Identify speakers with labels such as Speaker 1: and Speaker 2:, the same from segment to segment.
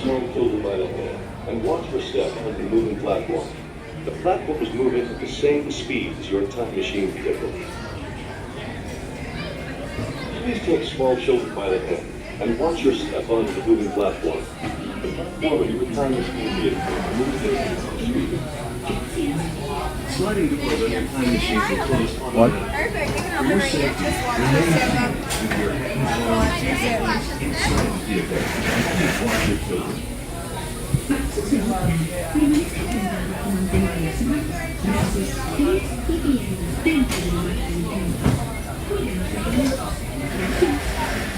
Speaker 1: small children by the hand and watch your step on the moving platform. The platform is moving at the same speed as your time machine vehicle. Please take small children by the hand and watch your step onto the moving platform. The platform of your time machine vehicle moves at the same speed. Sliding doors on your time machine will close automatically.
Speaker 2: Perfect. You can
Speaker 1: For
Speaker 2: open
Speaker 1: your
Speaker 2: right here.
Speaker 1: safety,
Speaker 2: Just watch
Speaker 1: remain
Speaker 2: your
Speaker 1: seated
Speaker 2: step
Speaker 1: with your hands on the seat inside the vehicle. Please watch your children.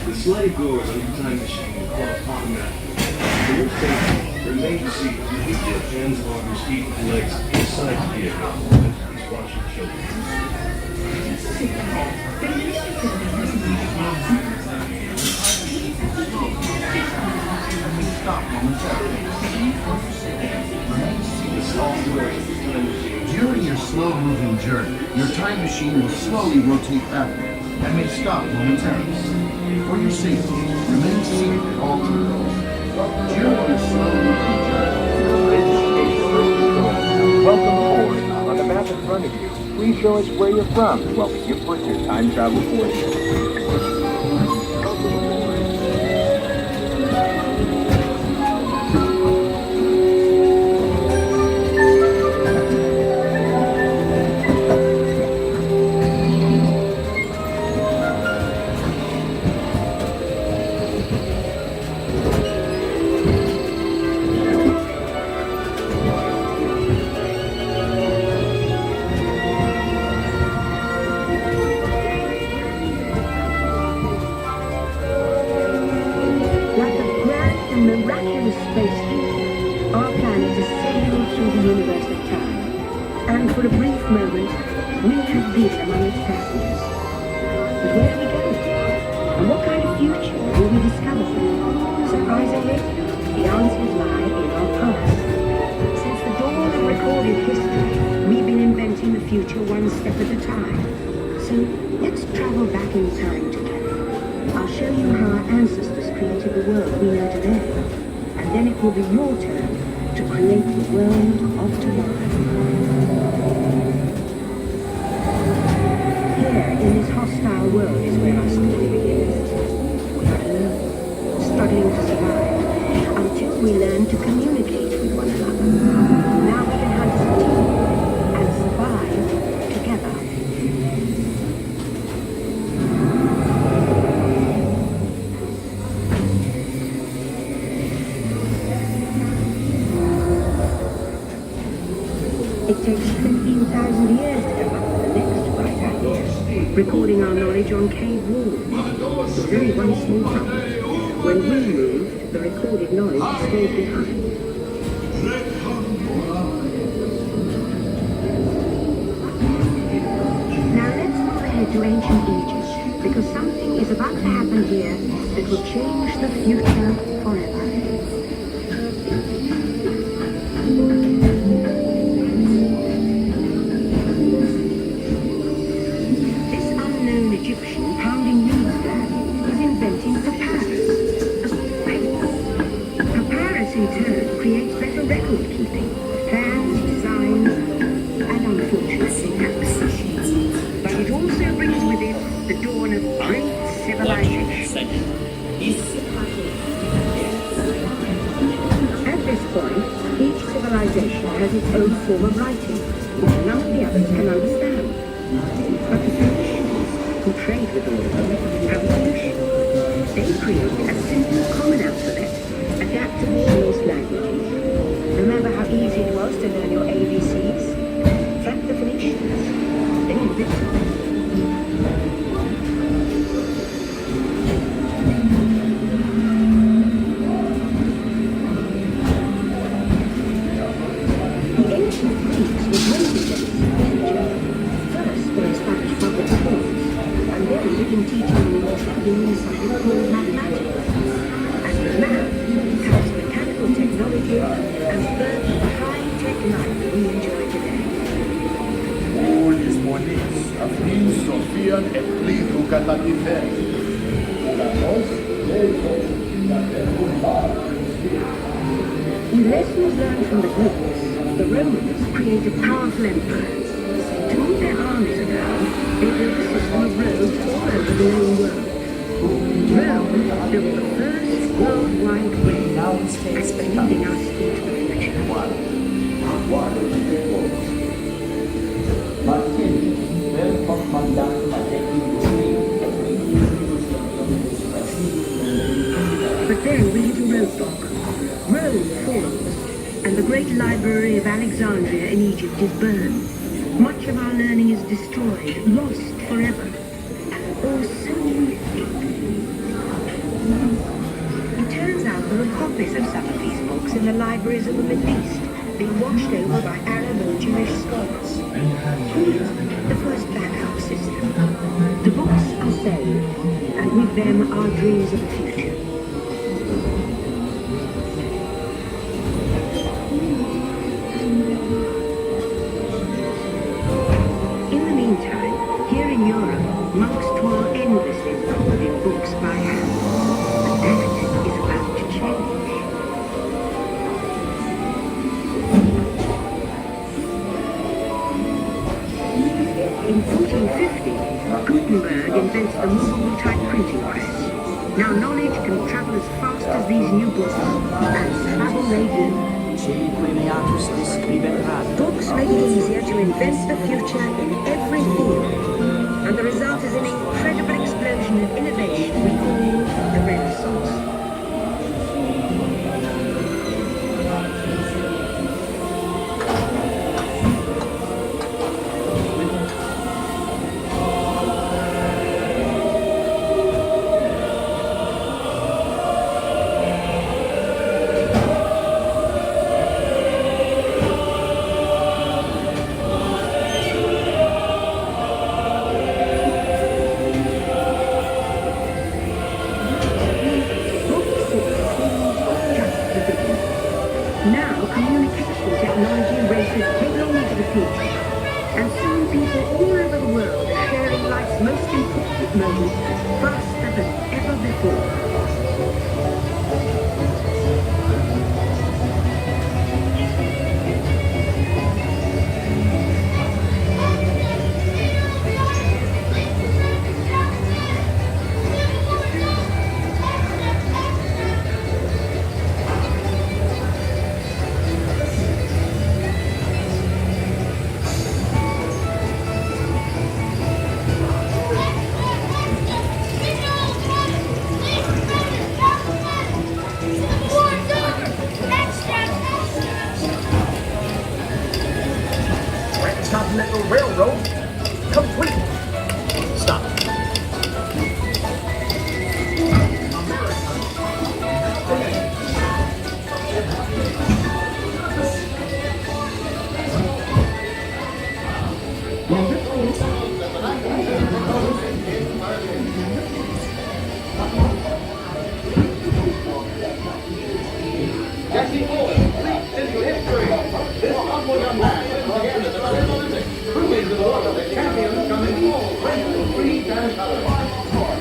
Speaker 1: The sliding doors on your time machine will close automatically. For your safety, remain seated with your hands on your feet and legs inside the vehicle. And please watch your children.
Speaker 3: During your slow-moving journey, your time machine will slowly rotate backward and may stop momentarily. For your safety, remain seated at all times. During your slow-moving journey,
Speaker 4: Welcome aboard. On the map in front of you, please show us where you're from while we input your time travel coordinates.
Speaker 5: Miraculous space trip, our planet is sailing through the universe of time, and for a brief moment, we have been among its passengers. But where are we going? And what kind of future will we discover? Surprisingly, the answers lie in our past. Since the dawn of recorded history, we've been inventing the future one step at a time. So let's travel back in time together. I'll show you how our ancestors created the world we know today. And then it will be your turn to create the world of tomorrow. Here, in this hostile world, is where our story begins. We are alone, struggling to survive, until we learn to communicate with one another. Now we can hunt as a team and survive together. It takes 15,000 years to come up with the next bright idea, recording our knowledge on cave walls. But there is one small problem. When we moved, the recorded knowledge stayed behind. Now let's move ahead to ancient Egypt, because something is about to happen here that will change the future forever. Egyptian pounding reeds bag is inventing papyrus. Papyrus in turn creates better record keeping, plans, designs, and unfortunately maps. But it also brings with it the dawn of great civilization. At this point, each civilization has its own form of writing, which none of the others can understand. But the who trade with all of them have English. They create a simple common alphabet, adaptable to most languages. Remember how easy it was to learn your ABCs? Track the Phoenicians. They invented them. The ancient Greeks were great at literature. First, they established public schools. And then we can teach them an intriguing subject called mathematics. And with math comes mechanical technology and birth of the high-tech life we enjoy today.
Speaker 3: Όλης μονής, αυτήν σοφίαν εκπλήθου κατά τη θέση. Καθώς, λέει, κατεβούν πάρα
Speaker 5: learned from the Greeks, the Romans created powerful empires. To move their armies around, they built a system of roads all over the known world. Rome built the first worldwide way, leading us into the future. But then we hit a roadblock. Rome falls, and the great library of Alexandria in Egypt is burned. Much of our learning is destroyed, lost forever. Or so we think. It turns out there are copies of some of these books in the libraries of the Middle East, being watched over by Arab or Jewish scholars. The first backup system. The books are saved, and with them our dreams of the future. In the meantime, here in Europe, monks toil endlessly recording books by hand. But that is about to change. In 1450, Gutenberg invents the movable type printing press. Now knowledge can travel as fast as these new books, and travel they do. Books make it easier to invent the future in every field, and the result is an incredible explosion of innovation we call the Renaissance.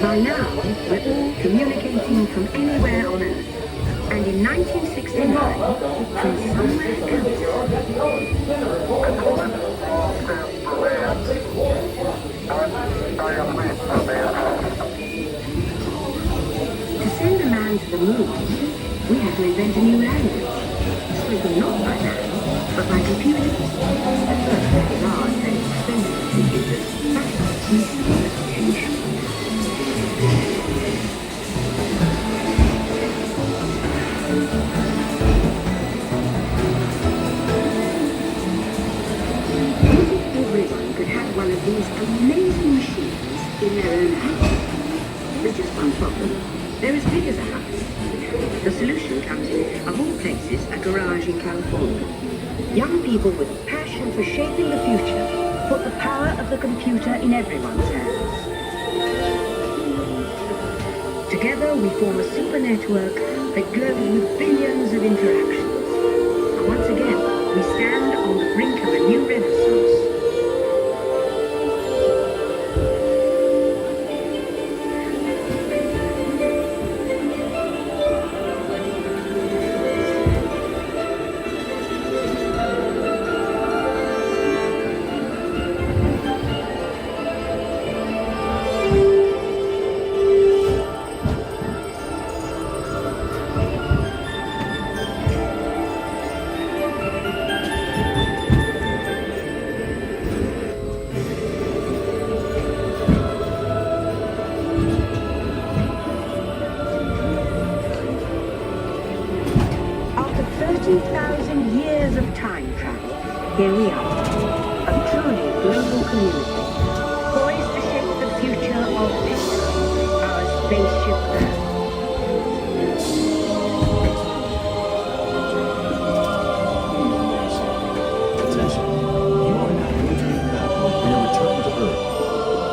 Speaker 5: By now, we're all communicating from anywhere on Earth. And in 1969, from somewhere to send a man to the moon, we had to invent a new language. Spoken not by man, but by computers. Very large and expensive computers. That's we change. Everyone could have one of these amazing machines in their own house. There's just one problem. They're as big as a house. The solution comes in, of all places, a garage in California. Young people with passion for shaping the future put the power of the computer in everyone's hands. Together we form a super network that glows with billions of interactions. And once again, we stand on the brink of a new renaissance.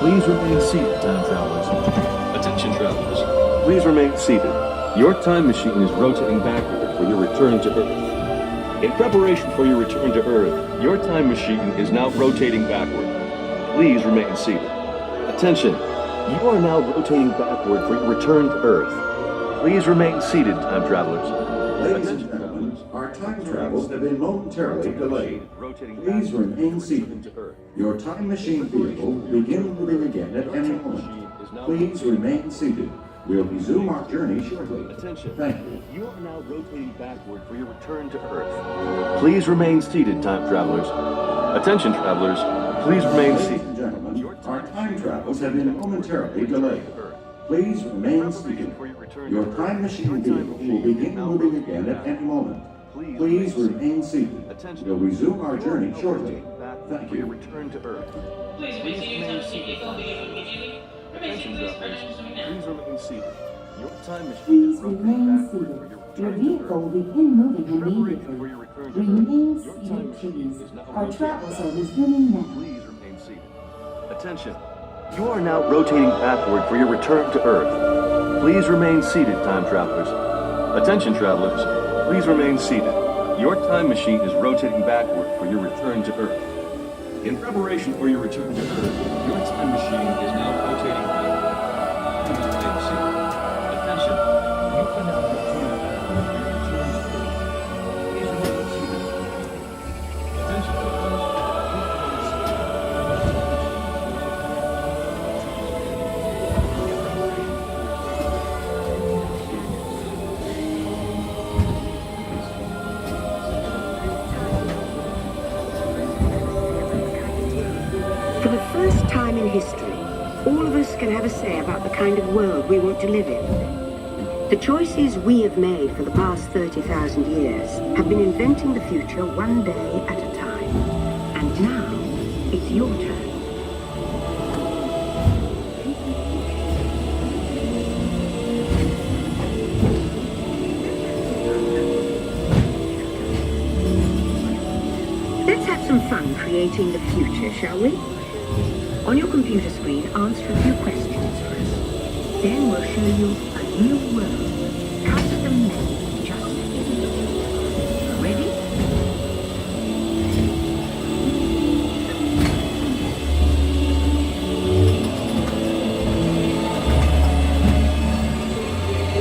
Speaker 1: Please remain seated, time travelers. Attention, travelers. Please remain seated. Your time machine is rotating backward for your return to Earth. In preparation for your return to Earth, your time machine is now rotating backward. Please remain seated. Attention. You are now rotating backward for your return to Earth. Please remain seated, time travelers.
Speaker 3: Ladies and gentlemen, our time travels have been momentarily delayed. Please remain seated. Your time machine vehicle will begin moving again at any moment. Please remain seated. We'll resume our journey shortly.
Speaker 1: Attention.
Speaker 3: Thank you.
Speaker 1: You are now rotating backward for your return to Earth. Please remain seated, time travelers. Attention, travelers. Please remain
Speaker 3: Ladies
Speaker 1: seated.
Speaker 3: and gentlemen, our time travels have been momentarily delayed. Please remain seated. Your time machine vehicle will begin moving again at any moment. Please remain seated. We'll resume our journey shortly. Thank
Speaker 1: For your
Speaker 3: you.
Speaker 1: return to Earth.
Speaker 2: Please wait till your time machine vehicle begin immediately. Remain
Speaker 1: Attention,
Speaker 2: seated, please.
Speaker 1: travelers.
Speaker 2: Present doing now.
Speaker 1: Please remain seated. Your time machine
Speaker 6: Please
Speaker 1: is rotating
Speaker 6: remain
Speaker 1: backward
Speaker 6: seated.
Speaker 1: for your
Speaker 6: Your
Speaker 1: return to
Speaker 6: vehicle will
Speaker 1: Earth.
Speaker 6: begin moving
Speaker 1: For
Speaker 6: immediately.
Speaker 1: your return to
Speaker 6: Remain
Speaker 1: Earth. Your time
Speaker 6: seated,
Speaker 1: machine
Speaker 6: please.
Speaker 1: is now
Speaker 6: Our
Speaker 1: rotating
Speaker 6: travels are
Speaker 1: backward.
Speaker 6: resuming now.
Speaker 1: Please remain seated. Attention. You are now rotating backward for your return to Earth. Please remain seated, time travelers. Attention, travelers. Please remain seated. Your time machine is rotating backward for your return to Earth. In preparation for your return to Earth, your time machine is now rotating backward. Please remain seated. Attention. You are now rotating backward for your return to Earth. Please remain seated. Attention, travelers.
Speaker 5: For the first time in history, all of us can have a say about the kind of world we want to live in. The choices we have made for the past 30,000 years have been inventing the future one day at a time. And now, it's your turn. Let's have some fun creating the future, shall we? On your computer screen, answer a few questions first. Then we'll show you a new world, custom made just for you. Ready? Well done. Now, along with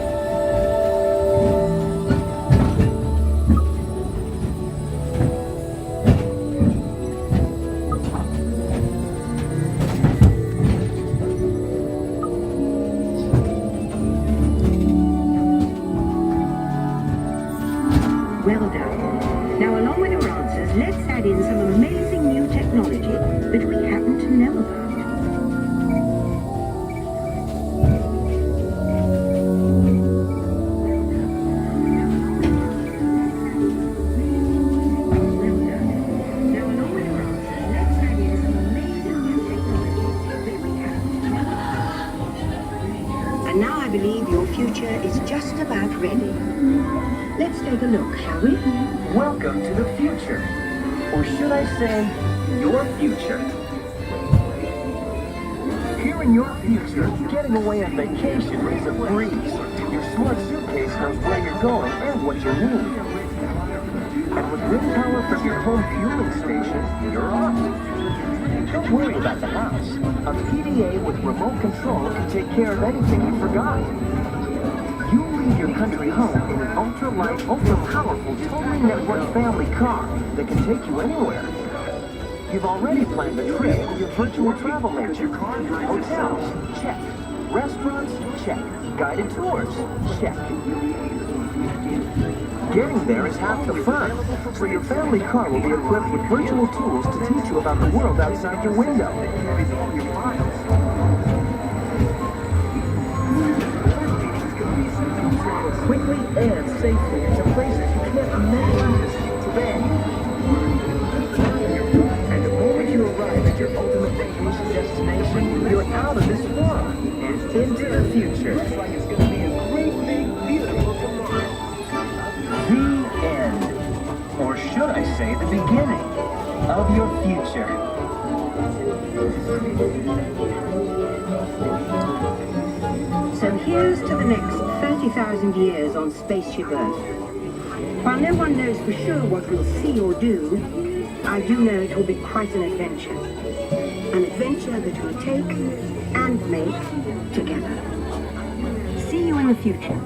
Speaker 5: your answers, let's add in some amazing new technology that we happen to know about. Well done. Now, along with your answers, let's add in some amazing new technology that we happen to know about. And now I believe your future is just about ready. Let's take a look, shall we?
Speaker 4: Welcome to the future. Or should I say, your future. Here in your future, getting away on vacation is a breeze. Your smart suitcase knows where you're going and what you need. And with wind power from your home fueling station, you're off. Don't worry about the house. A PDA with remote control can take care of anything you forgot. You leave your country home in an ultra-light, ultra-powerful, totally networked family car that can take you anywhere. You've already planned the trip with your virtual travel agent. Hotels, check. Restaurants, check. Guided tours, check. Getting there is half the fun, so your family car will be equipped with virtual tools to teach you about the world outside your window. Quickly and safely into places you can't imagine visiting today. future. Looks like it's going to be a great, big, beautiful tomorrow. The end. Or should I say the beginning of your future.
Speaker 5: So here's to the next 30,000 years on Spaceship Earth. While no one knows for sure what we'll see or do, I do know it will be quite an adventure. An adventure that we'll take and make together. See you in the future.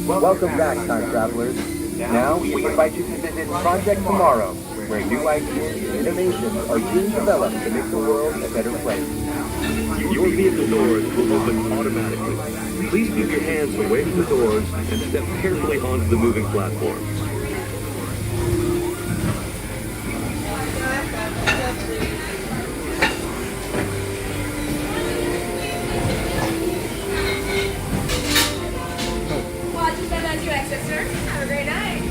Speaker 4: Welcome back, time travelers. Now, we invite you to visit Project Tomorrow, where new ideas and innovations are being developed to make the world a better place.
Speaker 1: Your vehicle doors will open automatically. Please keep your hands away from the doors and step carefully onto the moving platform.
Speaker 2: Have a great night.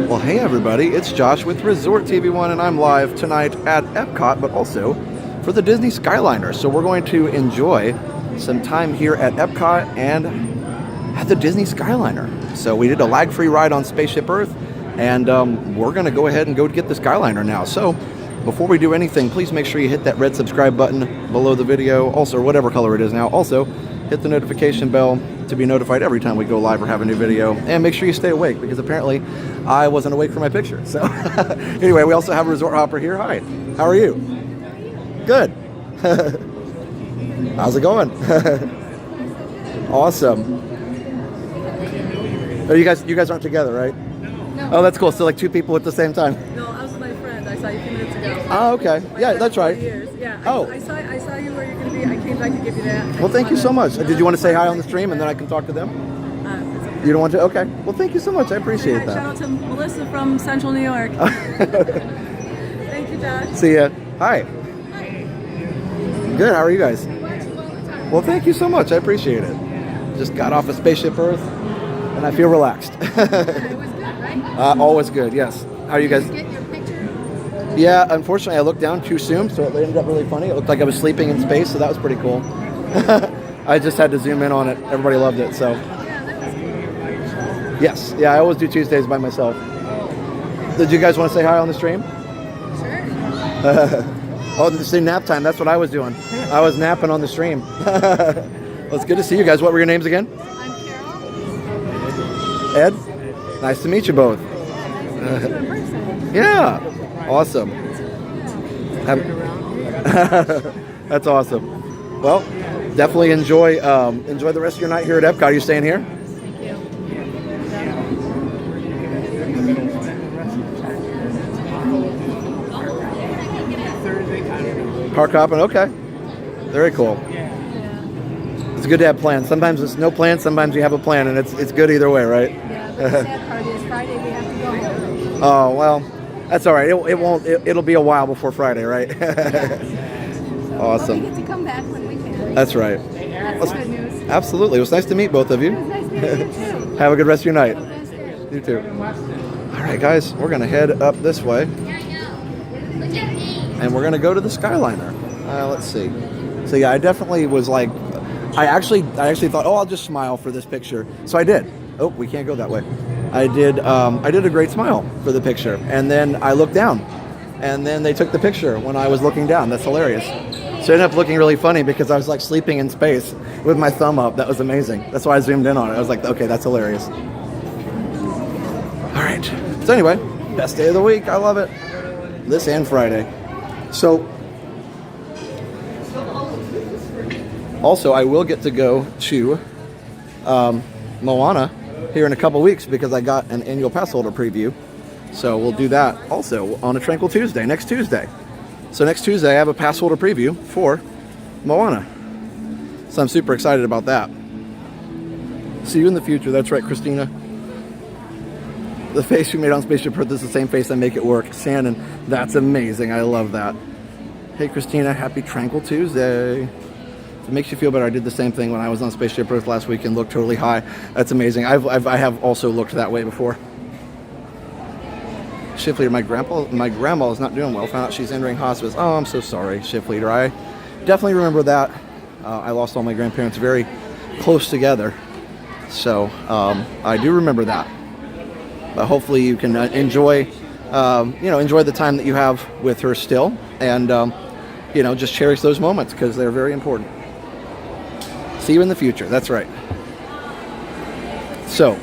Speaker 6: Well, hey everybody, it's Josh with Resort TV1 and I'm live tonight at Epcot, but also for the Disney Skyliner. So we're going to enjoy some time here at Epcot and at the Disney Skyliner. So we did a lag-free ride on Spaceship Earth, and we're going to go ahead and go get the Skyliner now. So before we do anything, please make sure you hit that red subscribe button below the video, also whatever color it is now. Also, hit the notification bell to be notified every time we go live or have a new video, and make sure you stay awake because apparently I wasn't awake for my picture. So anyway, we also have a Resort Hopper here. Hi, how are you? Good. How's it going? Awesome. Oh, you guys aren't together, right?
Speaker 7: No.
Speaker 6: Oh, that's cool. So like two people at the same time.
Speaker 7: No, I was with my friend. I saw you a few minutes ago.
Speaker 6: Oh, okay. Yeah, that's right.
Speaker 7: Years. Yeah.
Speaker 6: Oh.
Speaker 7: I saw you where you're going to be. I came back to give you that.
Speaker 6: Well, thank you so much. Did you want to say hi on the stream and then I can talk to them? You don't want to? Okay. Well, thank you so much. I appreciate
Speaker 7: Shout
Speaker 6: that.
Speaker 7: out to Melissa from Central New York. Thank you, Josh.
Speaker 6: See ya. Hi. Good. How are you guys? Well, thank you so much. I appreciate it. Just got off of Spaceship Earth and I feel relaxed.
Speaker 7: It was good, right?
Speaker 6: Always good. Yes. How are you guys?
Speaker 7: Get your picture?
Speaker 6: Yeah. Unfortunately, I looked down too soon, so it ended up really funny. It looked like I was sleeping in space, so that was pretty cool. I just had to zoom in on it. Everybody loved it. So. Yes. Yeah, I always do Tuesdays by myself. Did you guys want to say hi on the stream?
Speaker 7: Sure.
Speaker 6: Oh, it's nap time. That's what I was doing. I was napping on the stream. Well, it's good to see you guys. What were your names again?
Speaker 7: I'm Carol.
Speaker 6: Ed? Nice to meet you both. Yeah. Awesome. That's awesome. Well, definitely enjoy the rest of your night here at Epcot. Are you staying here? Park hopping, okay. Very cool. It's good to have plans. Sometimes it's no plan, sometimes you have a plan, and it's good either way, right?
Speaker 7: Yeah, but the sad part is Friday we have to go home.
Speaker 6: Oh, well, that's all right. It'll be a while before Friday, right? Awesome.
Speaker 7: But we get to come back when we can.
Speaker 6: That's right.
Speaker 7: That's good news.
Speaker 6: Absolutely. It was nice to meet both of you.
Speaker 7: It was nice meeting you too.
Speaker 6: Have a good rest of your night.
Speaker 7: Have a nice day.
Speaker 6: You too. All right, guys, we're going to head up this way.
Speaker 2: Look at me.
Speaker 6: and we're gonna go to the Skyliner. Let's see. So yeah, I definitely was like, I actually thought, oh, I'll just smile for this picture. So I did. Oh, we can't go that way. I did a great smile for the picture, and then I looked down, and then they took the picture when I was looking down. That's hilarious. So it ended up looking really funny because I was like sleeping in space with my thumb up. That was amazing. That's why I zoomed in on it. I was like, okay, that's hilarious. All right. So anyway, best day of the week. I love it. This and Friday. So also, I will get to go to Moana here in a couple weeks because I got an annual pass holder preview. So we'll do that also on a Tranquil Tuesday, next Tuesday. So next Tuesday, I have a pass holder preview for Moana. So I'm super excited about that. See you in the future. That's right, Christina. The face you made on Spaceship Earth is the same face I make at work. Shannon, that's amazing. I love that. Hey, Christina, happy Tranquil Tuesday. If it makes you feel better, I did the same thing when I was on Spaceship Earth last week and looked totally high. That's amazing. I have also looked that way before. Shift leader, my grandma is not doing well. Found out she's entering hospice. Oh, I'm so sorry, shift leader. I definitely remember that. I lost all my grandparents very close together, so I do remember that. But hopefully you can enjoy, enjoy the time that you have with her still, and just cherish those moments because they're very important. See you in the future. That's right. So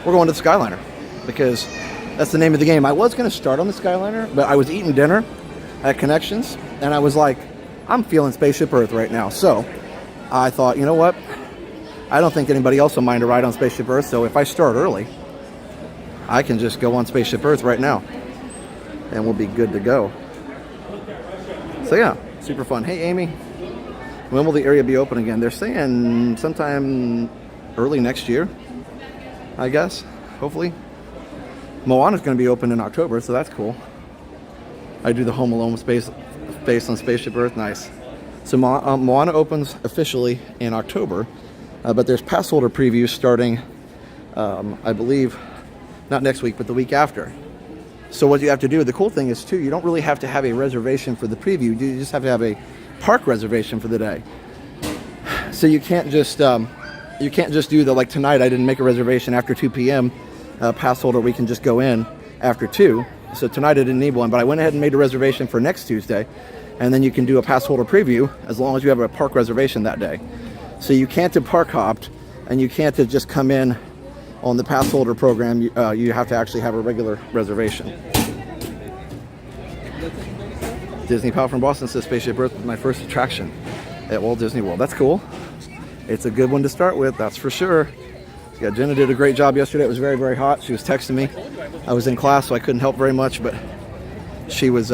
Speaker 6: we're going to the Skyliner because that's the name of the game. I was going to start on the Skyliner, but I was eating dinner at Connections, and I was like, I'm feeling Spaceship Earth right now. So I thought, you know what? I don't think anybody else will mind a ride on Spaceship Earth, so if I start early, I can just go on Spaceship Earth right now, and we'll be good to go. So yeah, super fun. Hey, Amy, when will the area be open again? They're saying sometime early next year, I guess, hopefully. Moana's going to be open in October, so that's cool. I do the Home Alone space on Spaceship Earth. Nice. So Moana opens officially in October, but there's pass holder previews starting, I believe, not next week, but the week after. So what you have to do, the cool thing is too, you don't really have to have a reservation for the preview. You just have to have a park reservation for the day. So you can't just do the, like tonight I didn't make a reservation after 2 p.m. Pass holder, we can just go in after 2. So tonight I didn't need one, but I went ahead and made a reservation for next Tuesday, and then you can do a pass holder preview as long as you have a park reservation that day. So you can't have park hopped, and you can't have just come in on the pass holder program. You have to actually have a regular reservation. Disney Pal from Boston says Spaceship Earth was my first attraction at Walt Disney World. That's cool. It's a good one to start with, that's for sure. Yeah, Jenna did a great job yesterday. It was very, very hot. She was texting me. I was in class, so I couldn't help very much, but she was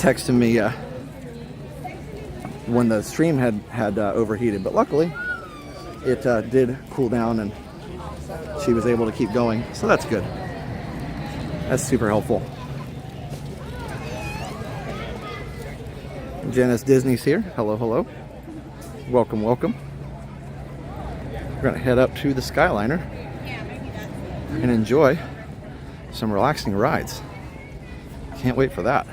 Speaker 6: texting me when the stream had overheated. But luckily, it did cool down, and she was able to keep going. So that's good. That's super helpful. Janice Disney's here. Hello, hello. Welcome, welcome. We're going to head up to the Skyliner and enjoy some relaxing rides. Can't wait for that.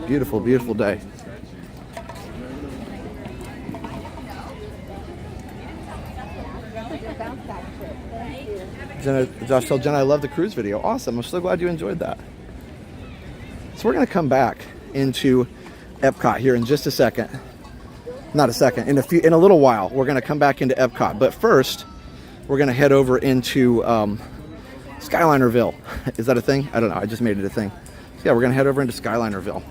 Speaker 6: Beautiful, beautiful day. Jenna, Josh told Jenna I love the cruise video. Awesome. I'm so glad you enjoyed that. So we're going to come back into Epcot here in just a second. Not a second, in a little while. We're going to come back into Epcot, but first we're going to head over into Skylinerville. Is that a thing? I don't know. I just made it a thing. So yeah, we're going to head over into Skylinerville.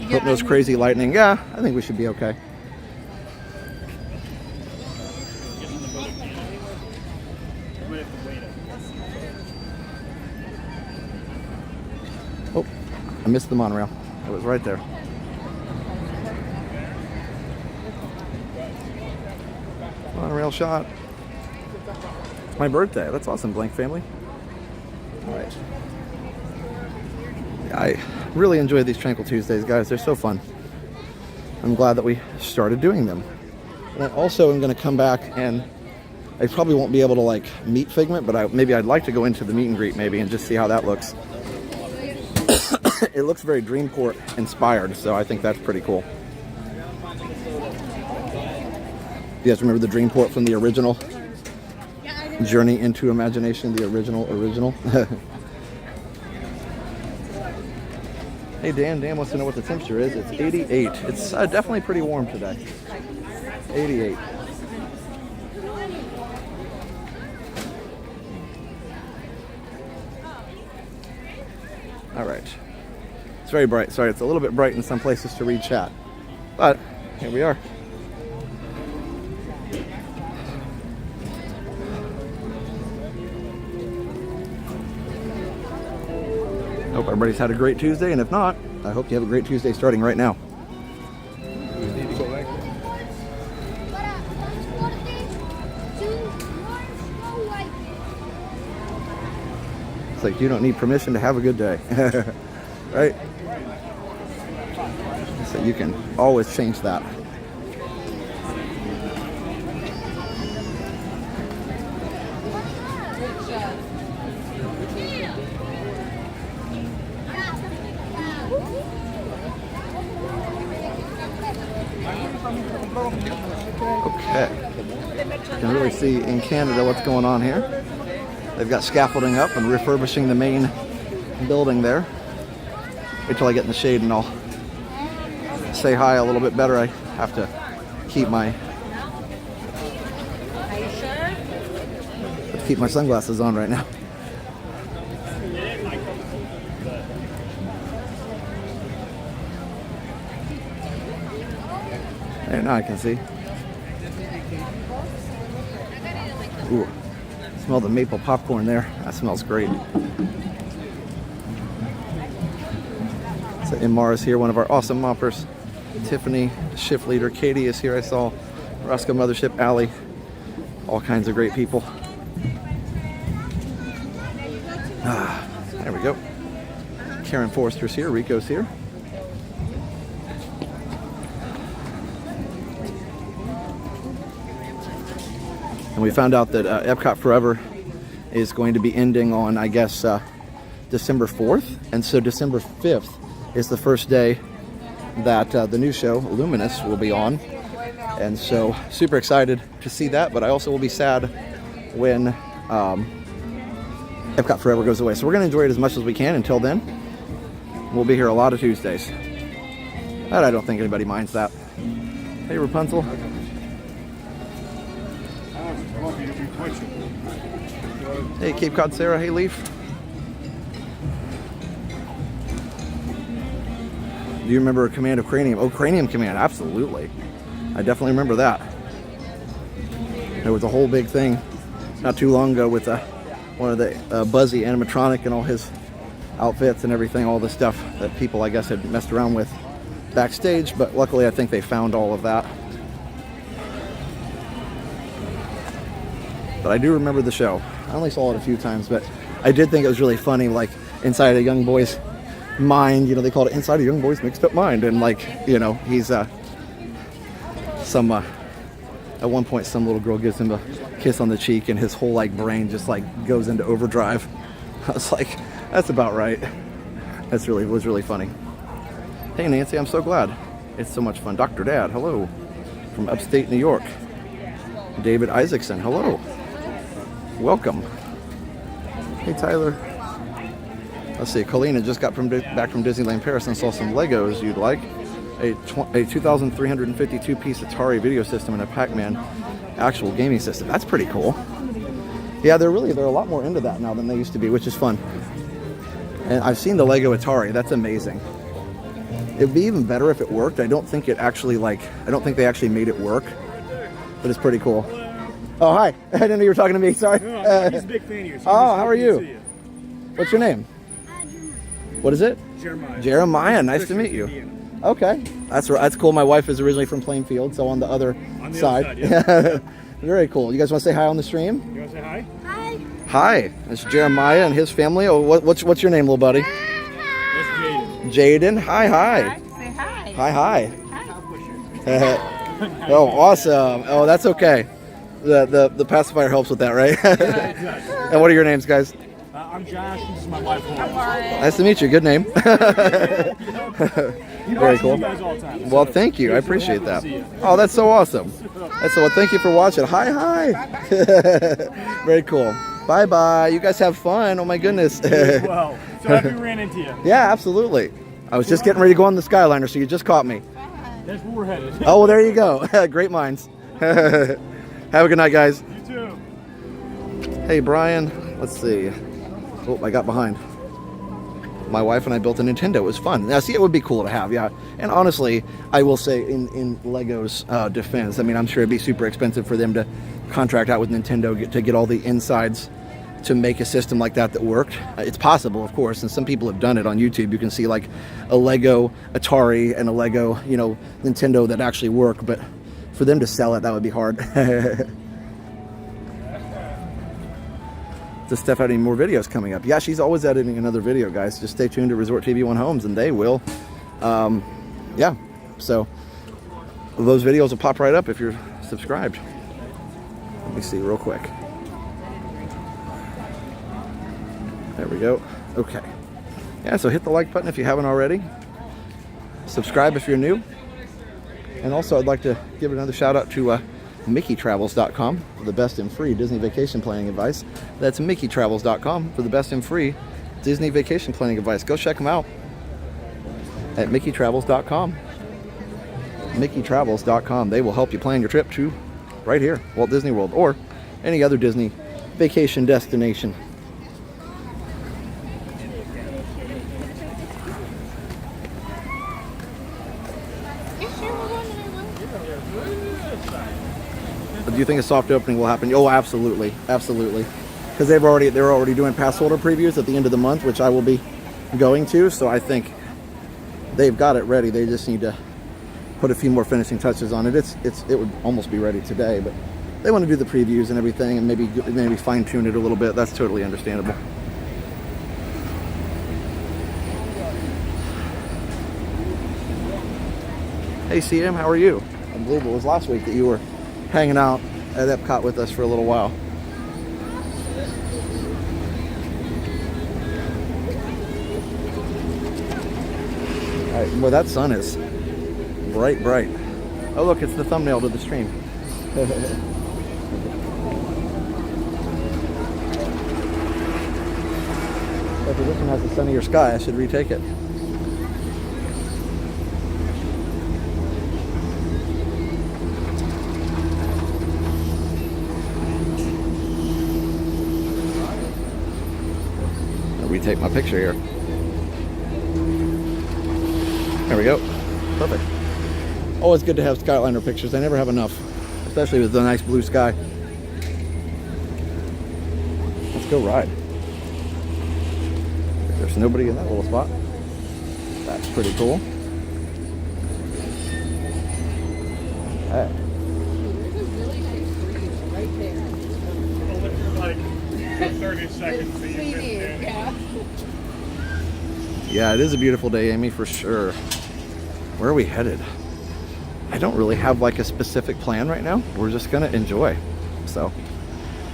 Speaker 6: Hope no crazy lightning. Yeah, I think we should be okay. Oh, I missed the monorail. It was right there. Monorail shot. It's my birthday. That's awesome, Blank family. All right. I really enjoy these Tranquil Tuesdays, guys. They're so fun. I'm glad that we started doing them. And I also am going to come back and I probably won't be able to like meet Figment, but maybe I'd like to go into the meet and greet maybe and just see how that looks. It looks very Dreamport inspired, so I think that's pretty cool. You guys remember the Dreamport from the original Journey into Imagination, the original? Hey Dan wants to know what the temperature is. It's 88. It's definitely pretty warm today. 88. All right. It's very bright. Sorry, it's a little bit bright in some places to read chat. But here we are. Hope everybody's had a great Tuesday, and if not, I hope you have a great Tuesday starting right now. It's like you don't need permission to have a good day, right? So you can always change that. Okay, you can really see in Canada what's going on here. They've got scaffolding up and refurbishing the main building there. Wait till I get in the shade and I'll say hi a little bit better. I have to keep my sunglasses on right now. There, now I can see. Ooh. Smell the maple popcorn there. That smells great. So Imar is here, one of our awesome moppers. Tiffany, shift leader. Katie is here, I saw. Roscoe Mothership, Allie. All kinds of great people. There we go. Karen Forrester's here. Rico's here. And we found out that Epcot Forever is going to be ending on, I guess, December 4th. And so December 5th is the first day that the new show, Luminous, will be on. And so super excited to see that, but I also will be sad when Epcot Forever goes away. So we're going to enjoy it as much as we can until then. We'll be here a lot of Tuesdays. But I don't think anybody minds that. Hey, Rapunzel. Hey, Cape Cod Sarah. Hey, Leaf. Do you remember Command of Cranium? Oh, Cranium Command, absolutely. I definitely remember that. There was a whole big thing not too long ago with one of the Buzzy animatronic and all his outfits and everything, all the stuff that people, I guess, had messed around with backstage, but luckily I think they found all of that. But I do remember the show. I only saw it a few times, but I did think it was really funny, like inside a young boy's mind, you know, they called it Inside a Young Boy's Mixed Up Mind, and like, you know, he's at one point some little girl gives him a kiss on the cheek and his whole like brain just like goes into overdrive. I was like, that's about right. Was really funny. Hey Nancy, I'm so glad. It's so much fun. Dr. Dad, hello. From upstate New York. David Isaacson, hello. Welcome. Hey Tyler. Let's see, Colleen just got back from Disneyland Paris and saw some Legos you'd like. A 2,352 piece Atari video system and a Pac-Man actual gaming system. That's pretty cool. Yeah, they're a lot more into that now than they used to be, which is fun. And I've seen the Lego Atari. That's amazing. It'd be even better if it worked. I don't think they actually made it work, but it's pretty cool. Oh, hi. I didn't know you were talking to me. Sorry.
Speaker 8: No, he's a big fan of yours.
Speaker 6: Oh, how are you? What's your name? What is it?
Speaker 8: Jeremiah.
Speaker 6: Jeremiah. Nice to meet you. Okay. That's cool. My wife is originally from Plainfield, so on the other side.
Speaker 8: Other side, yeah.
Speaker 6: Very cool. You guys want to say hi on the stream?
Speaker 8: You want to say hi?
Speaker 5: Hi.
Speaker 6: Hi. That's Jeremiah and his family. Oh, what's your name, little buddy?
Speaker 8: That's Jaden.
Speaker 6: Jaden. Hi.
Speaker 7: Say hi.
Speaker 6: Hi. Oh, awesome. Oh, that's okay. The pacifier helps with that, right? And what are your names, guys?
Speaker 8: I'm Josh. This is my wife.
Speaker 6: Nice to meet you. Good name. Very cool.
Speaker 8: You guys all the time.
Speaker 6: Well, thank you. I appreciate that. Oh, that's so awesome. That's so. Well, thank you for watching. Hi. Very cool. Bye. You guys have fun. Oh my goodness.
Speaker 8: Well, so happy we ran into you.
Speaker 6: Yeah, absolutely. I was just getting ready to go on the Skyliner, so you just caught me.
Speaker 8: That's where we're headed.
Speaker 6: Oh, well, there you go. Great minds. Have a good night, guys.
Speaker 8: You too.
Speaker 6: Hey, Brian. Let's see. Oh, I got behind. My wife and I built a Nintendo. It was fun. Now, see, it would be cool to have, yeah. And honestly, I will say, in Lego's defense, I mean, I'm sure it'd be super expensive for them to contract out with Nintendo to get all the insides to make a system like that worked. It's possible, of course, and some people have done it on YouTube. You can see like a Lego Atari and a Lego, Nintendo that actually work. But for them to sell it, that would be hard. Does Steph have any more videos coming up? Yeah, she's always editing another video, guys. Just stay tuned to Resort TV 1 Homes, and they will. Yeah, so those videos will pop right up if you're subscribed. Let me see real quick. There we go. Okay. Yeah, so hit the like button if you haven't already. Subscribe if you're new. And also, I'd like to give another shout out to MickeyTravels.com for the best and free Disney vacation planning advice. That's MickeyTravels.com for the best and free Disney vacation planning advice. Go check them out at MickeyTravels.com. MickeyTravels.com. They will help you plan your trip to right here, Walt Disney World, or any other Disney vacation destination. Do you think a soft opening will happen? Oh, absolutely, because they're already doing pass holder previews at the end of the month, which I will be going to. So I think they've got it ready. They just need to put a few more finishing touches on it. It would almost be ready today, but they want to do the previews and everything, and maybe fine tune it a little bit. That's totally understandable. Hey CM, how are you? I believe it was last week that you were hanging out at Epcot with us for a little while. All right, well, that sun is bright. Oh, look, it's the thumbnail to the stream. If this one has the sunnier sky, I should retake it. Retake my picture here. There we go. Perfect. Always good to have Skyliner pictures. I never have enough, especially with the nice blue sky. Let's go ride. There's nobody in that little spot. That's pretty cool. Hey.
Speaker 8: Like 30 seconds.
Speaker 6: Yeah, it is a beautiful day, Amy, for sure. Where are we headed? I don't really have like a specific plan right now. We're just gonna enjoy. So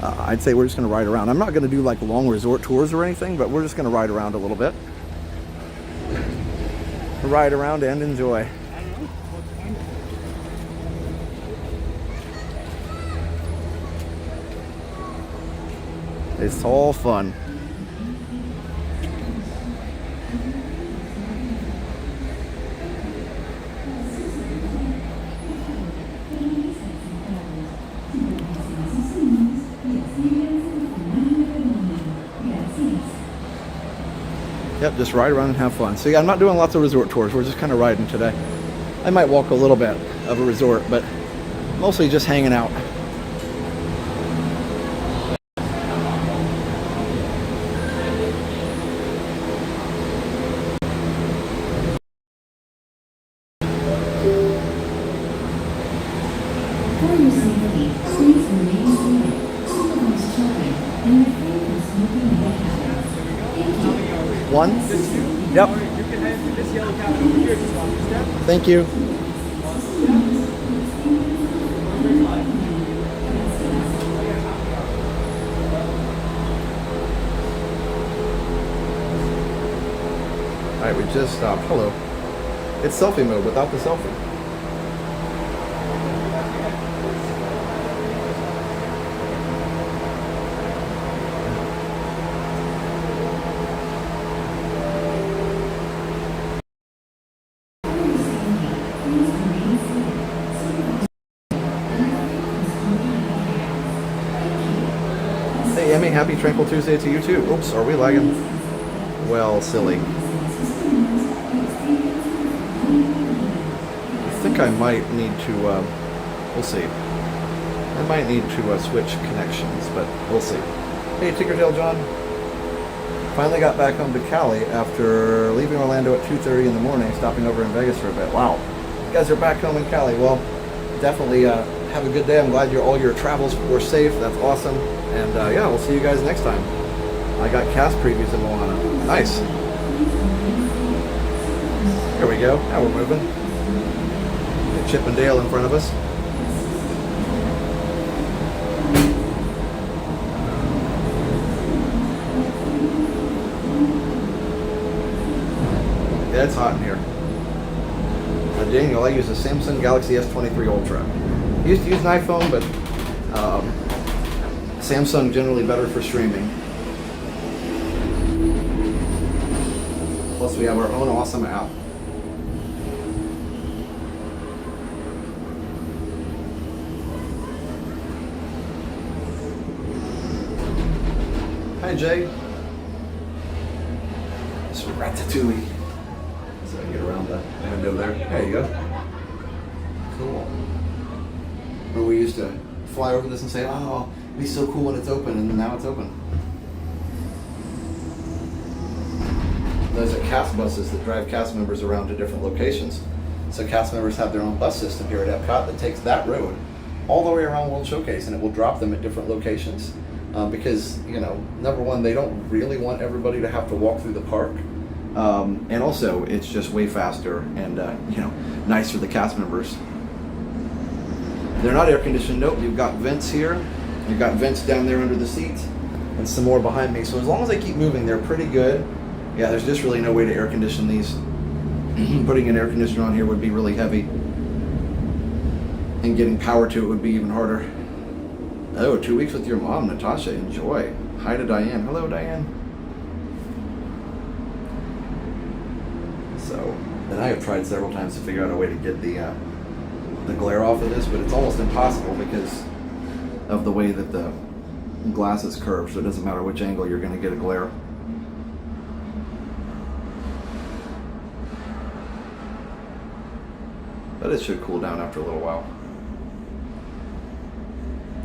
Speaker 6: I'd say we're just gonna ride around. I'm not gonna do like long resort tours or anything, but we're just gonna ride around a little bit. Ride around and enjoy. It's all fun. Yep, just ride around and have fun. So yeah, I'm not doing lots of resort tours. We're just kind of riding today. I might walk a little bit of a resort, but mostly just hanging out.
Speaker 9: For your safety, please remain seated. Supervise children and refrain from smoking in the cabins. Thank you.
Speaker 6: One? Yep.
Speaker 8: You can head to this yellow cabin over here. Just walk your step.
Speaker 6: Thank you. Alright, we just stopped. Hello. It's selfie mode without the selfie. Hey Emmy, happy Tranquil Tuesday to you too. Oops, are we lagging? Well, silly. I think I might need to, we'll see. I might need to switch connections, but we'll see. Hey, Tinkertail John. Finally got back home to Cali after leaving Orlando at 2:30 in the morning, stopping over in Vegas for a bit. Wow. You guys are back home in Cali. Well, definitely have a good day. I'm glad all your travels were safe. That's awesome. And yeah, we'll see you guys next time. I got cast previews in Moana. Nice. Here we go. Now we're moving. Got Chip and Dale in front of us. Yeah, it's hot in here. Daniel, I use a Samsung Galaxy S23 Ultra. I used to use an iPhone, but Samsung generally better for streaming. Plus we have our own awesome app. Hi Jay. It's Ratatouille. So I get around the window there. There you go. Cool. Where we used to fly over this and say, oh, it'd be so cool when it's open, and now it's open. Those are cast buses that drive cast members around to different locations. So cast members have their own bus system here at Epcot that takes that road all the way around World Showcase, and it will drop them at different locations. Because, you know, number one, they don't really want everybody to have to walk through the park. And also, it's just way faster and, you know, nice for the cast members. They're not air conditioned, nope. You've got vents here. You've got vents down there under the seats and some more behind me. So as long as they keep moving, they're pretty good. Yeah, there's just really no way to air condition these. Putting an air conditioner on here would be really heavy. And getting power to it would be even harder. Oh, 2 weeks with your mom, Natasha. Enjoy. Hi to Diane. Hello, Diane. So, and I have tried several times to figure out a way to get the glare off of this, but it's almost impossible because of the way that the glass is curved, so it doesn't matter which angle you're going to get a glare. But it should cool down after a little while.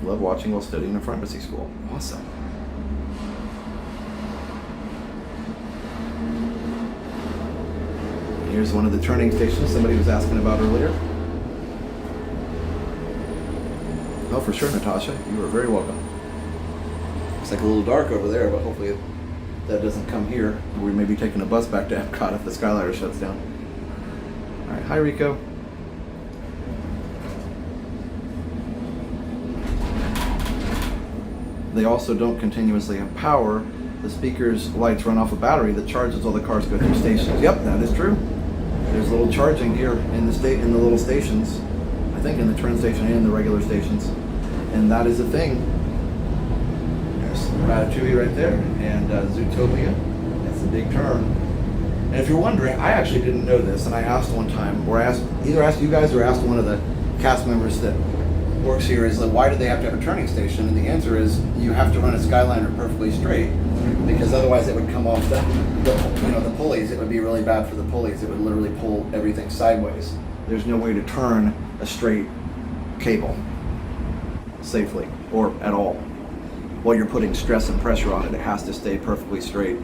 Speaker 6: Love watching while studying in pharmacy school. Awesome. Here's one of the turning stations somebody was asking about earlier. Oh, for sure, Natasha. You are very welcome. It's like a little dark over there, but hopefully that doesn't come here. We may be taking a bus back to Epcot if the Skyliner shuts down. All right, hi, Rico. They also don't continuously have power. The speaker's lights run off a battery that charges all the cars go through stations. Yep, that is true. There's a little charging here in the little stations. I think in the train station and the regular stations. And that is a thing. There's Ratatouille right there, and Zootopia. That's a big turn. And if you're wondering, I actually didn't know this, and I asked one time, or either asked you guys or asked one of the cast members that works here, is like, why do they have to have a turning station? And the answer is, you have to run a Skyliner perfectly straight, because otherwise it would come off the pulleys. It would be really bad for the pulleys. It would literally pull everything sideways. There's no way to turn a straight cable safely or at all. While you're putting stress and pressure on it, it has to stay perfectly straight.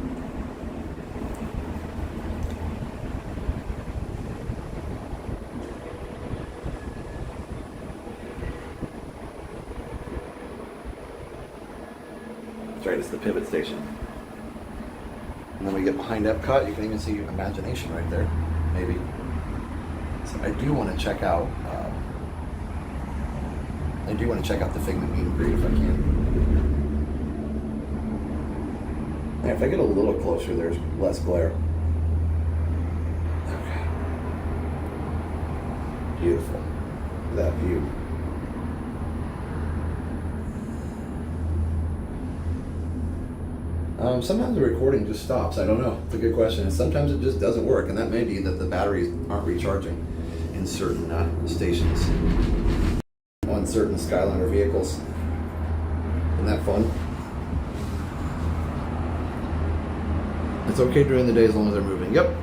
Speaker 6: That's right, it's the pivot station. And then we get behind Epcot, you can even see Imagination right there, maybe. So I do want to check out. The Figment meet and greet if I can. And if I get a little closer, there's less glare. Beautiful. That view. Sometimes the recording just stops. I don't know. It's a good question. And sometimes it just doesn't work, and that may be that the batteries aren't recharging in certain stations on certain Skyliner vehicles. Isn't that fun? It's okay during the day as long as they're moving. Yep.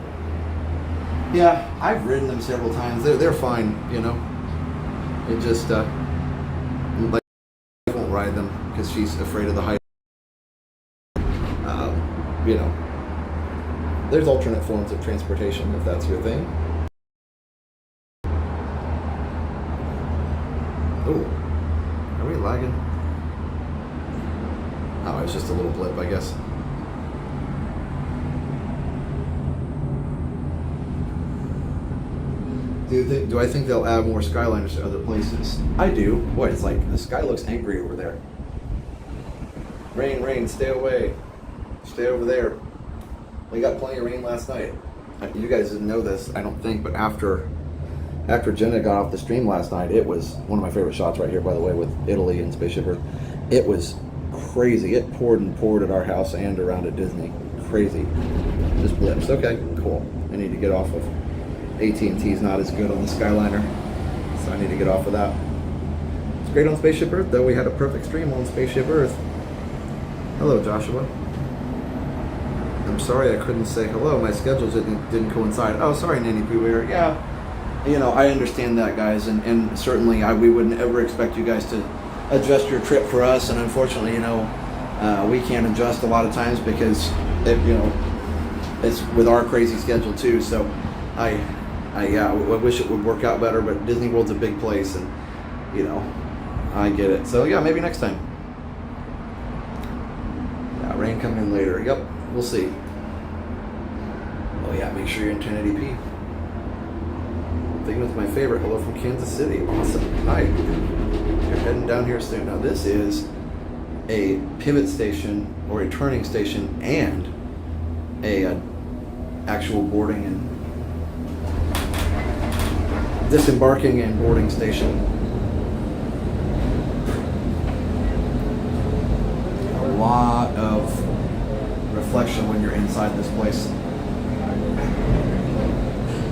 Speaker 6: Yeah, I've ridden them several times. They're fine, you know. It just like, I won't ride them because she's afraid of the height. You know, there's alternate forms of transportation if that's your thing. Oh, are we lagging? Oh, it's just a little blip, I guess. Do I think they'll add more Skyliners to other places? I do. Boy, it's like the sky looks angry over there. Rain, rain, stay away. Stay over there. We got plenty of rain last night. You guys didn't know this, I don't think, but after Jenna got off the stream last night, it was one of my favorite shots right here, by the way, with Italy and Spaceship Earth. It was crazy. It poured and poured at our house and around at Disney. Crazy. Just blips. Okay, cool. I need to get off of AT&T's not as good on the Skyliner, so I need to get off of that. It's great on Spaceship Earth, though. We had a perfect stream on Spaceship Earth. Hello, Joshua. I'm sorry I couldn't say hello. My schedules didn't coincide. Oh, sorry, Nanny Pooh Bear. Yeah, you know, I understand that, guys, and certainly we wouldn't ever expect you guys to adjust your trip for us, and unfortunately, you know, we can't adjust a lot of times because, you know, it's with our crazy schedule too, so I wish it would work out better, but Disney World's a big place, and, you know, I get it. So, yeah, maybe next time. Yeah, rain coming in later. Yep, we'll see. Oh, yeah, make sure you're in 1080p. Figment's my favorite. Hello from Kansas City. Awesome. Hi. You're heading down here soon. Now, this is a pivot station or a turning station and a actual boarding and disembarking and boarding station. A lot of reflection when you're inside this place.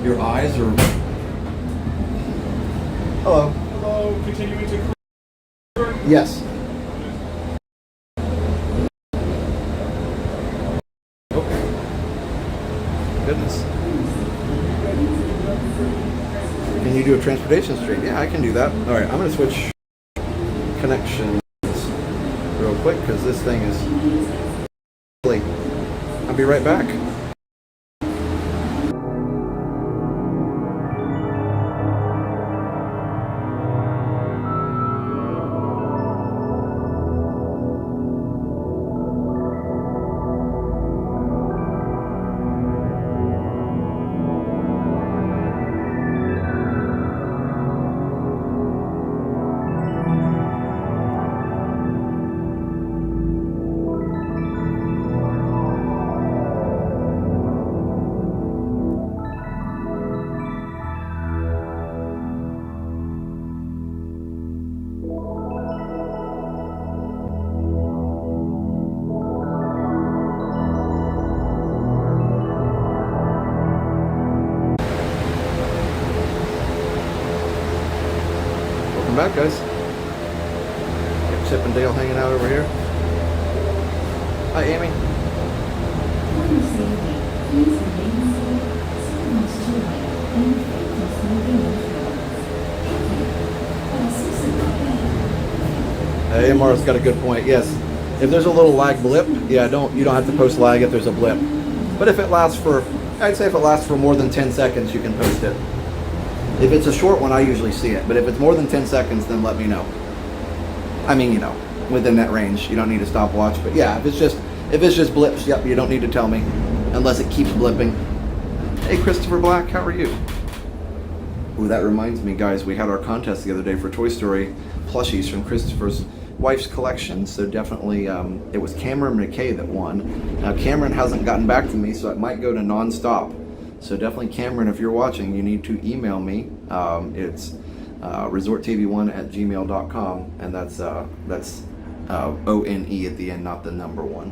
Speaker 6: Your eyes are... Hello.
Speaker 8: Hello, continuing to...
Speaker 6: Yes. Oh. Goodness. Can you do a transportation stream? Yeah, I can do that. All right, I'm going to switch connections real quick because this thing is... I'll be right back. Back, guys. Got Chip and Dale hanging out over here. Hi, Amy. AMR's got a good point. Yes, if there's a little lag blip, yeah, you don't have to post lag if there's a blip. But if it lasts for, I'd say if it lasts for more than 10 seconds, you can post it. If it's a short one, I usually see it. But if it's more than 10 seconds, then let me know. I mean, you know, within that range. You don't need to stop watch. But yeah, if it's just blips, yep, you don't need to tell me. Unless it keeps blipping. Hey, Christopher Black, how are you? Ooh, that reminds me, guys, we had our contest the other day for Toy Story plushies from Christopher's wife's collection. So definitely, it was Cameron McKay that won. Now, Cameron hasn't gotten back to me, so it might go to non-stop. So definitely, Cameron, if you're watching, you need to email me. It's resorttv1@gmail.com, and that's ONE at the end, not the number 1.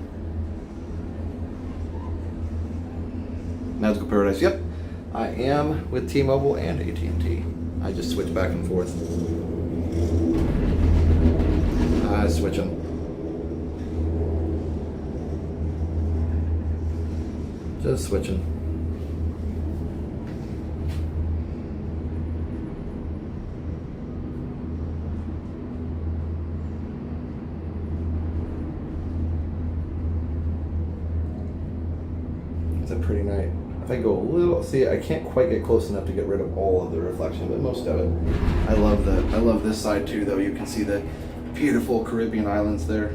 Speaker 6: Magical Paradise. Yep, I am with T-Mobile and AT&T. I just switch back and forth. I switch them. Just switching. It's a pretty night. If I go a little, see, I can't quite get close enough to get rid of all of the reflection, but most of it. I love this side too, though. You can see the beautiful Caribbean islands there.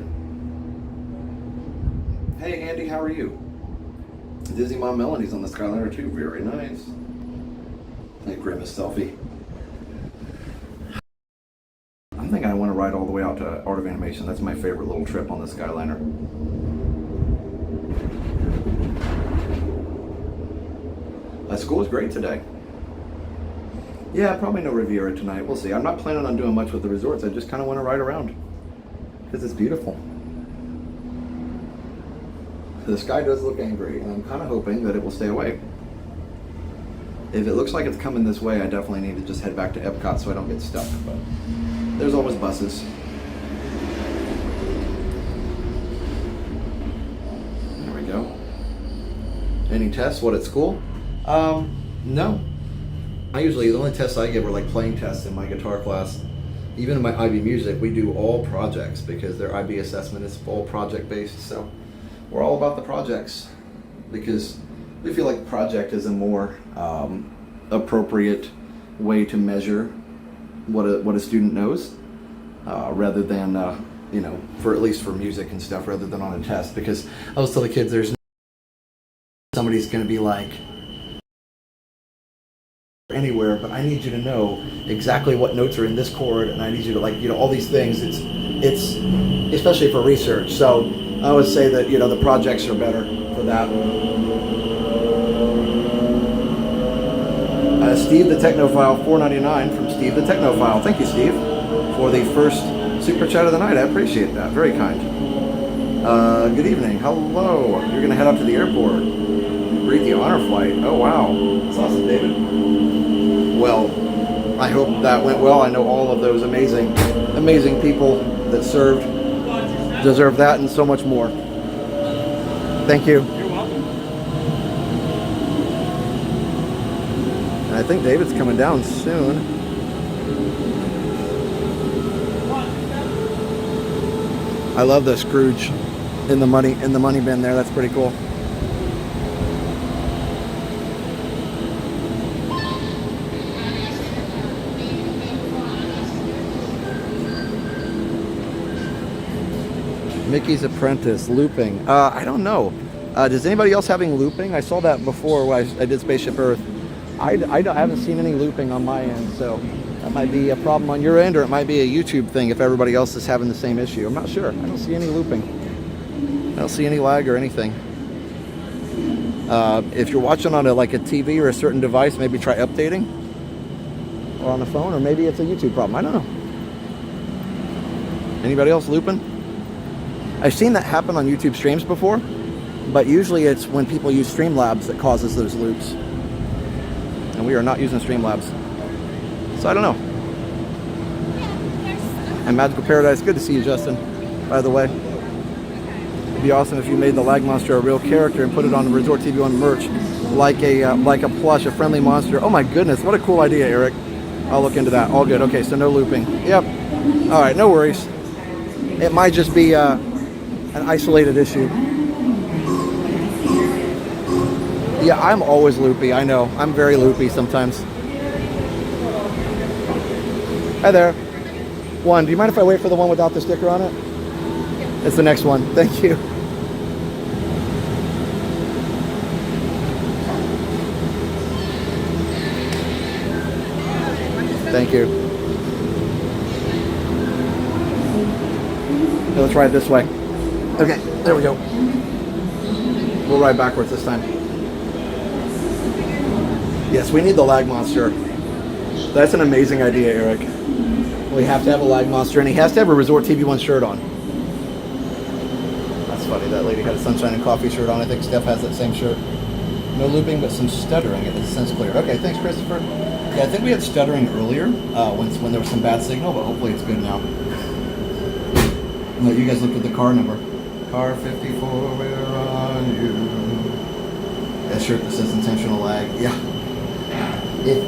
Speaker 6: Hey Andy, how are you? Disney Mom Melanie's on the Skyliner too. Very nice. A grimace selfie. I'm thinking I want to ride all the way out to Art of Animation. That's my favorite little trip on the Skyliner. School was great today. Yeah, probably no Riviera tonight. We'll see. I'm not planning on doing much with the resorts. I just kind of want to ride around because it's beautiful. The sky does look angry, and I'm kind of hoping that it will stay away. If it looks like it's coming this way, I definitely need to just head back to Epcot so I don't get stuck. But there's always buses. There we go. Any tests? What, at school? No. The only tests I give are like playing tests in my guitar class. Even in my IB music, we do all projects because their IB assessment is all project based. So we're all about the projects because we feel like the project is a more appropriate way to measure what a student knows rather than for at least for music and stuff, rather than on a test. Because I always tell the kids, there's somebody's going to be like anywhere, but I need you to know exactly what notes are in this chord, and I need you to all these things. It's especially for research. So I always say that the projects are better for that. Steve the Technophile, $4.99 from Steve the Technophile. Thank you, Steve, for the first super chat of the night. I appreciate that. Very kind. Good evening. Hello. You're going to head up to the airport. Greet the honor flight. Oh, wow. That's awesome, David. Well, I hope that went well. I know all of those amazing people that served deserve that and so much more. Thank you.
Speaker 8: You're welcome.
Speaker 6: And I think David's coming down soon. I love the Scrooge in the money bin there. That's pretty cool. Mickey's Apprentice, looping. I don't know. Does anybody else having looping? I saw that before when I did Spaceship Earth. I haven't seen any looping on my end, so that might be a problem on your end, or it might be a YouTube thing if everybody else is having the same issue. I'm not sure. I don't see any looping. I don't see any lag or anything. If you're watching on a TV or a certain device, maybe try updating, or on the phone, or maybe it's a YouTube problem. I don't know. Anybody else looping? I've seen that happen on YouTube streams before, but usually it's when people use Streamlabs that causes those loops. And we are not using Streamlabs. So I don't know. And Magical Paradise, good to see you, Justin, by the way. It'd be awesome if you made the Lag Monster a real character and put it on the Resort TV One merch, like a plush, a friendly monster. Oh my goodness, what a cool idea, Eric. I'll look into that. All good. Okay, so no looping. Yep. All right, no worries. It might just be an isolated issue. Yeah, I'm always loopy. I know. I'm very loopy sometimes. Hi there. One, do you mind if I wait for the one without the sticker on it? It's the next one. Thank you. Thank you. Okay, let's ride this way. Okay, there we go. We'll ride backwards this time. Yes, we need the lag monster. That's an amazing idea, Eric. We have to have a lag monster, and he has to have a Resort TV1 shirt on. That's funny. That lady had a Sunshine and Coffee shirt on. I think Steph has that same shirt. No looping, but some stuttering. It is since cleared. Okay, thanks, Christopher. Yeah, I think we had stuttering earlier when there was some bad signal, but hopefully it's good now. No, you guys looked at the car number. Car 54, we're on you. That shirt that says intentional lag. Yeah.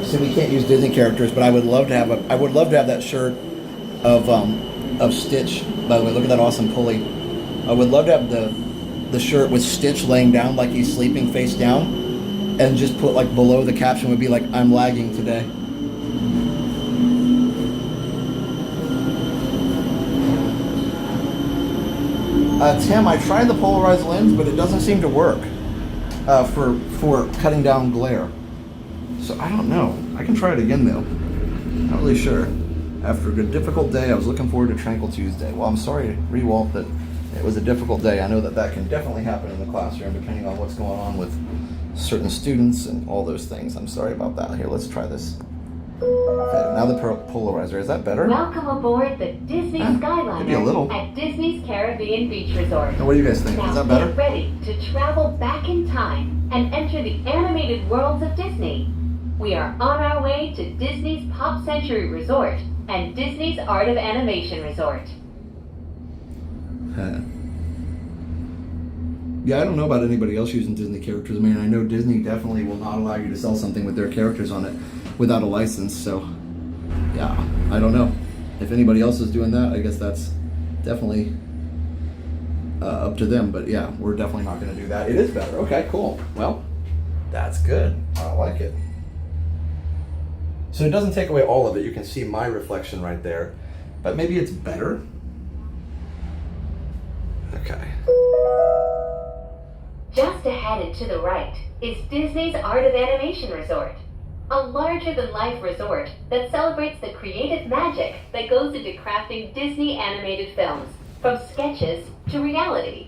Speaker 6: So we can't use Disney characters, but I would love to have that shirt of Stitch. By the way, look at that awesome pulley. I would love to have the shirt with Stitch laying down like he's sleeping face down, and just put like below the caption would be like, "I'm lagging today." Tim, I tried the polarized lens, but it doesn't seem to work for cutting down glare. So I don't know. I can try it again though. Not really sure. After a difficult day, I was looking forward to Tranquil Tuesday. Well, I'm sorry, Walt, that it was a difficult day. I know that can definitely happen in the classroom depending on what's going on with certain students and all those things. I'm sorry about that. Here, let's try this. Okay, now the polarizer. Is that better?
Speaker 10: Welcome aboard the Disney Skyliner
Speaker 6: maybe a little.
Speaker 10: at Disney's Caribbean Beach Resort.
Speaker 6: Now, what do you guys think?
Speaker 10: Now
Speaker 6: Is that better?
Speaker 10: get ready to travel back in time and enter the animated worlds of Disney. We are on our way to Disney's Pop Century Resort and Disney's Art of Animation Resort.
Speaker 6: Yeah, I don't know about anybody else using Disney characters. I mean, I know Disney definitely will not allow you to sell something with their characters on it without a license, so yeah, I don't know. If anybody else is doing that, I guess that's definitely up to them, but yeah, we're definitely not going to do that. It is better. Okay, cool. Well, that's good. I like it. So it doesn't take away all of it. You can see my reflection right there, but maybe it's better. Okay.
Speaker 10: Just ahead and to the right is Disney's Art of Animation Resort, a larger-than-life resort that celebrates the creative magic that goes into crafting Disney animated films, from sketches to reality.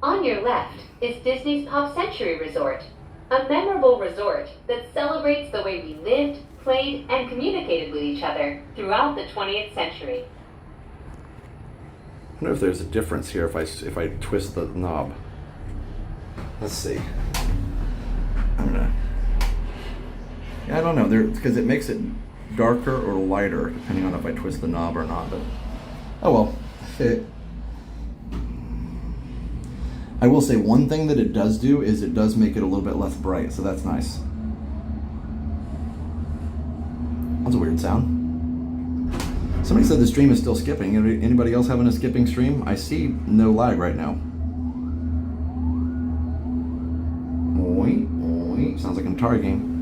Speaker 10: On your left is Disney's Pop Century Resort, a memorable resort that celebrates the way we lived, played, and communicated with each other throughout the 20th century.
Speaker 6: I wonder if there's a difference here if I twist the knob. Let's see. Yeah, I don't know. Because it makes it darker or lighter depending on if I twist the knob or not. But oh well. I will say one thing that it does do is it does make it a little bit less bright, so that's nice. That's a weird sound. Somebody said the stream is still skipping. Anybody else having a skipping stream? I see no lag right now. Wait. Sounds like an Atari game.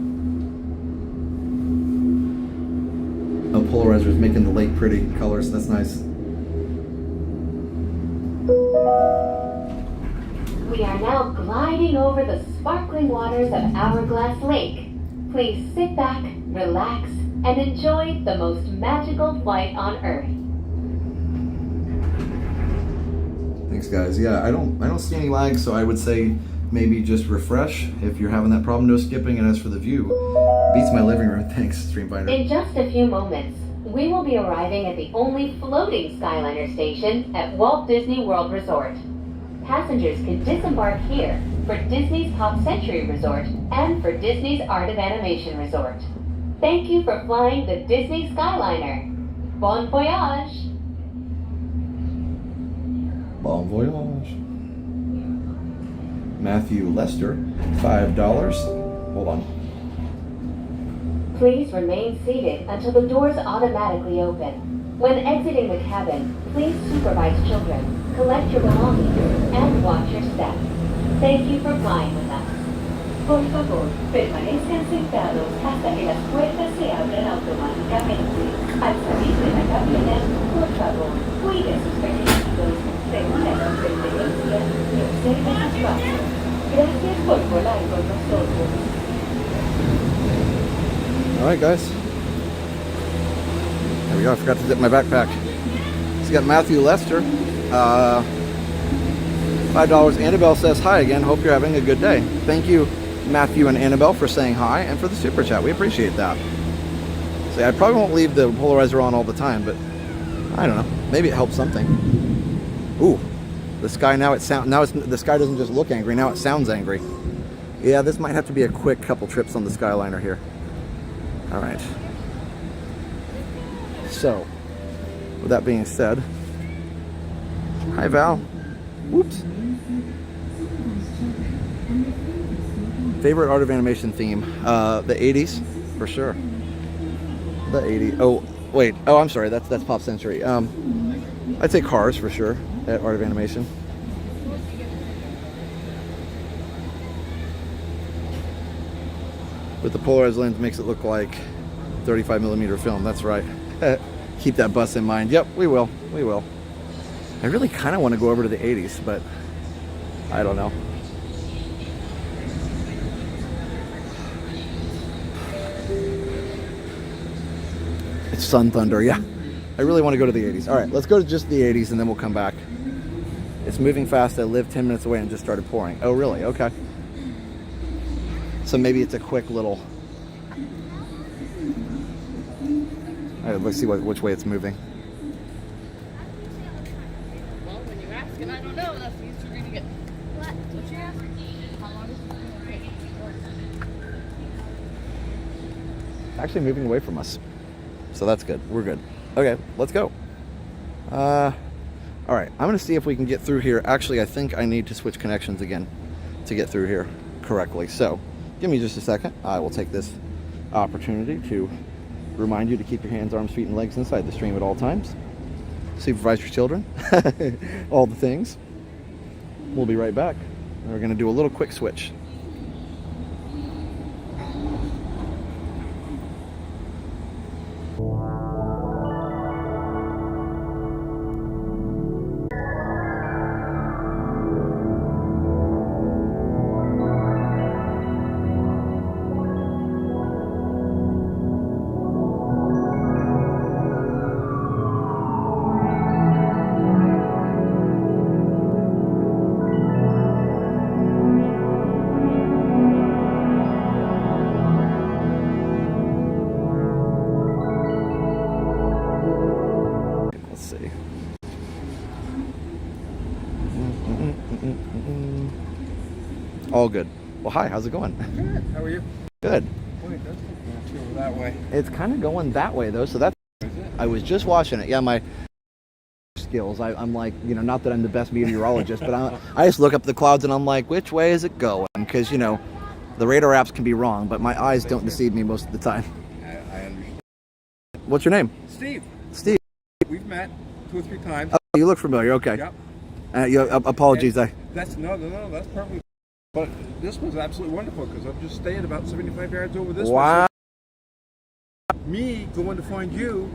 Speaker 6: Oh, polarizer is making the lake pretty colors. That's nice.
Speaker 10: We are now gliding over the sparkling waters of Hourglass Lake. Please sit back, relax, and enjoy the most magical flight on Earth.
Speaker 6: Thanks, guys. Yeah, I don't see any lag, so I would say maybe just refresh if you're having that problem. No skipping, and as for the view, beats my living room. Thanks, Streamfinder.
Speaker 10: In just a few moments, we will be arriving at the only floating Skyliner station at Walt Disney World Resort. Passengers can disembark here for Disney's Pop Century Resort and for Disney's Art of Animation Resort. Thank you for flying the Disney Skyliner. Bon voyage!
Speaker 6: Bon voyage. Matthew Lester, $5. Hold on.
Speaker 10: Please remain seated until the doors automatically open. When exiting the cabin, please supervise children, collect your belongings, and watch your steps. Thank you for flying with us.
Speaker 11: Por favor, permanezcan sentados hasta que las puertas se abran automáticamente. Al salir de la cabina, por favor, cuide sus pequeñitos, tengan las pertenencias y observen sus pasos. Gracias por volar con nosotros.
Speaker 6: All right, guys. There we go. I forgot to zip my backpack. So you got Matthew Lester, $5. Annabelle says hi again. Hope you're having a good day. Thank you. Matthew and Annabelle for saying hi and for the super chat. We appreciate that. See, I probably won't leave the polarizer on all the time, but I don't know. Maybe it helps something. Ooh, the sky now the sky doesn't just look angry. Now it sounds angry. Yeah, this might have to be a quick couple trips on the Skyliner here. All right. So, with that being said, hi Val. Whoops. Favorite art of animation theme? The 80s, for sure. The 80s. Oh, wait. Oh, I'm sorry. That's Pop Century. I'd say Cars for sure at art of animation. With the polarized lens makes it look like 35mm film. That's right. Keep that bus in mind. Yep, we will. We will. I really kind of want to go over to the 80s, but I don't know. It's Sun Thunder, yeah. I really want to go to the 80s. All right, let's go to just the 80s and then we'll come back. It's moving fast. I live 10 minutes away and just started pouring. Oh, really? Okay. So maybe it's a quick little... All right, let's see which way it's moving.
Speaker 12: Well, when you ask and I don't know, that's the answer you're going to get. What you ask? How long is it going to take?
Speaker 6: Actually moving away from us. So that's good. We're good. Okay, let's go. All right, I'm going to see if we can get through here. Actually, I think I need to switch connections again to get through here correctly. So give me just a second. I will take this opportunity to remind you to keep your hands, arms, feet, and legs inside the stream at all times. Supervise your children. All the things. We'll be right back. We're going to do a little quick switch. All good. Well, hi, how's it going?
Speaker 13: Good. How are you?
Speaker 6: Good.
Speaker 13: Boy, it does take me that way.
Speaker 6: It's kind of going that way, though, so that's... I was just watching it. Yeah, my skills, I'm like, you know, not that I'm the best meteorologist, but I just look up the clouds and I'm like, which way is it going? Because, you know, the radar apps can be wrong, but my eyes don't deceive me most of the time.
Speaker 13: I understand.
Speaker 6: What's your name?
Speaker 13: Steve.
Speaker 6: Steve.
Speaker 13: We've met 2 or 3 times.
Speaker 6: Oh, you look familiar. Okay.
Speaker 13: Yep.
Speaker 6: Apologies.
Speaker 13: No, that's perfectly. But this was absolutely wonderful because I'm just staying about 75 yards over this way.
Speaker 6: Wow.
Speaker 13: So me going to find you.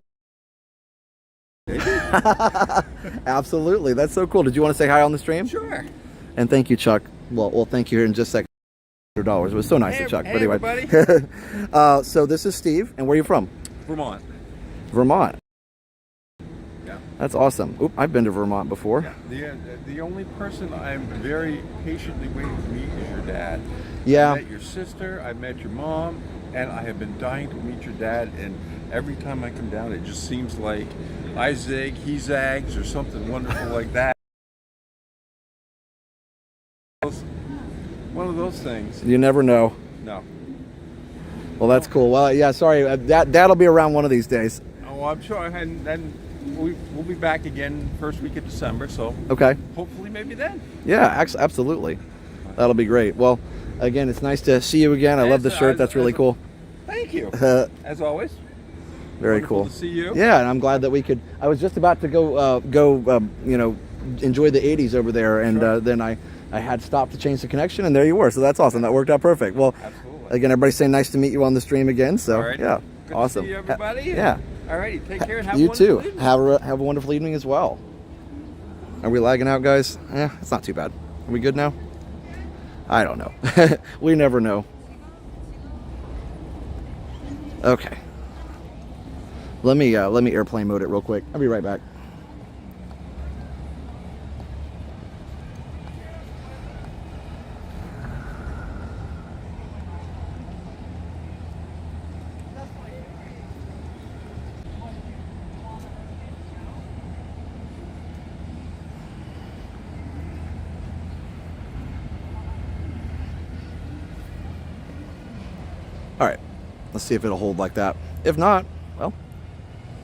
Speaker 6: Absolutely. That's so cool. Did you want to say hi on the stream?
Speaker 13: Sure.
Speaker 6: And thank you, Chuck. Well, thank you here in just a second. $100. It was so nice of Chuck.
Speaker 13: Hey,
Speaker 6: but anyway. So this is Steve, and where are you from?
Speaker 13: Vermont.
Speaker 6: Vermont.
Speaker 13: Yeah.
Speaker 6: That's awesome. Oop, I've been to Vermont before.
Speaker 13: Yeah. The only person I'm very patiently waiting to meet is your dad.
Speaker 6: Yeah.
Speaker 13: I met your sister, I met your mom, and I have been dying to meet your dad, and every time I come down it just seems like I zig, he zags, or something wonderful like that. One of those things.
Speaker 6: You never know.
Speaker 13: No.
Speaker 6: Well, that's cool. Well, yeah, sorry. Dad'll be around one of these days.
Speaker 13: Oh, I'm sure. And then we'll be back again first week of December, so
Speaker 6: okay.
Speaker 13: Hopefully maybe then.
Speaker 6: Yeah, absolutely. That'll be great. Well, again, it's nice to see you again. I love the shirt. That's really cool.
Speaker 13: Thank you. As always.
Speaker 6: Very
Speaker 13: Wonderful
Speaker 6: cool.
Speaker 13: to see you.
Speaker 6: Yeah, and I'm glad that we could. I was just about to go, you know, enjoy the 80s over there, and
Speaker 13: sure.
Speaker 6: Then I had stopped to change the connection, and there you were. So that's awesome. That worked out perfect. Well,
Speaker 13: absolutely.
Speaker 6: Again, everybody saying nice to meet you on the stream again. So
Speaker 13: all right.
Speaker 6: yeah,
Speaker 13: Good
Speaker 6: awesome.
Speaker 13: To see you, everybody.
Speaker 6: Yeah.
Speaker 13: All righty. Take care and have
Speaker 6: you
Speaker 13: a wonderful
Speaker 6: too.
Speaker 13: evening.
Speaker 6: Have a wonderful evening as well. Are we lagging out, guys? It's not too bad. Are we good now? I don't know. We never know. Okay. Let me airplane mode it real quick. I'll be right back. Let's see if it'll hold like that. If not, well,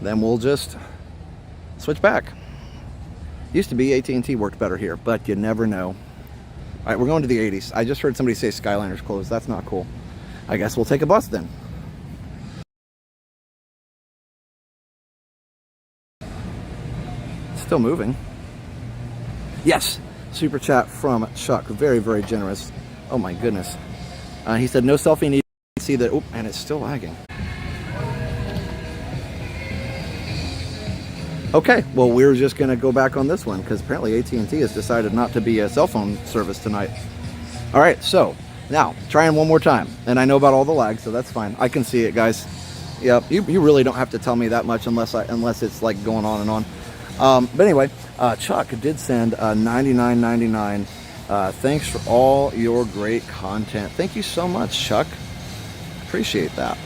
Speaker 6: then we'll just switch back. Used to be AT&T worked better here, but you never know. All right, we're going to the 80s. I just heard somebody say Skyliner's closed. That's not cool. I guess we'll take a bus then. Still moving. Yes, super chat from Chuck. Very, very generous. Oh my goodness. He said no selfie needed. See that? Oh, and it's still lagging. Okay, well, we're just going to go back on this one because apparently AT&T has decided not to be a cell phone service tonight. All right, so now trying one more time. And I know about all the lag, so that's fine. I can see it, guys. Yep, you really don't have to tell me that much unless it's like going on and on. But anyway, Chuck did send $99.99. Thanks for all your great content. Thank you so much, Chuck. Appreciate that.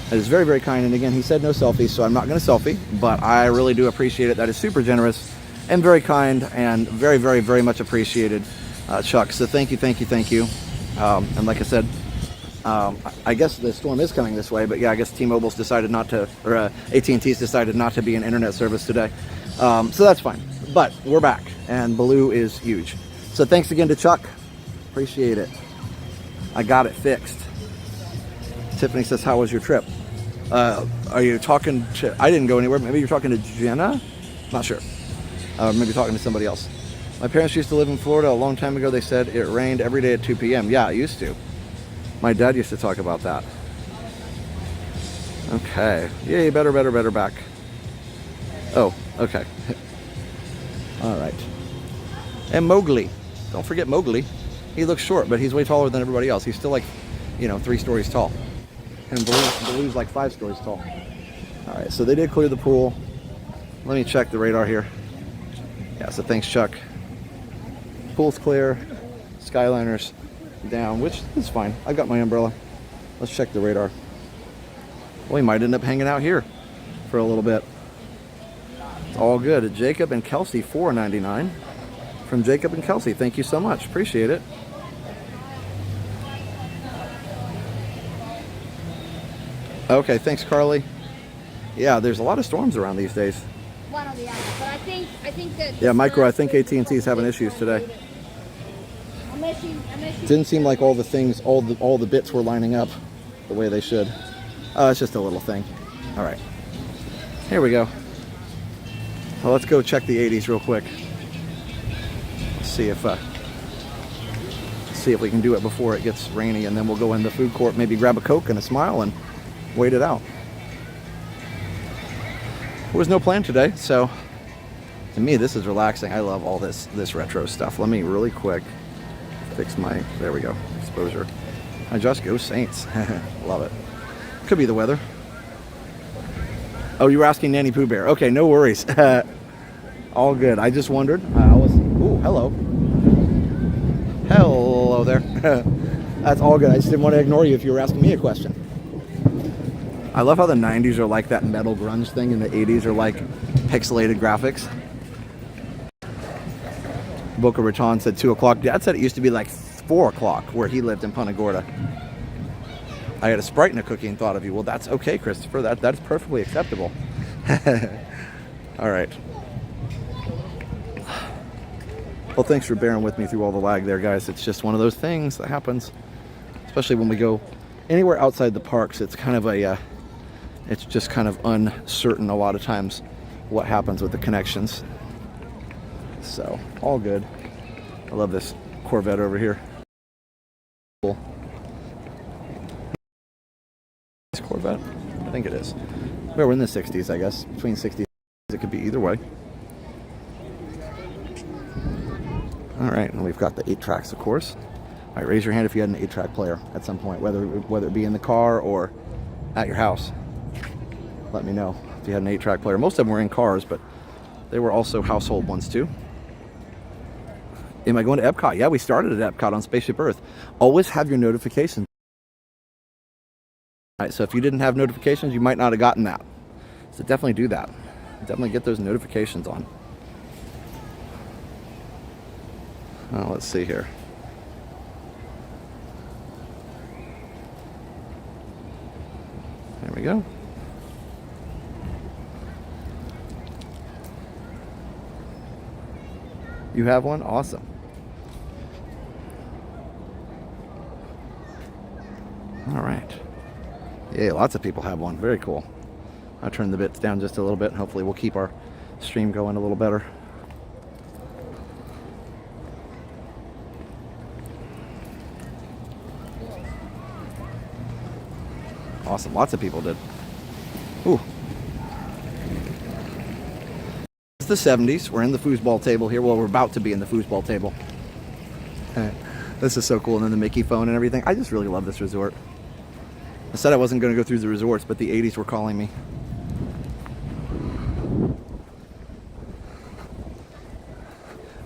Speaker 6: It is very, very kind. And again, he said no selfies, so I'm not going to selfie, but I really do appreciate it. That is super generous and very kind and very, very, very much appreciated, Chuck. So thank you, thank you, thank you. And like I said, I guess the storm is coming this way, but yeah, I guess T-Mobile's decided not to, or AT&T's decided not to be an internet service today. So that's fine. But we're back, and Baloo is huge. So thanks again to Chuck. Appreciate it. I got it fixed. Tiffany says, how was your trip? Are you talking to, I didn't go anywhere. Maybe you're talking to Jenna? Not sure. Maybe talking to somebody else. My parents used to live in Florida a long time ago. They said it rained every day at 2 p.m. Yeah, it used to. My dad used to talk about that. Okay. Yay, better back. Oh, okay. All right. And Mowgli. Don't forget Mowgli. He looks short, but he's way taller than everybody else. He's still like, 3 stories tall. And Baloo's like 5 stories tall. All right, so they did clear the pool. Let me check the radar here. Yeah, so thanks, Chuck. Pool's clear. Skyliner's down, which is fine. I got my umbrella. Let's check the radar. Well, we might end up hanging out here for a little bit. It's all good. Jacob and Kelsey, $4.99 from Jacob and Kelsey. Thank you so much. Appreciate it. Okay, thanks, Carly. Yeah, there's a lot of storms around these days.
Speaker 12: One or the other, but I think that.
Speaker 6: Yeah, Micro, I think AT&T is having issues today.
Speaker 12: Unless you
Speaker 6: Didn't seem like all the things, all the bits were lining up the way they should. It's just a little thing. All right, here we go. Well, let's go check the 80s real quick. Let's see if we can do it before it gets rainy, and then we'll go in the food court, maybe grab a Coke and a smile, and wait it out. There was no plan today, so to me this is relaxing. I love all this retro stuff. Let me really quick fix my, there we go, exposure. I just go Saints. Love it. Could be the weather. Oh, you were asking Nanny Pooh Bear. Okay, no worries. All good. I just wondered. Ooh, hello. Hello there. That's all good. I just didn't want to ignore you if you were asking me a question. I love how the 90s are like that metal grunge thing and the 80s are like pixelated graphics. Boca Raton said 2 o'clock. Dad said it used to be like 4 o'clock where he lived in Punta Gorda. I had a Sprite and a cookie and thought of you. Well, that's okay, Christopher. That's perfectly acceptable. All right. Well, thanks for bearing with me through all the lag there, guys. It's just one of those things that happens, especially when we go anywhere outside the parks. It's kind of it's just kind of uncertain a lot of times what happens with the connections. So, all good. I love this Corvette over here. Cool. This Corvette? I think it is. We're in the 60s, I guess. Between 60s, it could be either way. All right, and we've got the 8 tracks, of course. All right, raise your hand if you had an 8-track player at some point, whether it be in the car or at your house. Let me know if you had an 8-track player. Most of them were in cars, but they were also household ones too. Am I going to Epcot? Yeah, we started at Epcot on Spaceship Earth. Always have your notifications. All right, so if you didn't have notifications, you might not have gotten that. So definitely do that. Definitely get those notifications on. Let's see here. we go. You have one? Awesome. All right. Yeah, lots of people have one. Very cool. I'll turn the bits down just a little bit and hopefully we'll keep our stream going a little better. Awesome. Lots of people did. Ooh. It's the 70s. We're in the foosball table here. Well, we're about to be in the foosball table. This is so cool. And then the Mickey phone and everything. I just really love this resort. I said I wasn't going to go through the resorts, but the 80s were calling me.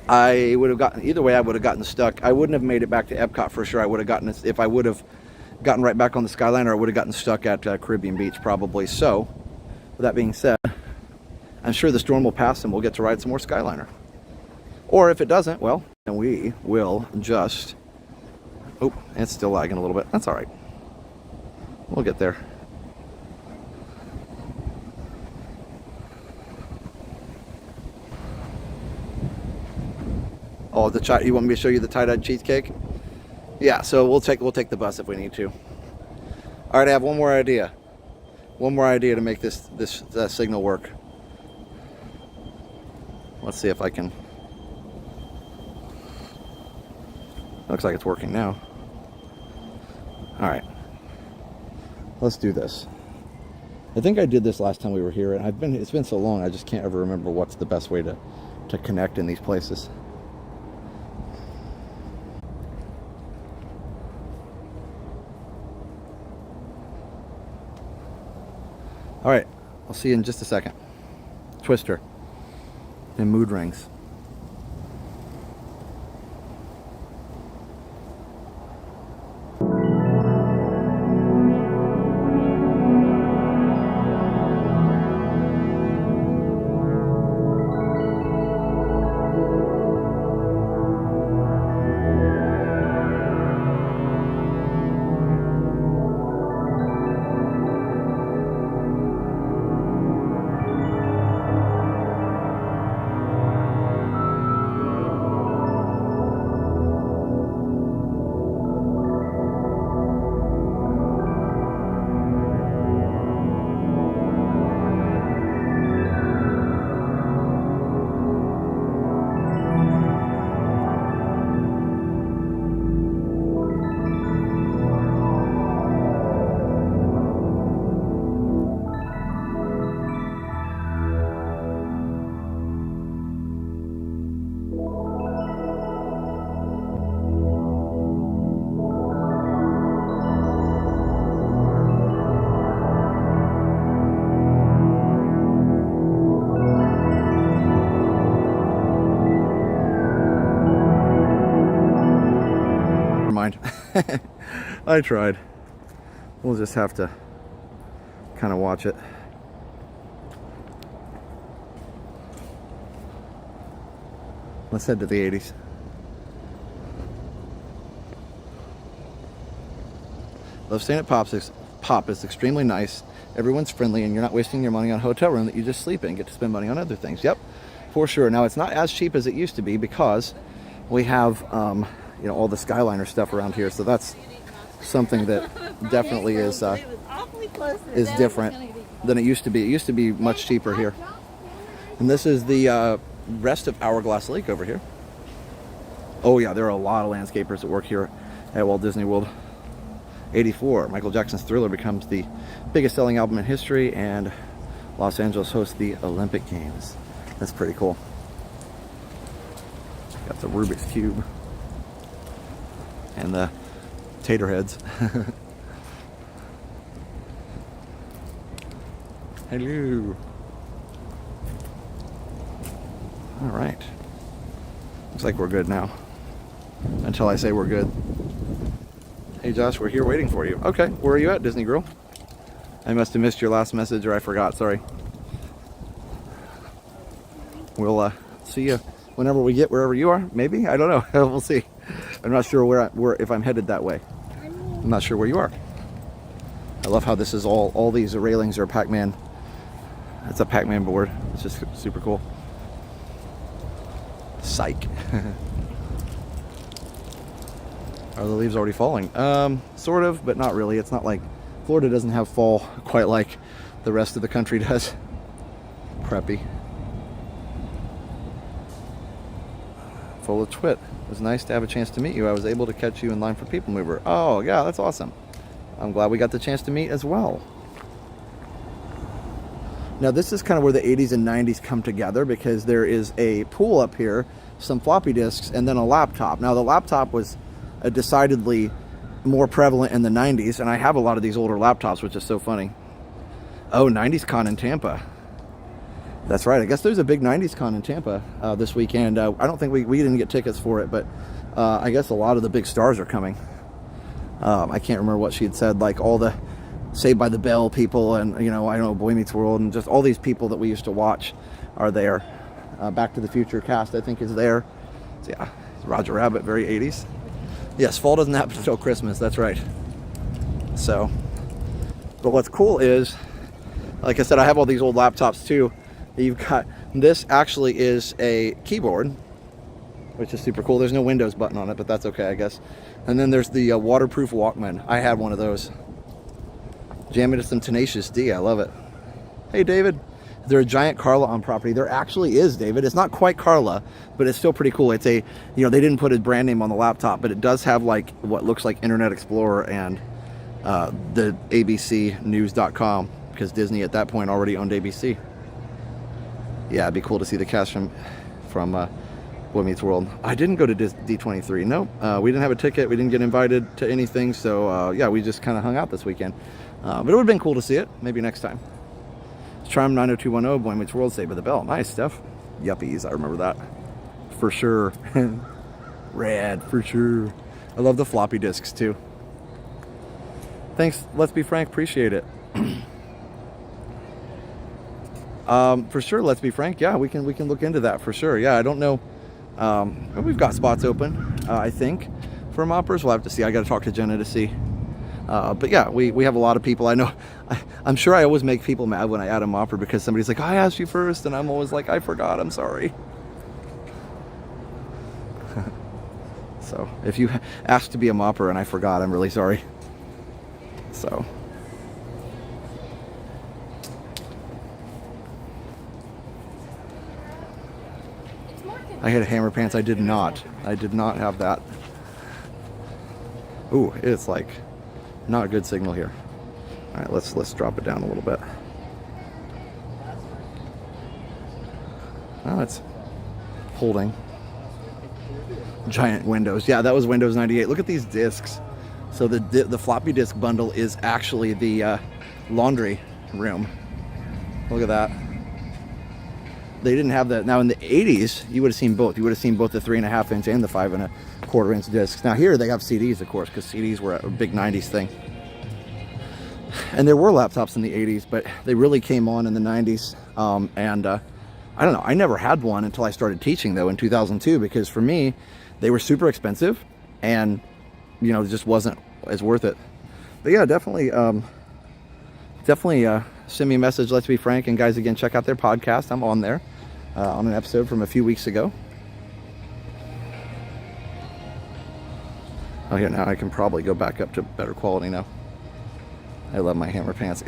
Speaker 6: I would have gotten, either way I would have gotten stuck. I wouldn't have made it back to Epcot for sure. I would have gotten, if I would have gotten right back on the Skyliner, I would have gotten stuck at Caribbean Beach probably. So, with that being said, I'm sure the storm will pass and we'll get to ride some more Skyliner. Or if it doesn't, well, then we will just, oh, it's still lagging a little bit. That's all right. We'll get there. Oh, you want me to show you the tie-dyed cheesecake? Yeah, so we'll take the bus if we need to. All right, I have one more idea. One more idea to make this signal work. Let's see if I can. Looks like it's working now. All right. Let's do this. I think I did this last time we were here, and it's been so long I just can't ever remember what's the best way to connect in these places. All right, I'll see you in just a second. Twister and mood rings. I tried. We'll just have to kind of watch it. Let's head to the 80s. Love staying at Pop is extremely nice. Everyone's friendly and you're not wasting your money on a hotel room that you just sleep in. Get to spend money on other things. Yep, for sure. Now it's not as cheap as it used to be because we have you know, all the Skyliner stuff around here, so that's something that definitely is different than it used to be. It used to be much cheaper here. And this is the rest of Hourglass Lake over here. Oh yeah, there are a lot of landscapers that work here at Walt Disney World. 84, Michael Jackson's Thriller becomes the biggest selling album in history, and Los Angeles hosts the Olympic Games. That's pretty cool. Got the Rubik's Cube. And the tater heads. Hello. All right. Looks like we're good now. Until I say we're good. Hey Josh, we're here waiting for you. Okay, where are you at, Disney Girl? I must have missed your last message, or I forgot, sorry. We'll see you whenever we get wherever you are, maybe? I don't know, we'll see. I'm not sure where if I'm headed that way. I'm not sure where you are. I love how this is all these railings are Pac-Man. It's a Pac-Man board. It's just super cool. Psych. Are the leaves already falling? Sort of, but not really. It's not like Florida doesn't have fall quite like the rest of the country does. Preppy. Full of twit. It was nice to have a chance to meet you. I was able to catch you in line for People Mover. Oh, yeah, that's awesome. I'm glad we got the chance to meet as well. Now, this is kind of where the 80s and 90s come together because there is a pool up here, some floppy disks, and then a laptop. Now, the laptop was decidedly more prevalent in the 90s, and I have a lot of these older laptops, which is so funny. Oh, 90s Con in Tampa. That's right. I guess there's a big 90s Con in Tampa this weekend. I don't think we didn't get tickets for it, but I guess a lot of the big stars are coming. I can't remember what she had said, like all the Saved by the Bell people and, you know, I don't know, Boy Meets World, and just all these people that we used to watch are there. Back to the Future cast, I think, is there. So, yeah, Roger Rabbit, very 80s. Yes, fall doesn't happen until Christmas, that's right. So, but what's cool is, like I said, I have all these old laptops too. You've got, this actually is a keyboard, which is super cool. There's no Windows button on it, but that's okay, I guess. And then there's the waterproof Walkman. I had one of those. Jam into some Tenacious D, I love it. Hey, David. Is there a giant Carla on property? There actually is, David. It's not quite Carla, but it's still pretty cool. It's a, you know, they didn't put his brand name on the laptop, but it does have like what looks like Internet Explorer and the abcnews.com, because Disney at that point already owned ABC. Yeah, it'd be cool to see the cast from Boy Meets World. I didn't go to D23. Nope. We didn't have a ticket. We didn't get invited to anything. So yeah, we just kind of hung out this weekend. But it would have been cool to see it. Maybe next time. Charm 90210, Boy Meets World, Saved by the Bell. Nice stuff. Yuppies, I remember that. For sure. Rad, for sure. I love the floppy disks too. Thanks, Let's Be Frank, appreciate it. For sure, Let's Be Frank. Yeah, we can look into that for sure. Yeah, I don't know. We've got spots open, I think, for moppers. We'll have to see. I got to talk to Jenna to see. But yeah, we have a lot of people. I know, I'm sure I always make people mad when I add a mopper because somebody's like, I asked you first, and I'm always like, I forgot, I'm sorry. So if you asked to be a mopper and I forgot, I'm really sorry. So. I had hammer pants. I did not have that. Ooh, it's like not a good signal here. All right, let's drop it down a little bit. Oh, it's holding. Giant Windows. Yeah, that was Windows 98. Look at these discs. So the floppy disk bundle is actually the laundry room. Look at that. They didn't have that. Now in the 80s, you would have seen both. You would have seen both the 3.5 inch and the 5 1/4 inch discs. Now here they have CDs, of course, because CDs were a big 90s thing. And there were laptops in the 80s, but they really came on in the 90s. I don't know. I never had one until I started teaching, though, in 2002, because for me, they were super expensive, and you know, it just wasn't as worth it. But yeah, definitely send me a message. Let's Be Frank, and guys, again, check out their podcast. I'm on there on an episode from a few weeks ago. Oh yeah, now I can probably go back up to better quality now. I love my hammer pants.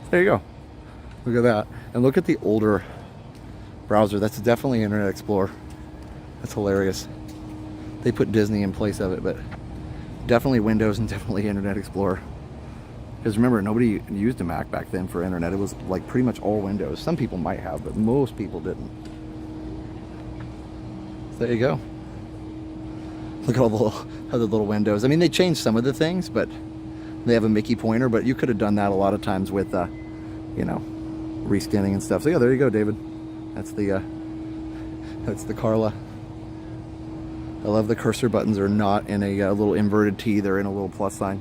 Speaker 6: There you go. Look at that. And look at the older browser. That's definitely Internet Explorer. That's hilarious. They put Disney in place of it, but definitely Windows and definitely Internet Explorer. Because remember, nobody used a Mac back then for internet. It was like pretty much all Windows. Some people might have, but most people didn't. So there you go. Look at all the other little windows. I mean, they changed some of the things, but they have a Mickey pointer, but you could have done that a lot of times with, you know, rescanning and stuff. So yeah, there you go, David. That's the Carla. I love the cursor buttons are not in a little inverted T. They're in a little plus sign.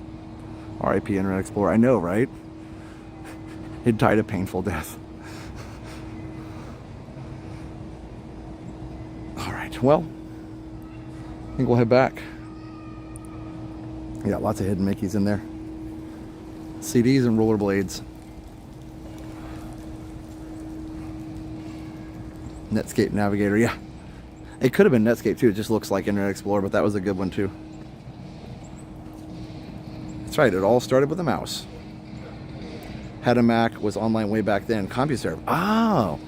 Speaker 6: RIP Internet Explorer. I know, right? It died a painful death. All right, well, I think we'll head back. We got lots of hidden Mickeys in there. CDs and rollerblades. Netscape Navigator, yeah. It could have been Netscape too. It just looks like Internet Explorer, but that was a good one too. That's right, it all started with a mouse. Had a Mac, was online way back then. CompuServe. Oh,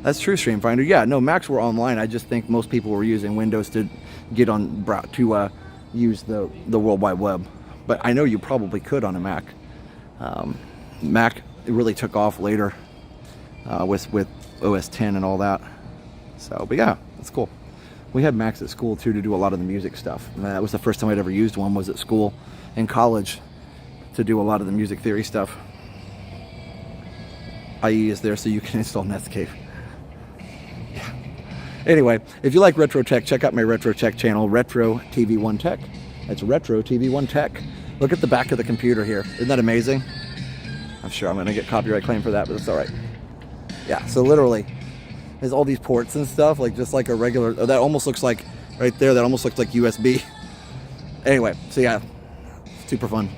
Speaker 6: that's true, StreamFinder. Yeah, no, Macs were online. I just think most people were using Windows to get on, to use the World Wide Web. But I know you probably could on a Mac. Mac really took off later with OS 10 and all that. So, but yeah, that's cool. We had Macs at school too to do a lot of the music stuff. That was the first time I'd ever used one, was at school in college to do a lot of the music theory stuff. IE is there so you can install Netscape. Yeah. Anyway, if you like retro tech, check out my retro tech channel, Retro TV1 Tech. That's Retro TV1 Tech. Look at the back of the computer here. Isn't that amazing? I'm sure I'm going to get copyright claim for that, but it's all right. Yeah, so literally, there's all these ports and stuff, like just like a regular, that almost looks like, right there, that almost looks like USB. Anyway, so yeah, super fun.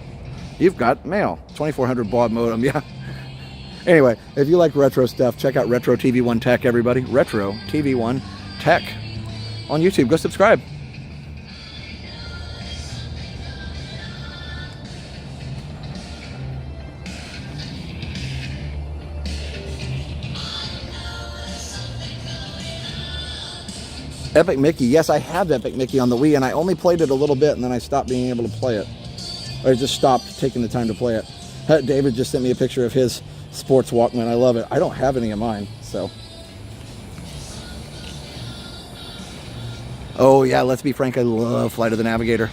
Speaker 6: You've got mail, 2400 baud modem, yeah. Anyway, if you like retro stuff, check out Retro TV1 Tech, everybody. Retro TV1 Tech on YouTube. Go subscribe. Epic Mickey. Yes, I have Epic Mickey on the Wii, and I only played it a little bit, and then I stopped being able to play it. Or I just stopped taking the time to play it. David just sent me a picture of his sports Walkman. I love it. I don't have any of mine, so. Oh yeah, let's be frank, I love Flight of the Navigator.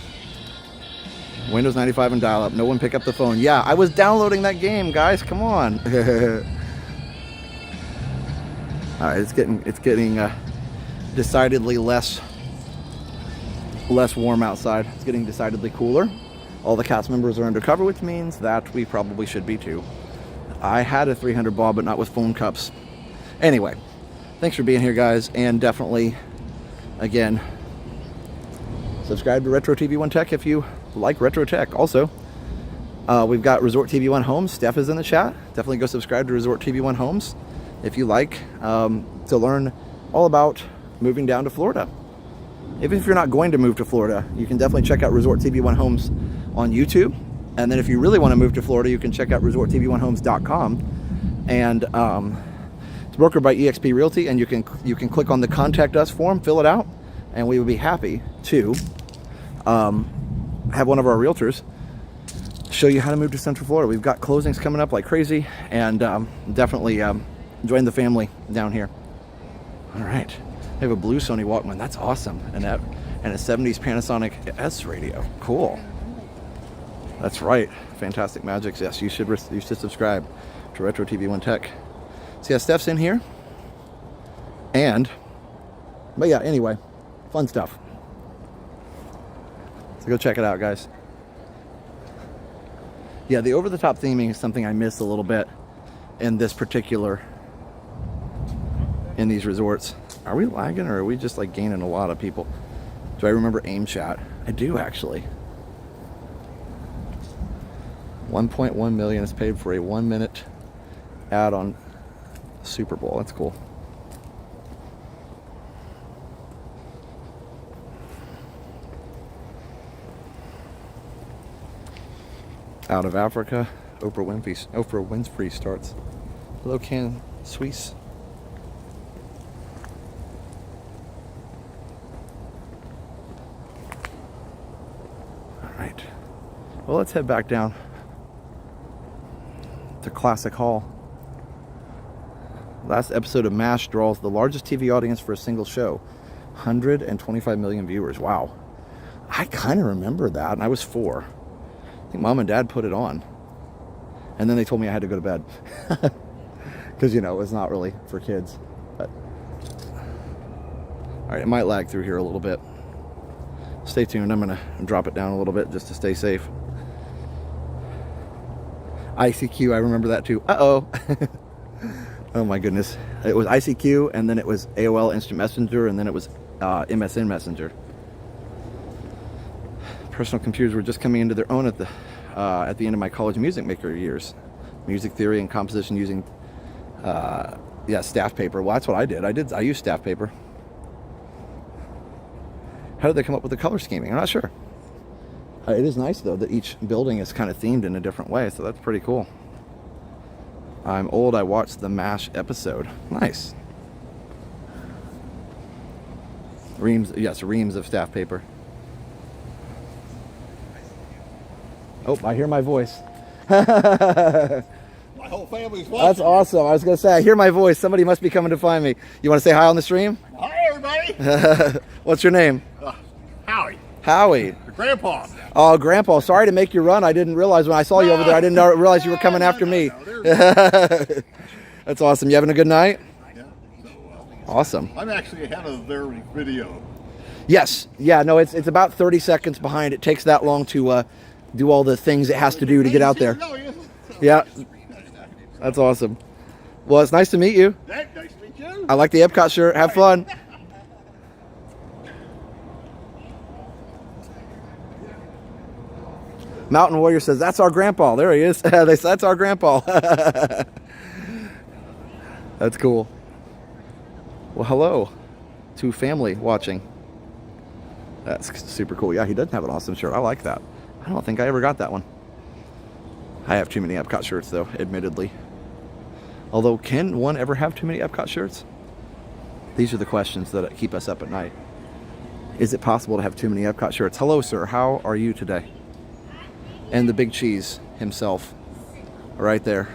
Speaker 6: Windows 95 and dial-up. No one pick up the phone. Yeah, I was downloading that game, guys. Come on. All right, it's getting decidedly less warm outside. It's getting decidedly cooler. All the cast members are undercover, which means that we probably should be too. I had a 300 baud, but not with phone cups. Anyway, thanks for being here, guys, and definitely, again, subscribe to Retro TV1 Tech if you like retro tech. Also, we've got Resort TV1 Homes. Steph is in the chat. Definitely go subscribe to Resort TV1 Homes if you like to learn all about moving down to Florida. Even if you're not going to move to Florida, you can definitely check out Resort TV1 Homes on YouTube. And then if you really want to move to Florida, you can check out resorttv1homes.com. And it's brokered by eXp Realty, and you can click on the Contact Us form, fill it out, and we would be happy to have one of our realtors show you how to move to Central Florida. We've got closings coming up like crazy, and definitely join the family down here. All right, they have a blue Sony Walkman. That's awesome, and a 70s Panasonic S radio. Cool. That's right, Fantastic Magics. Yes, you should subscribe to Retro TV1 Tech. So yeah, Steph's in here, but yeah, anyway, fun stuff. So go check it out, guys. Yeah, the over-the-top theming is something I miss a little bit in these resorts. Are we lagging, or are we just like gaining a lot of people? Do I remember aim chat? I do, actually. 1.1 million is paid for a 1-minute ad on Super Bowl. That's cool. Out of Africa, Oprah Winfrey starts. Hello, Can Suisse. All right. Well, let's head back down to Classic Hall. Last episode of MASH draws the largest TV audience for a single show. 125 million viewers. Wow. I kind of remember that, and I was 4. I think Mom and Dad put it on. And then they told me I had to go to bed. Because, you know, it was not really for kids. But all right, it might lag through here a little bit. Stay tuned. I'm going to drop it down a little bit just to stay safe. ICQ, I remember that too. Uh-oh. Oh my goodness. It was ICQ, and then it was AOL Instant Messenger, and then it was MSN Messenger. Personal computers were just coming into their own at the at the end of my college music maker years. Music theory and composition using, staff paper. Well, that's what I did. I used staff paper. How did they come up with the color scheming? I'm not sure. It is nice, though, that each building is kind of themed in a different way, so that's pretty cool. I'm old. I watched the MASH episode. Nice. Reams of staff paper. Oh, I hear my voice.
Speaker 13: My whole family's watching.
Speaker 6: That's awesome. I was going to say, I hear my voice. Somebody must be coming to find me. You want to say hi on the stream?
Speaker 13: Hi, everybody.
Speaker 6: What's your name?
Speaker 13: Howie.
Speaker 6: Howie.
Speaker 13: Grandpa.
Speaker 6: Oh, Grandpa, sorry to make you run. I didn't realize when I saw you over there, I didn't realize you were coming after me. That's awesome. You having a good night?
Speaker 13: Yeah.
Speaker 6: Awesome.
Speaker 13: I'm actually ahead of their video.
Speaker 6: Yes. Yeah, no, it's about 30 seconds behind. It takes that long to do all the things it has to do to get out there. Yeah. That's awesome. Well, it's nice to meet you.
Speaker 13: Nice to meet you.
Speaker 6: I like the Epcot shirt. Have fun. Mountain Warrior says, that's our grandpa. There he is. That's our grandpa. That's cool. Well, hello to family watching. That's super cool. Yeah, he does have an awesome shirt. I like that. I don't think I ever got that one. I have too many Epcot shirts, though, admittedly. Although, can one ever have too many Epcot shirts? These are the questions that keep us up at night. Is it possible to have too many Epcot shirts? Hello, sir. How are you today? And the big cheese himself, right there.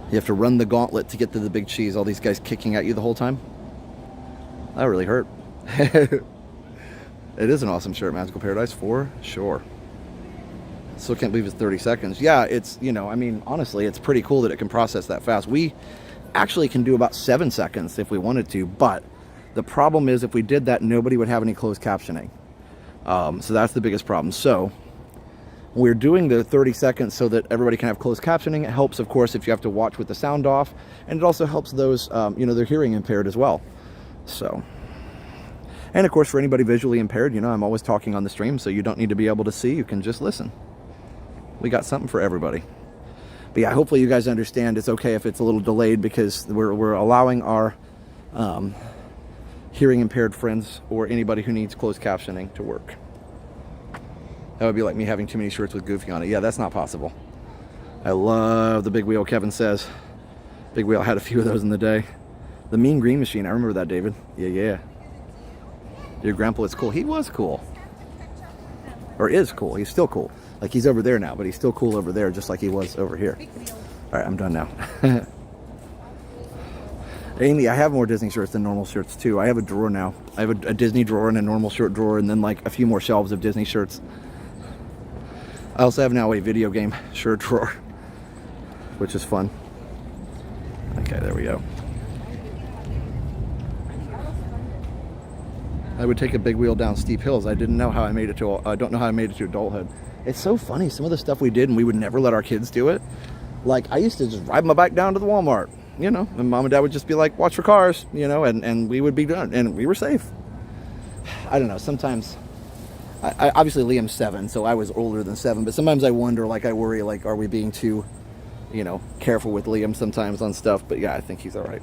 Speaker 6: You have to run the gauntlet to get to the big cheese. All these guys kicking at you the whole time. That really hurt. It is an awesome shirt, Magical Paradise, for sure. Still can't believe it's 30 seconds. Yeah, it's, I mean, honestly, it's pretty cool that it can process that fast. We actually can do about 7 seconds if we wanted to, but the problem is if we did that, nobody would have any closed captioning. So that's the biggest problem. So we're doing the 30 seconds so that everybody can have closed captioning. It helps, of course, if you have to watch with the sound off, and it also helps those, they're hearing impaired as well. So, and of course, for anybody visually impaired, I'm always talking on the stream, so you don't need to be able to see. You can just listen. We got something for everybody. But yeah, hopefully you guys understand it's okay if it's a little delayed, because we're allowing our hearing impaired friends or anybody who needs closed captioning to work. That would be like me having too many shirts with Goofy on it. Yeah, that's not possible. I love the Big Wheel, Kevin says. Big Wheel had a few of those in the day. The Mean Green Machine, I remember that, David. Yeah. Your grandpa is cool. He was cool. Or is cool. He's still cool. Like, he's over there now, but he's still cool over there, just like he was over here. All right, I'm done now. Amy, I have more Disney shirts than normal shirts, too. I have a drawer now. I have a Disney drawer and a normal shirt drawer, and then, like, a few more shelves of Disney shirts. I also have now a video game shirt drawer, which is fun. Okay, there we go. I would take a big wheel down steep hills. I didn't know how I made it to. I don't know how I made it to adulthood. It's so funny. Some of the stuff we did, and we would never let our kids do it. Like, I used to just ride my bike down to the Walmart, and mom and dad would just be like, "Watch for cars," and we would be done, and we were safe. I don't know. Sometimes, I obviously Liam's 7, so I was older than 7. But sometimes I wonder, I worry, are we being too, careful with Liam sometimes on stuff? But yeah, I think he's all right.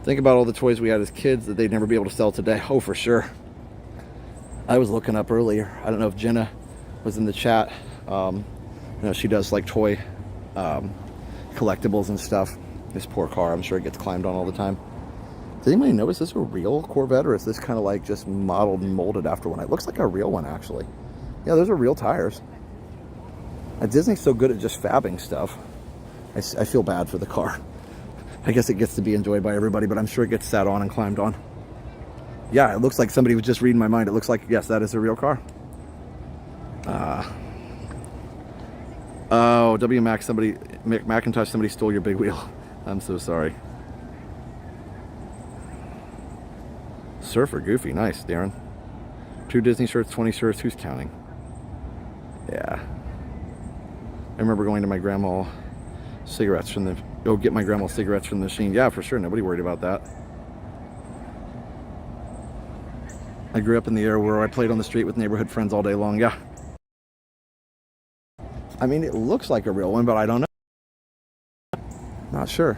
Speaker 6: Think about all the toys we had as kids that they'd never be able to sell today. Oh, for sure. I was looking up earlier. I don't know if Jenna was in the chat. She does toy collectibles and stuff. This poor car, I'm sure it gets climbed on all the time. Does anybody know, is this a real Corvette, or is this kind of just modeled and molded after one? It looks like a real one, actually. Yeah, those are real tires. Disney's so good at just fabbing stuff. I feel bad for the car. I guess it gets to be enjoyed by everybody, but I'm sure it gets sat on and climbed on. Yeah, it looks like somebody was just reading my mind. It looks like, yes, that is a real car. Oh, W Mac, Macintosh, somebody stole your big wheel. I'm so sorry. Surfer Goofy, nice, Darren. 2 Disney shirts, 20 shirts, who's counting? Yeah. I remember going to my grandma cigarettes from the, get my grandma cigarettes from the machine. Yeah, for sure, nobody worried about that. I grew up in the era where I played on the street with neighborhood friends all day long, yeah. I mean, it looks like a real one, but I don't know. Not sure.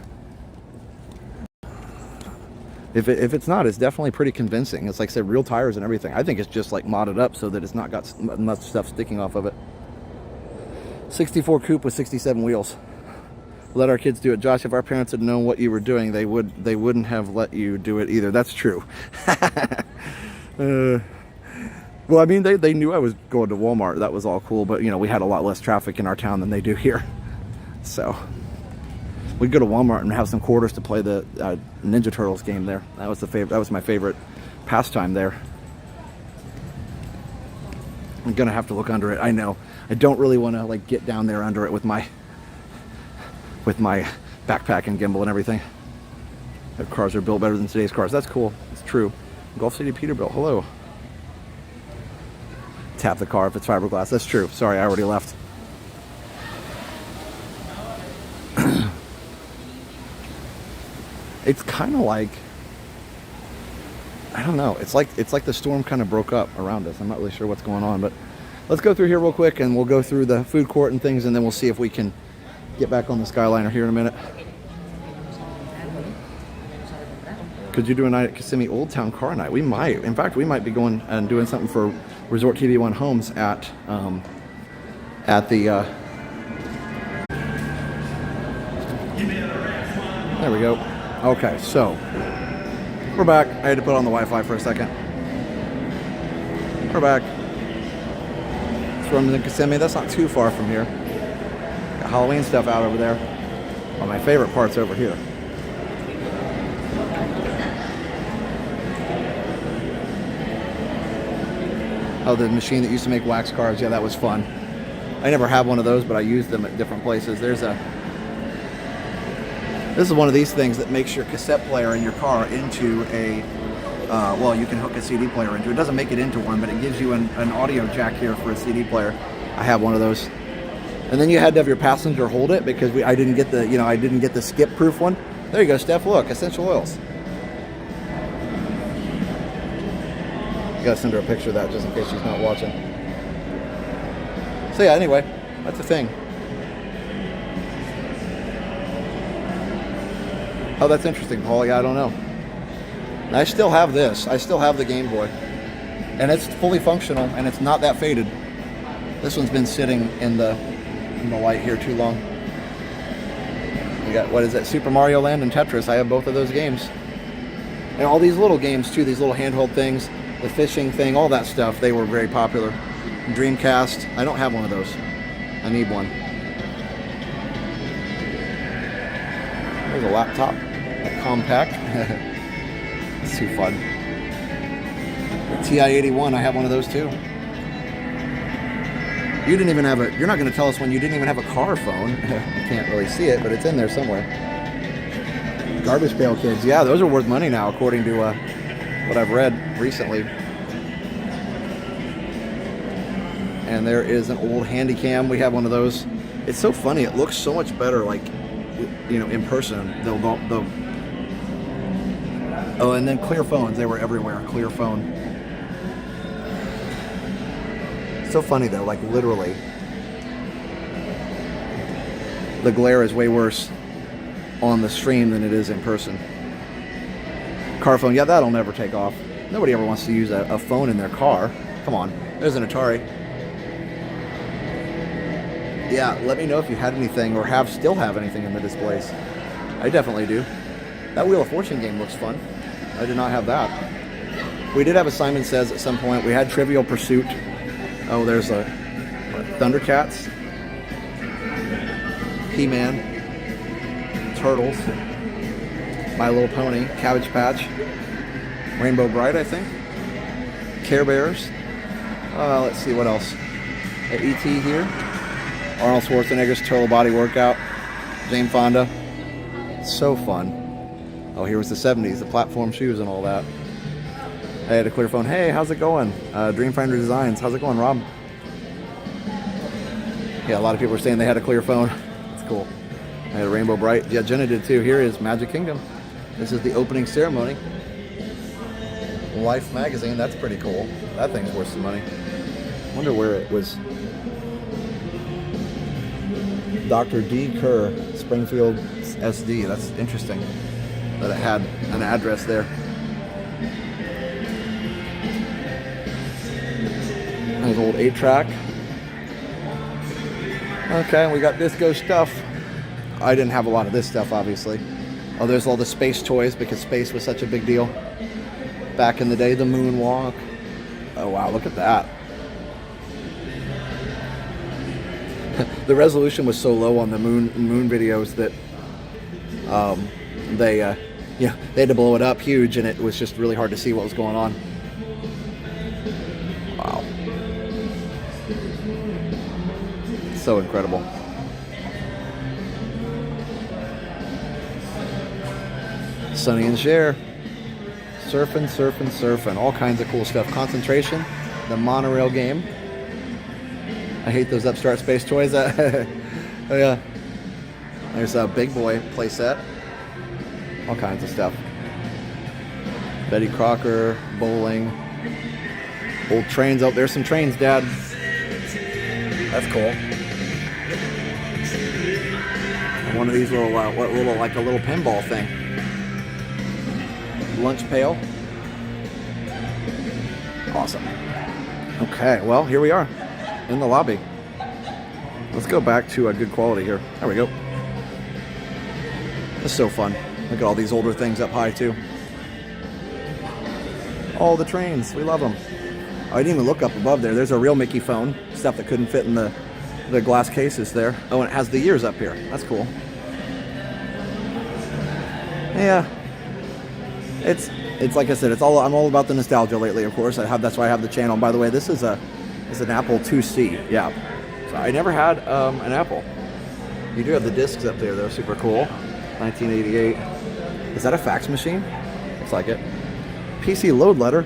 Speaker 6: If it's not, it's definitely pretty convincing. It's like I said, real tires and everything. I think it's just like modded up so that it's not got much stuff sticking off of it. 64 coupe with 67 wheels. Let our kids do it. Josh, if our parents had known what you were doing, they wouldn't have let you do it either. That's true. Well, I mean, they knew I was going to Walmart. That was all cool, but you know, we had a lot less traffic in our town than they do here. So we'd go to Walmart and have some quarters to play the Ninja Turtles game there. That was my favorite pastime there. I'm gonna have to look under it. I know. I don't really want to like get down there under it with my backpack and gimbal and everything. Their cars are built better than today's cars. That's cool. It's true. Gulf City Peterbilt. Hello. Tap the car if it's fiberglass. That's true. Sorry, I already left. It's kind of like, I don't know. It's like the storm kind of broke up around us. I'm not really sure what's going on, but let's go through here real quick and we'll go through the food court and things, and then we'll see if we can get back on the Skyliner here in a minute. Could you do a night at Kissimmee Old Town Car Night? We might. In fact, we might be going and doing something for Resort TV One Homes at the. There we go. Okay, so we're back. I had to put on the Wi-Fi for a second. We're back. It's from the Kissimmee. That's not too far from here. Got Halloween stuff out over there. Well, my favorite part's over here. Oh, the machine that used to make wax cars. Yeah, that was fun. I never have one of those, but I used them at different places. This is one of these things that makes your cassette player in your car into a, well, you can hook a CD player into. It doesn't make it into one, but it gives you an audio jack here for a CD player. I have one of those. And then you had to have your passenger hold it because I didn't get the skip-proof one. There you go, Steph. Look, essential oils. Gotta send her a picture of that just in case she's not watching. So yeah, anyway, that's the thing. Oh, that's interesting, Paul. Yeah, I don't know. I still have this. I still have the Game Boy. And it's fully functional, and it's not that faded. This one's been sitting in the light here too long. We got, what is that, Super Mario Land and Tetris. I have both of those games. And all these little games, too, these little handheld things, the fishing thing, all that stuff, they were very popular. Dreamcast. I don't have one of those. I need one. There's a laptop, a compact. It's too fun. The TI-81, I have one of those too. You didn't even have you're not going to tell us when you didn't even have a car phone. You can't really see it, but it's in there somewhere. Garbage Pail Kids, yeah, those are worth money now, according to what I've read recently. And there is an old Handycam. We have one of those. It's so funny. It looks so much better, like, you know, in person. Oh, and then clear phones. They were everywhere. Clear phone. So funny though. Like literally, the glare is way worse on the stream than it is in person. Car phone. Yeah, that'll never take off. Nobody ever wants to use a phone in their car. Come on. There's an Atari. Yeah, let me know if you had anything or still have anything in the displays. I definitely do. That Wheel of Fortune game looks fun. I did not have that. We did have a Simon Says at some point. We had Trivial Pursuit. Oh, there's a Thundercats, He-Man, Turtles, My Little Pony, Cabbage Patch, Rainbow Bright, I think, Care Bears. Let's see what else. E.T. here. Arnold Schwarzenegger's Total Body Workout. Jane Fonda. So fun. Oh, here was the 70s, the platform shoes and all that. I had a clear phone. Hey, how's it going? Dreamfinder Designs. How's it going, Rob? Yeah, a lot of people were saying they had a clear phone. It's cool. I had a Rainbow Bright. Yeah, Jenna did too. Here is Magic Kingdom. This is the opening ceremony. Life magazine. That's pretty cool. That thing's worth some money. Wonder where it was. Dr. D. Kerr, Springfield SD. That's interesting that it had an address there. Nice old 8-track. Okay, we got disco stuff. I didn't have a lot of this stuff, obviously. Oh, there's all the space toys because space was such a big deal back in the day. The moonwalk. Oh wow, look at that. The resolution was so low on the moon videos that they had to blow it up huge, and it was just really hard to see what was going on. Wow, so incredible. Sonny and Cher, surfing, all kinds of cool stuff. Concentration, the monorail game. I hate those Upstart Space toys. Oh yeah. There's a Big Boy playset. All kinds of stuff. Betty Crocker, bowling, old trains. Oh, there's some trains, Dad. That's cool. One of these little, like a little pinball thing. Lunch pail. Awesome. Okay, well, here we are in the lobby. Let's go back to a good quality here. There we go. It's so fun. Look at all these older things up high too. All the trains, we love them. I didn't even look up above there. There's a real Mickey phone, stuff that couldn't fit in the glass cases there. Oh, and it has the years up here. That's cool. Yeah. It's like I said, I'm all about the nostalgia lately, of course. That's why I have the channel. And by the way, this is an Apple IIc. Yeah. So I never had an Apple. You do have the discs up there, though. Super cool. 1988. Is that a fax machine? Looks like it. PC load letter.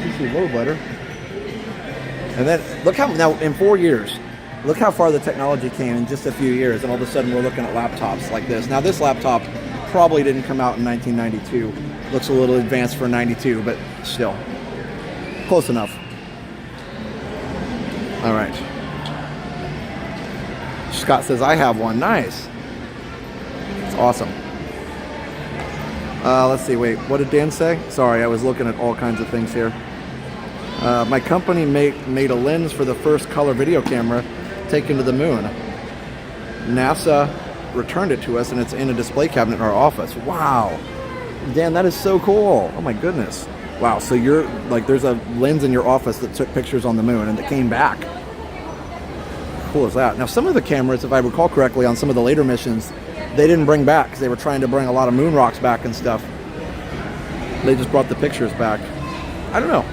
Speaker 6: PC load letter. And then look how now in 4 years, look how far the technology came in just a few years, and all of a sudden we're looking at laptops like this. Now this laptop probably didn't come out in 1992. Looks a little advanced for 92, but still close enough. All right. Scott says I have one. Nice. It's awesome. Let's see. Wait, what did Dan say? Sorry, I was looking at all kinds of things here. My company made a lens for the first color video camera taken to the moon. NASA returned it to us, and it's in a display cabinet in our office. Wow, Dan, that is so cool. Oh my goodness. Wow, so you're like, there's a lens in your office that took pictures on the moon and that came back. Cool as that. Now some of the cameras, if I recall correctly, on some of the later missions, they didn't bring back because they were trying to bring a lot of moon rocks back and stuff. They just brought the pictures back. I don't know.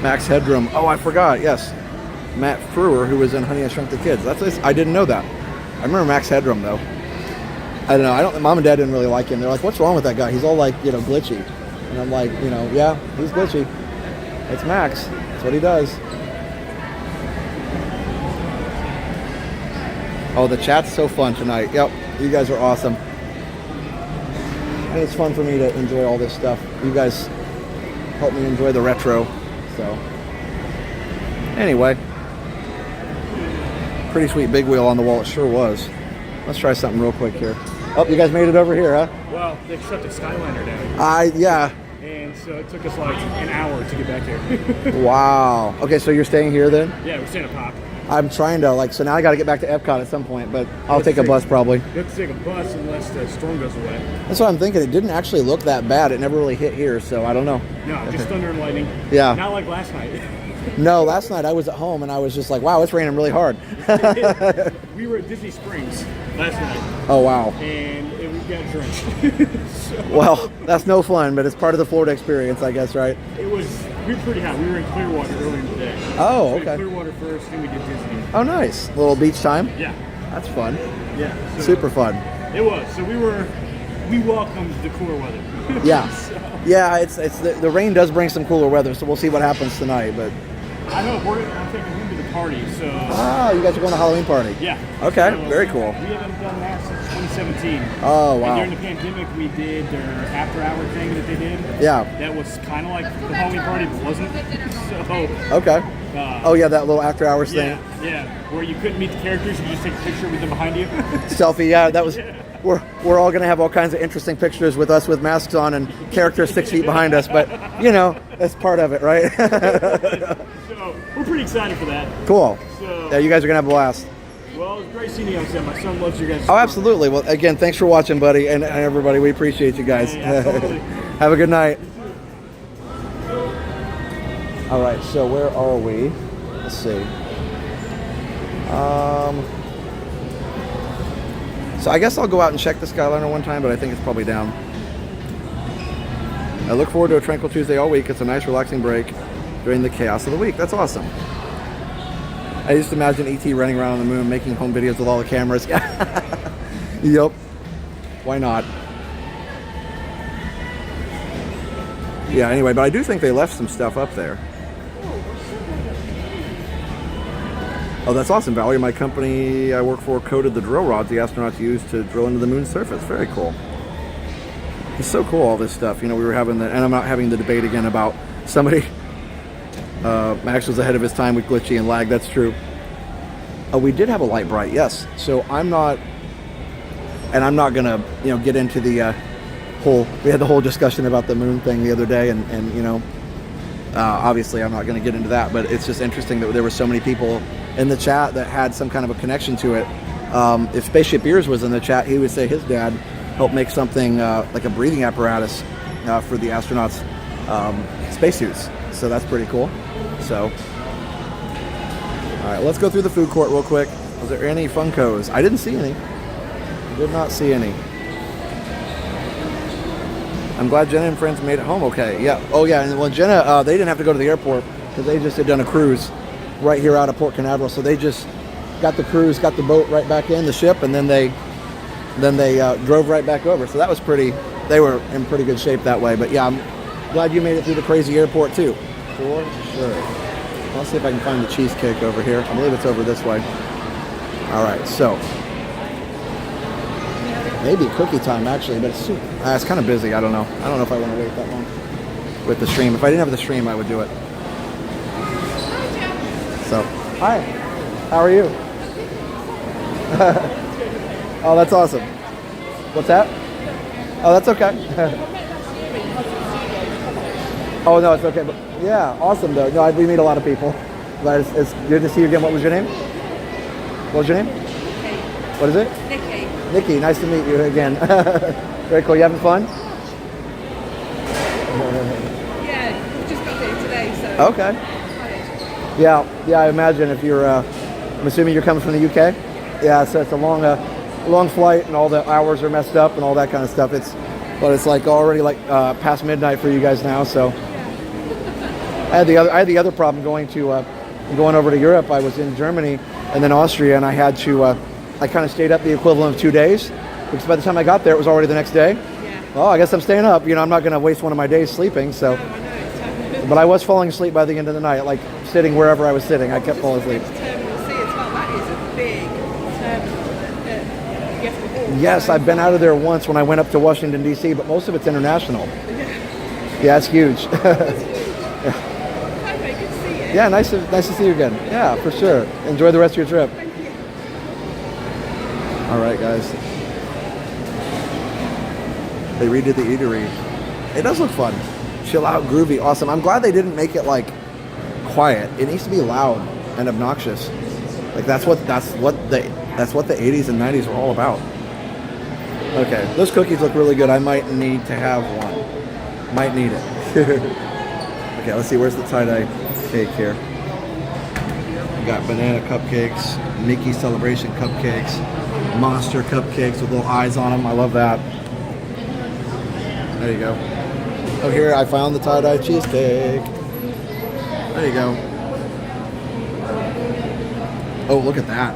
Speaker 6: Max Headroom. Oh, I forgot. Yes, Matt Frewer, who was in Honey, I Shrunk the Kids. I didn't know that. I remember Max Headroom though. I don't know. Mom and Dad didn't really like him. They're like, "What's wrong with that guy? He's all like, glitchy." And I'm like, yeah, he's glitchy. It's Max. That's what he does. Oh, the chat's so fun tonight. Yep, you guys are awesome. And it's fun for me to enjoy all this stuff. You guys help me enjoy the retro. So, anyway, pretty sweet big wheel on the wall. It sure was. Let's try something real quick here. Oh, you guys made it over here, huh?
Speaker 8: Well, they shut the Skyliner down.
Speaker 6: Yeah.
Speaker 8: And so it took us like an hour to get back here.
Speaker 6: Wow. Okay, so you're staying here then?
Speaker 8: Yeah, we're staying a pop.
Speaker 6: I'm trying to, so now I got to get back to Epcot at some point, but I'll take a bus probably.
Speaker 8: You have to take a bus unless the storm goes away.
Speaker 6: That's what I'm thinking. It didn't actually look that bad. It never really hit here, so I don't know.
Speaker 8: No, just thunder and lightning.
Speaker 6: Yeah.
Speaker 8: Not like last night.
Speaker 6: No, last night I was at home and I was just like, wow, it's raining really hard.
Speaker 8: We were at Disney Springs last night.
Speaker 6: Oh, wow.
Speaker 8: And we got drenched. So,
Speaker 6: well, that's no fun, but it's part of the Florida experience, I guess, right?
Speaker 8: we were pretty hot. We were in Clearwater earlier in the day.
Speaker 6: Oh,
Speaker 8: so we
Speaker 6: okay.
Speaker 8: did Clearwater first, then we did Disney.
Speaker 6: Oh, nice. A little beach time?
Speaker 8: Yeah.
Speaker 6: That's fun.
Speaker 8: Yeah. So
Speaker 6: super fun.
Speaker 8: It was. So we welcomed the cooler weather.
Speaker 6: Yeah.
Speaker 8: So.
Speaker 6: Yeah, it's the rain does bring some cooler weather, so we'll see what happens tonight, but
Speaker 8: I know, I'm taking him to the party. So.
Speaker 6: Oh, you guys are going to a Halloween party?
Speaker 8: Yeah.
Speaker 6: Okay,
Speaker 8: So
Speaker 6: very cool.
Speaker 8: We haven't done that since 2017.
Speaker 6: Oh, wow.
Speaker 8: And during the pandemic, we did their after-hour thing that they did.
Speaker 6: Yeah.
Speaker 8: That was kind of like the Halloween party, but wasn't. So.
Speaker 6: Okay. Oh yeah, that little after-hours thing.
Speaker 8: Yeah, where you couldn't meet the characters, you could just take a picture with them behind you.
Speaker 6: Selfie, yeah, that was. We're all gonna have all kinds of interesting pictures with us with masks on and characters 6 feet behind us, but you know that's part of it, right?
Speaker 8: So we're pretty excited for that.
Speaker 6: Cool.
Speaker 8: So,
Speaker 6: yeah, you guys are gonna have a blast.
Speaker 8: Well, it's great seeing you on set. My son loves you guys.
Speaker 6: Oh, absolutely. Well, again, thanks for watching, buddy, and everybody. We appreciate you guys.
Speaker 8: Absolutely.
Speaker 6: Have a good night. All right, so where are we? Let's see. So I guess I'll go out and check the Skyliner one time, but I think it's probably down. I look forward to a Tranquil Tuesday all week. It's a nice, relaxing break during the chaos of the week. That's awesome. I used to imagine E.T. running around on the moon, making home videos with all the cameras. Yep. Why not? Yeah, anyway, but I do think they left some stuff up there. Oh, that's awesome, Valerie. My company I work for coded the drill rods the astronauts used to drill into the moon's surface. Very cool. It's so cool, all this stuff. You know, we were having the, and I'm not having the debate again about somebody. Max was ahead of his time with glitchy and lag. That's true. We did have a light bright, yes. So I'm not gonna, you know, get into the whole. We had the whole discussion about the moon thing the other day, and you know, obviously I'm not gonna get into that. But it's just interesting that there were so many people in the chat that had some kind of a connection to it. If Spaceship Ears was in the chat, he would say his dad helped make something like a breathing apparatus for the astronauts' spacesuits. So that's pretty cool. So, all right, let's go through the food court real quick. Was there any Funkos? I didn't see any. Did not see any. I'm glad Jenna and friends made it home okay. Yeah. Oh yeah, and well, Jenna, they didn't have to go to the airport because they just had done a cruise right here out of Port Canaveral. So they just got the cruise, got the boat right back in the ship, and then they drove right back over. So that was pretty. They were in pretty good shape that way. But yeah, I'm glad you made it through the crazy airport too. For sure. I'll see if I can find the cheesecake over here. I believe it's over this way. All right, so maybe cookie time actually, but it's kind of busy. I don't know. I don't know if I want to wait that long with the stream. If I didn't have the stream, I would do it. So, hi. How are you? Oh, that's awesome. What's that? Oh, that's okay. Oh no, it's okay. But yeah, awesome though. No, we meet a lot of people. But it's good to see you again. What was your name? What was your name? Nikki. What is it? Nikki. Nikki, nice to meet you again. Very cool. You having fun?
Speaker 12: Yeah, we just got here today, so.
Speaker 6: Okay. Yeah, I imagine if you're, I'm assuming you're coming from the UK? Yeah, so it's a long flight and all the hours are messed up and all that kind of stuff. But it's like already like past midnight for you guys now, so. I had the other problem going over to Europe. I was in Germany and then Austria, and I had to, I kind of stayed up the equivalent of 2 days, because by the time I got there, it was already the next day. Yeah. Oh, I guess I'm staying up. You know, I'm not going to waste one of my days sleeping, so. No, I know. But I was falling asleep by the end of the night, like sitting wherever I was sitting. I kept falling asleep.
Speaker 12: Terminal C as well. That is a big terminal. You have to walk.
Speaker 6: Yes, I've been out of there once when I went up to Washington, D.C., but most of it's international. Yeah, it's huge. Yeah, nice to see you again. Yeah, for sure. Enjoy the rest of your trip.
Speaker 12: Thank you.
Speaker 6: All right, guys. They redid the eatery. It does look fun. Chill out, groovy, awesome. I'm glad they didn't make it like quiet. It needs to be loud and obnoxious. Like that's what the 80s and 90s were all about. Okay, those cookies look really good. I might need to have one. Might need it. Okay, let's see. Where's the tie-dye cake here? We got banana cupcakes, Mickey Celebration cupcakes, monster cupcakes with little eyes on them. I love that. There you go. Oh, here I found the tie-dye cheesecake. There you go. Oh, look at that.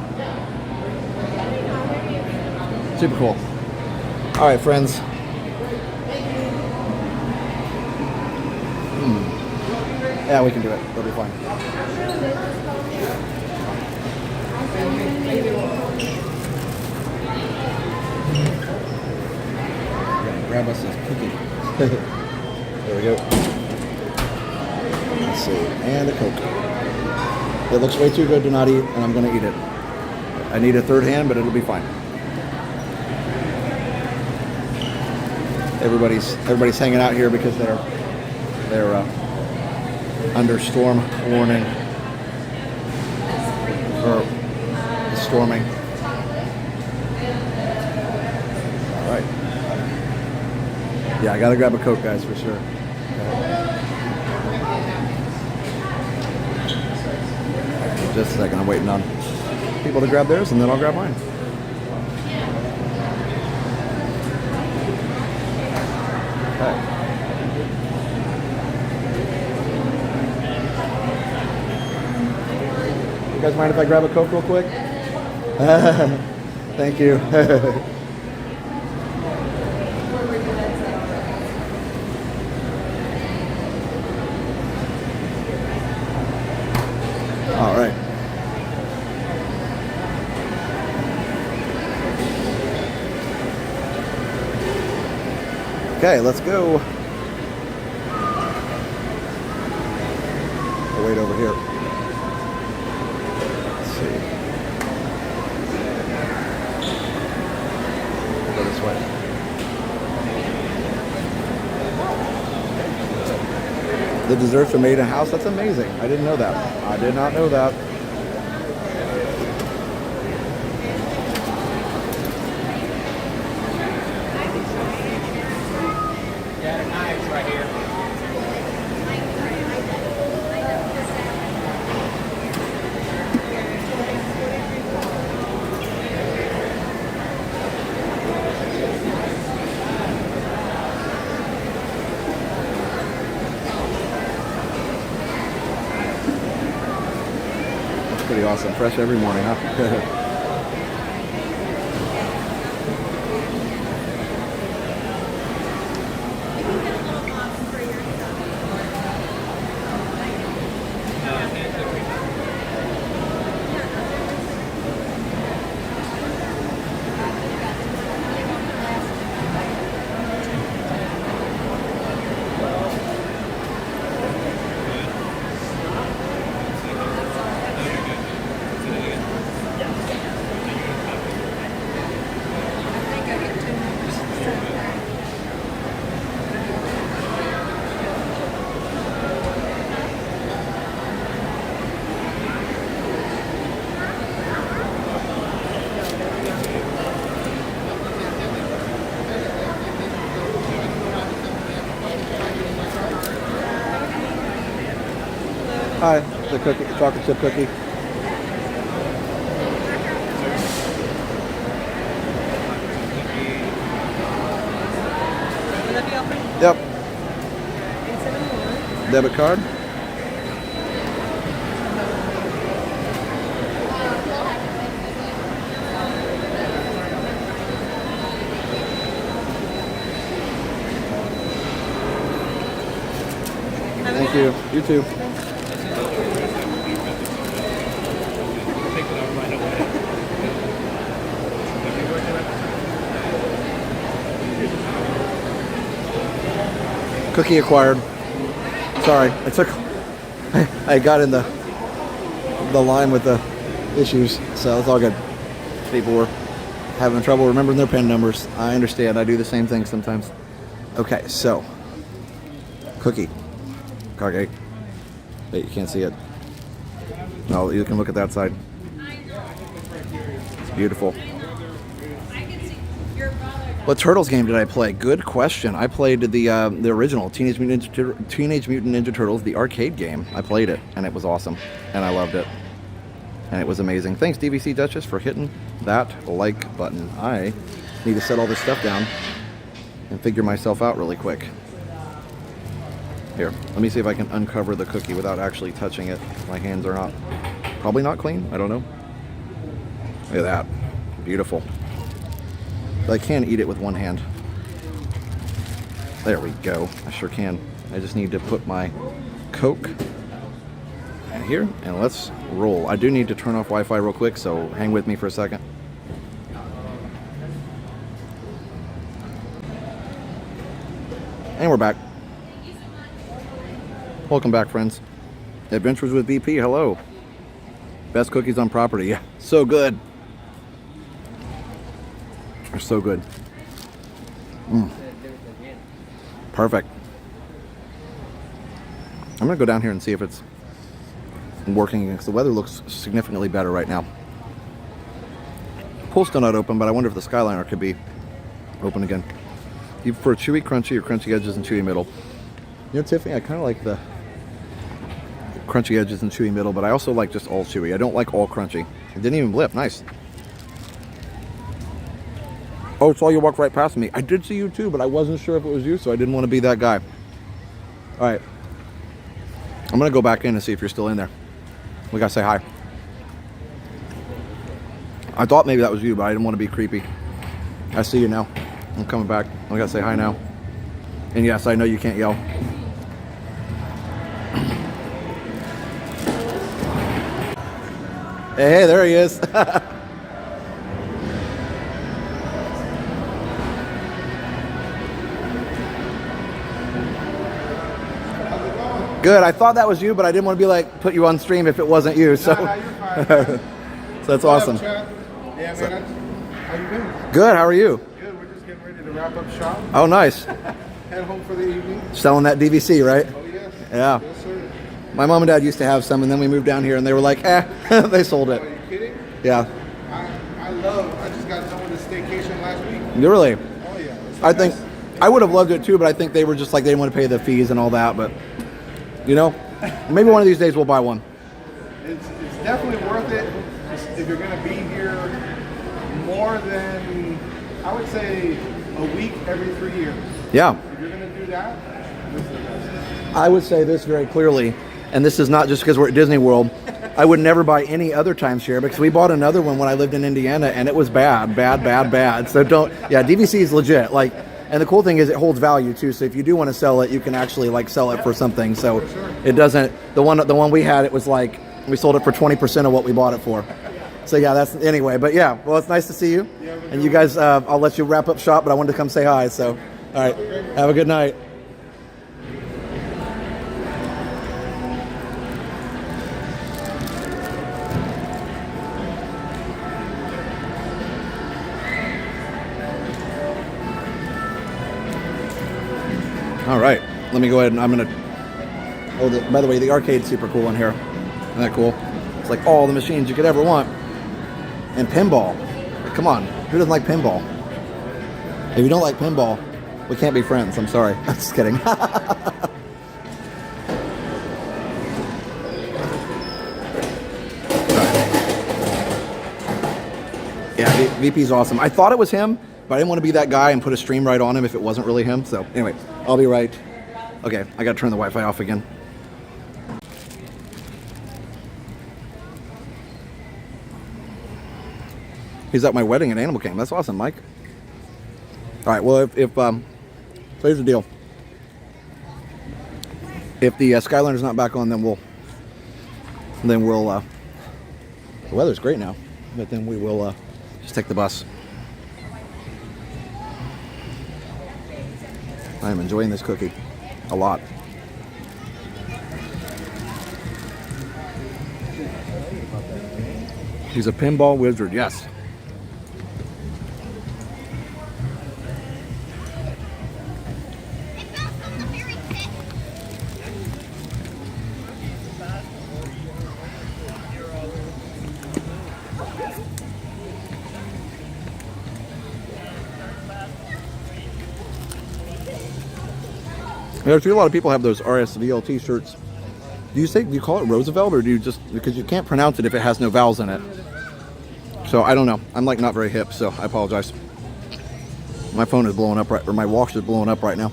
Speaker 6: Super cool. All right, friends. Yeah, we can do it. It'll be fine. Grab us this cookie. There we go. Let's see. And a Coke. It looks way too good to not eat, and I'm going to eat it. I need a third hand, but it'll be fine. Everybody's hanging out here because they're under storm warning for the storming. All right. Yeah, I gotta grab a Coke, guys, for sure. Just a second, I'm waiting on people to grab theirs, and then I'll grab mine. Okay. You guys mind if I grab a Coke real quick? Thank you. All right. Okay, let's go. I'll wait over here. Let's see. We'll go this way. The desserts are made in house. That's amazing. I didn't know that. I did not know that. Pretty awesome. Fresh every morning, huh? Hi, the cookie, chocolate chip cookie. Yep. Debit card. Thank you. You too. Cookie acquired. Sorry, I got in the line with the issues, so it's all good. People were having trouble remembering their PIN numbers. I understand. I do the same thing sometimes. Okay, so cookie, card cake. Wait, you can't see it. No, you can look at that side. It's beautiful. What Turtles game did I play? Good question. I played the original Teenage Mutant Ninja Turtles, the arcade game. I played it, and it was awesome, and I loved it, and it was amazing. Thanks, DVC Duchess, for hitting that like button. I need to set all this stuff down and figure myself out really quick. Here, let me see if I can uncover the cookie without actually touching it. My hands are probably not clean. I don't know. Look at that. Beautiful. But I can eat it with one hand. There we go. I sure can. I just need to put my Coke right here, and let's roll. I do need to turn off Wi-Fi real quick, so hang with me for a second. And we're back. Welcome back, friends. Adventures with VP, hello. Best cookies on property. Yeah, so good. They're so good. Perfect. I'm gonna go down here and see if it's working, because the weather looks significantly better right now. Pool's still not open, but I wonder if the Skyliner could be open again. You prefer chewy, crunchy, or crunchy edges and chewy middle? You know, Tiffany, I kind of like the crunchy edges and chewy middle, but I also like just all chewy. I don't like all crunchy. It didn't even blip. Nice. Oh, saw you walk right past me. I did see you too, but I wasn't sure if it was you, so I didn't want to be that guy. All right. I'm going to go back in and see if you're still in there. We got to say hi. I thought maybe that was you, but I didn't want to be creepy. I see you now. I'm coming back. I got to say hi now. And yes, I know you can't yell. Hey, there he is. Good. I thought that was you, but I didn't want to be like put you on stream if it wasn't you. So,
Speaker 14: you're fine.
Speaker 6: So that's awesome.
Speaker 14: Yeah, man. How you doing?
Speaker 6: Good. How are you?
Speaker 14: Good. We're just getting ready to wrap up shop.
Speaker 6: Oh, nice.
Speaker 14: Head home for the evening.
Speaker 6: Selling that DVC, right?
Speaker 14: Oh yes.
Speaker 6: Yeah.
Speaker 14: Yes, sir.
Speaker 6: My mom and dad used to have some, and then we moved down here, and they were like, they sold it.
Speaker 14: Are you kidding?
Speaker 6: Yeah.
Speaker 14: I just got done with a staycation last week.
Speaker 6: Really?
Speaker 14: Oh yeah.
Speaker 6: I think I would have loved it too, but I think they were just like they didn't want to pay the fees and all that. But you know, maybe one of these days we'll buy one.
Speaker 14: It's definitely worth it if you're going to be here more than, I would say, a week every 3 years.
Speaker 6: Yeah.
Speaker 14: If you're going to do that, this is the best.
Speaker 6: I would say this very clearly, and this is not just because we're at Disney World. I would never buy any other timeshare because we bought another one when I lived in Indiana, and it was bad. So don't. Yeah, DVC is legit. Like. And the cool thing is it holds value too. So if you do want to sell it, you can actually like sell it for something. So it doesn't. The one we had, it was like we sold it for 20% of what we bought it for. So yeah, that's anyway. But yeah, well, it's nice to see you. And you guys, I'll let you wrap up shop, but I wanted to come say hi. So all right, have a good night. All right, let me go ahead and I'm gonna. Oh, by the way, the arcade's super cool in here. Isn't that cool? It's like all the machines you could ever want. And pinball. Come on, who doesn't like pinball? If you don't like pinball, we can't be friends. I'm sorry. I'm just kidding. Yeah, VP's awesome. I thought it was him, but I didn't want to be that guy and put a stream right on him if it wasn't really him. So anyway, I'll be right. Okay, I gotta turn the Wi-Fi off again. He's at my wedding at Animal Kingdom. That's awesome, Mike. All right, well, so here's the deal. If the Skyliner's not back on, then we'll, the weather's great now, but then we will just take the bus. I'm enjoying this cookie a lot. He's a pinball wizard, yes. Yeah, I see a lot of people have those RSVL t-shirts. Do you call it Roosevelt, or do you just, because you can't pronounce it if it has no vowels in it. So I don't know. I'm like not very hip, so I apologize. My phone is blowing up or my watch is blowing up right now.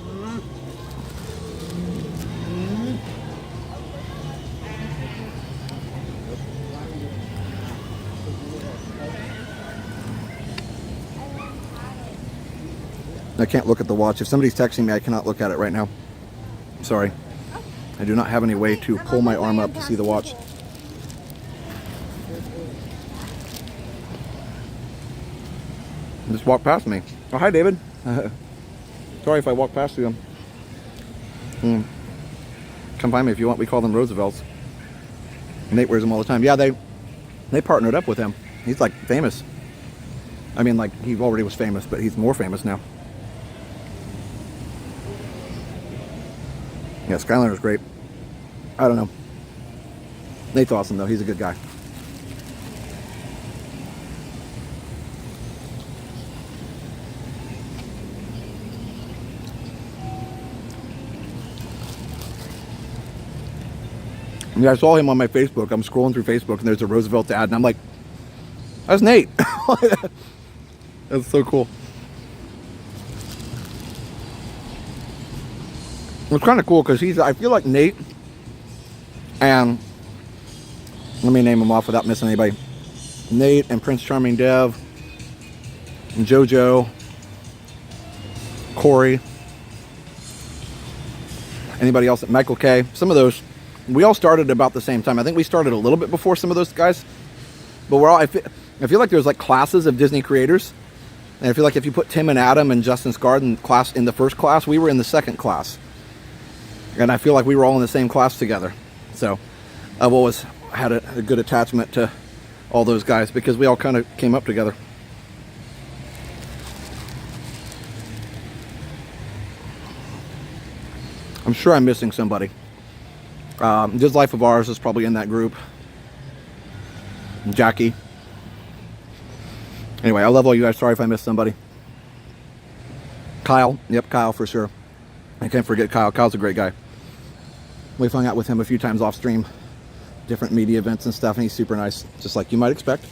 Speaker 6: I can't look at the watch. If somebody's texting me, I cannot look at it right now. Sorry. I do not have any way to pull my arm up to see the watch. Just walked past me. Oh, hi, David. Sorry if I walked past you. Come find me if you want. We call them Roosevelts. Nate wears them all the time. Yeah, they partnered up with him. He's like famous. I mean, like, he already was famous, but he's more famous now. Yeah, Skyliner's great. I don't know. Nate's awesome, though. He's a good guy. Yeah, I saw him on my Facebook. I'm scrolling through Facebook, and there's a Roosevelt ad, and I'm like, that's Nate. That's so cool. It's kind of cool because I feel like Nate, and let me name them off without missing anybody. Nate and Prince Charming Dev, and JoJo, Corey, anybody else, Michael K. Some of those, we all started about the same time. I think we started a little bit before some of those guys, but we're all, I feel like there's like classes of Disney creators. And I feel like if you put Tim and Adam and Justin Scard in the first class, we were in the second class. And I feel like we were all in the same class together. So I've always had a good attachment to all those guys because we all kind of came up together. I'm sure I'm missing somebody. This Life of Ours is probably in that group. Jackie. Anyway, I love all you guys. Sorry if I missed somebody. Kyle. Yep, Kyle for sure. I can't forget Kyle. Kyle's a great guy. We've hung out with him a few times off stream. Different media events and stuff, and he's super nice. Just like you might expect.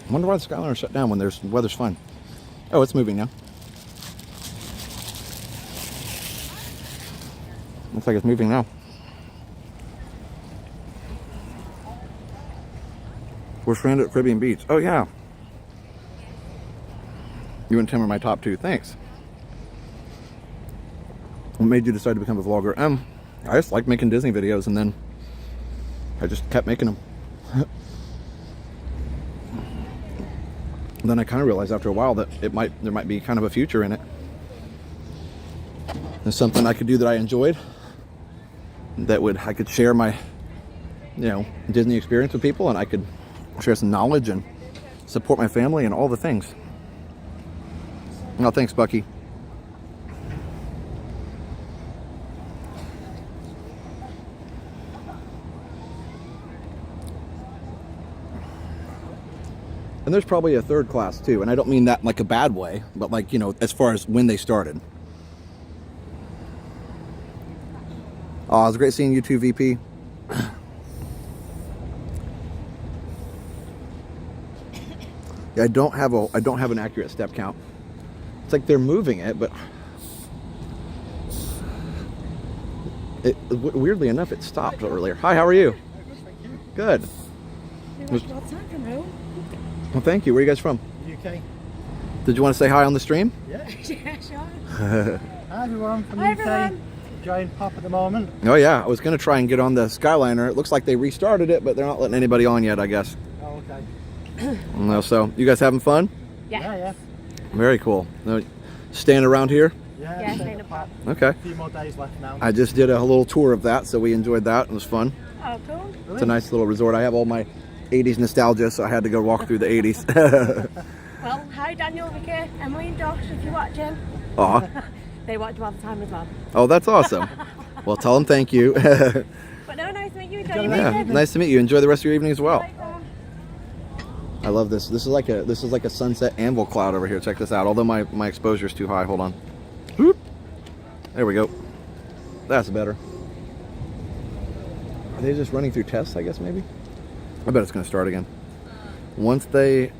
Speaker 6: I wonder why the Skyliner shut down when the weather's fine. Oh, it's moving now. Looks like it's moving now. We're stranded at Caribbean Beach. Oh, yeah. You and Tim are my top two. Thanks. What made you decide to become a vlogger? I just like making Disney videos, and then I just kept making them. Then I kind of realized after a while that there might be kind of a future in it. There's something I could do that I enjoyed. I could share my, Disney experience with people, and I could share some knowledge and support my family and all the things. No, thanks, Bucky. And there's probably a third class too, and I don't mean that in like a bad way, but like, as far as when they started. Oh, it was great seeing you too, VP. Yeah, I don't have an accurate step count. It's like they're moving it, but weirdly enough, it stopped earlier. Hi, how are you? Good. Well, thank you. Where are you guys from?
Speaker 15: UK.
Speaker 6: Did you want to say hi on the stream?
Speaker 15: Yeah.
Speaker 7: Yeah, sure.
Speaker 15: Hi everyone from the
Speaker 7: Hi,
Speaker 15: UK.
Speaker 7: everyone.
Speaker 15: Enjoying Pop at the moment.
Speaker 6: Oh yeah, I was going to try and get on the Skyliner. It looks like they restarted it, but they're not letting anybody on yet, I guess.
Speaker 15: Oh, okay.
Speaker 6: No, so you guys having fun?
Speaker 15: Yeah.
Speaker 6: Very cool. Staying around here?
Speaker 15: Yeah, staying
Speaker 7: apart.
Speaker 6: Okay.
Speaker 15: A few more days left now.
Speaker 6: I just did a little tour of that, so we enjoyed that. It was fun.
Speaker 7: Oh, cool.
Speaker 6: It's a nice little resort. I have all my 80s nostalgia, so I had to go walk through the 80s.
Speaker 7: Well, hi Daniel, Vicky, Emily and Josh, if you're watching.
Speaker 6: Aw.
Speaker 7: They watch you all the time as well.
Speaker 6: Oh, that's awesome. Well, tell them thank you.
Speaker 7: But no, nice to meet you. Enjoy your
Speaker 6: Yeah,
Speaker 7: evening.
Speaker 6: nice to meet you. Enjoy the rest of your evening as well.
Speaker 7: Bye.
Speaker 6: I love this. This is like a sunset anvil cloud over here. Check this out. Although my exposure is too high. Hold on. Whoop. There we go. That's better. Are they just running through tests, I guess, maybe? I bet it's going to start again. Once they...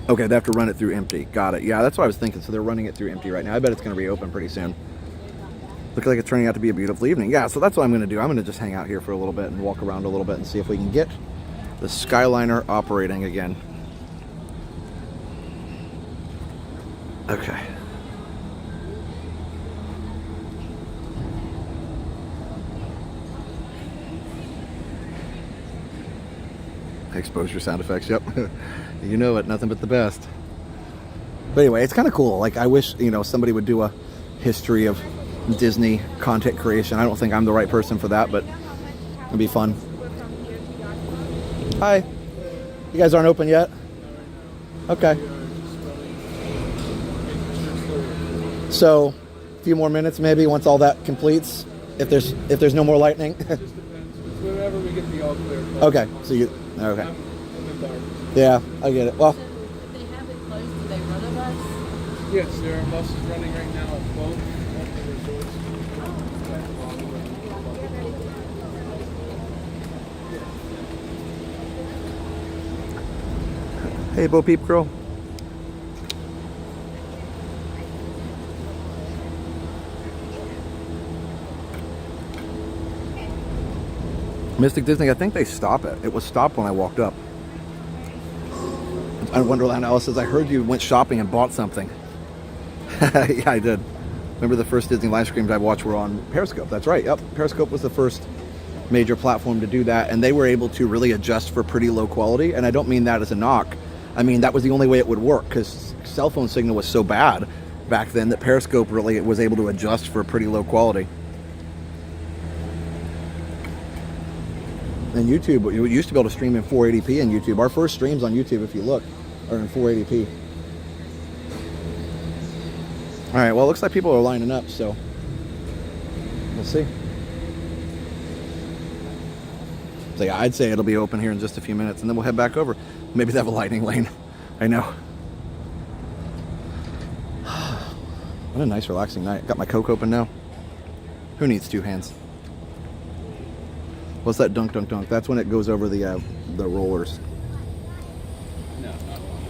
Speaker 6: Okay, they have to run it through empty. Got it. Yeah, that's what I was thinking. So they're running it through empty right now. I bet it's going to reopen pretty soon. Looks like it's turning out to be a beautiful evening. Yeah, so that's what I'm going to do. I'm going to just hang out here for a little bit and walk around a little bit and see if we can get the Skyliner operating again. Okay. Exposure sound effects, yep. You know it, nothing but the best. But anyway, it's kind of cool. Like, I wish, you know, somebody would do a history of Disney content creation. I don't think I'm the right person for that, but it'd be fun. Hi. You guys aren't open yet? Okay. So, a few more minutes maybe once all that completes, if there's no more lightning.
Speaker 16: Whenever we get the all clear.
Speaker 6: Okay. So you okay. Yeah, I get it. Well,
Speaker 12: If they have it closed, do they run a bus?
Speaker 16: Yes, there are buses running right now at both the resorts.
Speaker 6: hey, Bo Peep Girl. Mystic Disney, I think they stop it. It was stopped when I walked up. And Wonderland Alice says, I heard you went shopping and bought something. Yeah, I did. Remember the first Disney live streams I watched were on Periscope. That's right. Yep. Periscope was the first major platform to do that. And they were able to really adjust for pretty low quality. And I don't mean that as a knock. I mean, that was the only way it would work because cell phone signal was so bad back then that Periscope really was able to adjust for pretty low quality. And YouTube, you used to be able to stream in 480p in YouTube. Our first streams on YouTube, if you look, are in 480p. All right, well, it looks like people are lining up, so we'll see. So yeah, I'd say it'll be open here in just a few minutes, and then we'll head back over. Maybe they have a lightning lane. I know. What a nice, relaxing night. Got my Coke open now. Who needs two hands? What's that dunk, dunk, dunk? That's when it goes over the rollers.
Speaker 16: No, not one.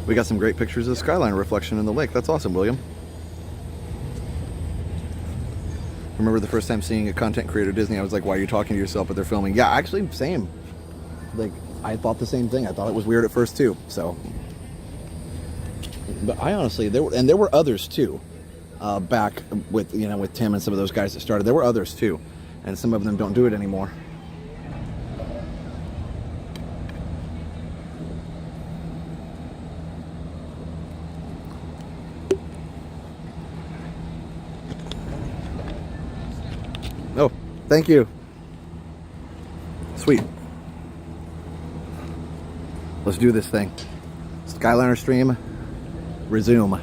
Speaker 6: We got some great pictures of the Skyliner reflection in the lake. That's awesome, William. Remember the first time seeing a content creator Disney, I was like, why are you talking to yourself, but they're filming? Yeah, actually, same. Like, I thought the same thing. I thought it was weird at first, too. So, but I honestly, there were others, too. Back with, you know, with Tim and some of those guys that started. There were others too, and some of them don't do it anymore. Oh, thank you. Sweet. Let's do this thing. Skyliner stream, resume.